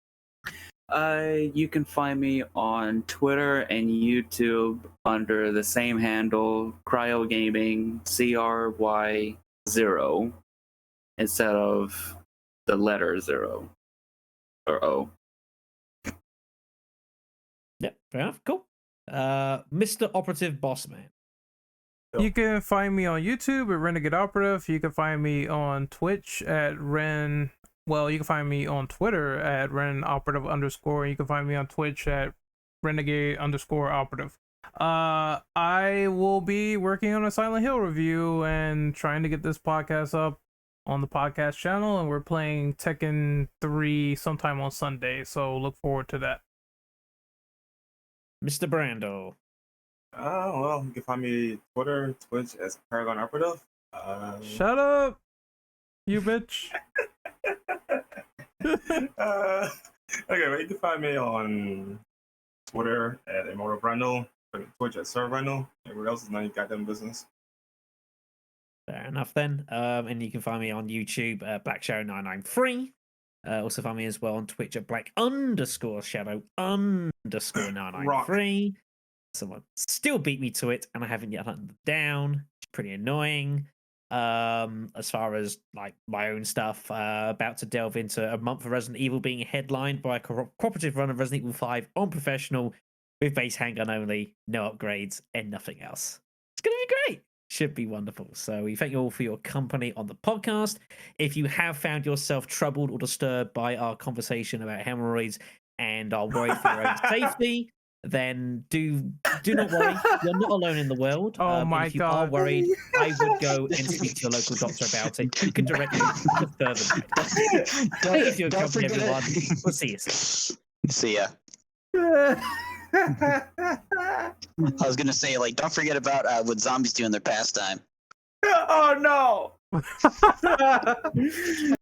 You can find me on Twitter and YouTube under the same handle, Cryo Gaming, CRY0, instead of the letter 0 or O. Yeah, fair enough. Cool. Mr. Operative Boss Man. You can find me on YouTube at Renegade Operative. You can find me on Twitch at Ren. Well, you can find me on Twitter at RenOperative_. You can find me on Twitch at Renegade_Operative. I will be working on a Silent Hill review and trying to get this podcast up on the podcast channel, and we're playing Tekken 3 sometime on Sunday, so look forward to that. Mr. Brando. Well, you can find me Twitter, Twitch as Paragon Operative. Shut up, you bitch. Okay, well, you can find me on Twitter at Immortal Brando, Twitch at Sir Brando. Everywhere else is none of your goddamn business. Fair enough then. And you can find me on YouTube, BlackShadow993. Also find me as well on Twitch at Black_Shadow_993. Someone still beat me to it, and I haven't yet hunted them down. It's pretty annoying. As far as like my own stuff, about to delve into a month of Resident Evil being headlined by a cooperative run of Resident Evil 5 on professional with base handgun only, no upgrades, and nothing else. It's gonna be great. Should be wonderful. So we thank you all for your company on the podcast. If you have found yourself troubled or disturbed by our conversation about hemorrhoids and are worried for your own safety, then do not worry. You're not alone in the world. Oh my if you God. are worried, I would go and speak to your local doctor about it. You can direct me to further guidance. Thank you for your company, everyone. We'll see you soon. See ya. I was gonna say, like, don't forget about what zombies do in their pastime. Oh no!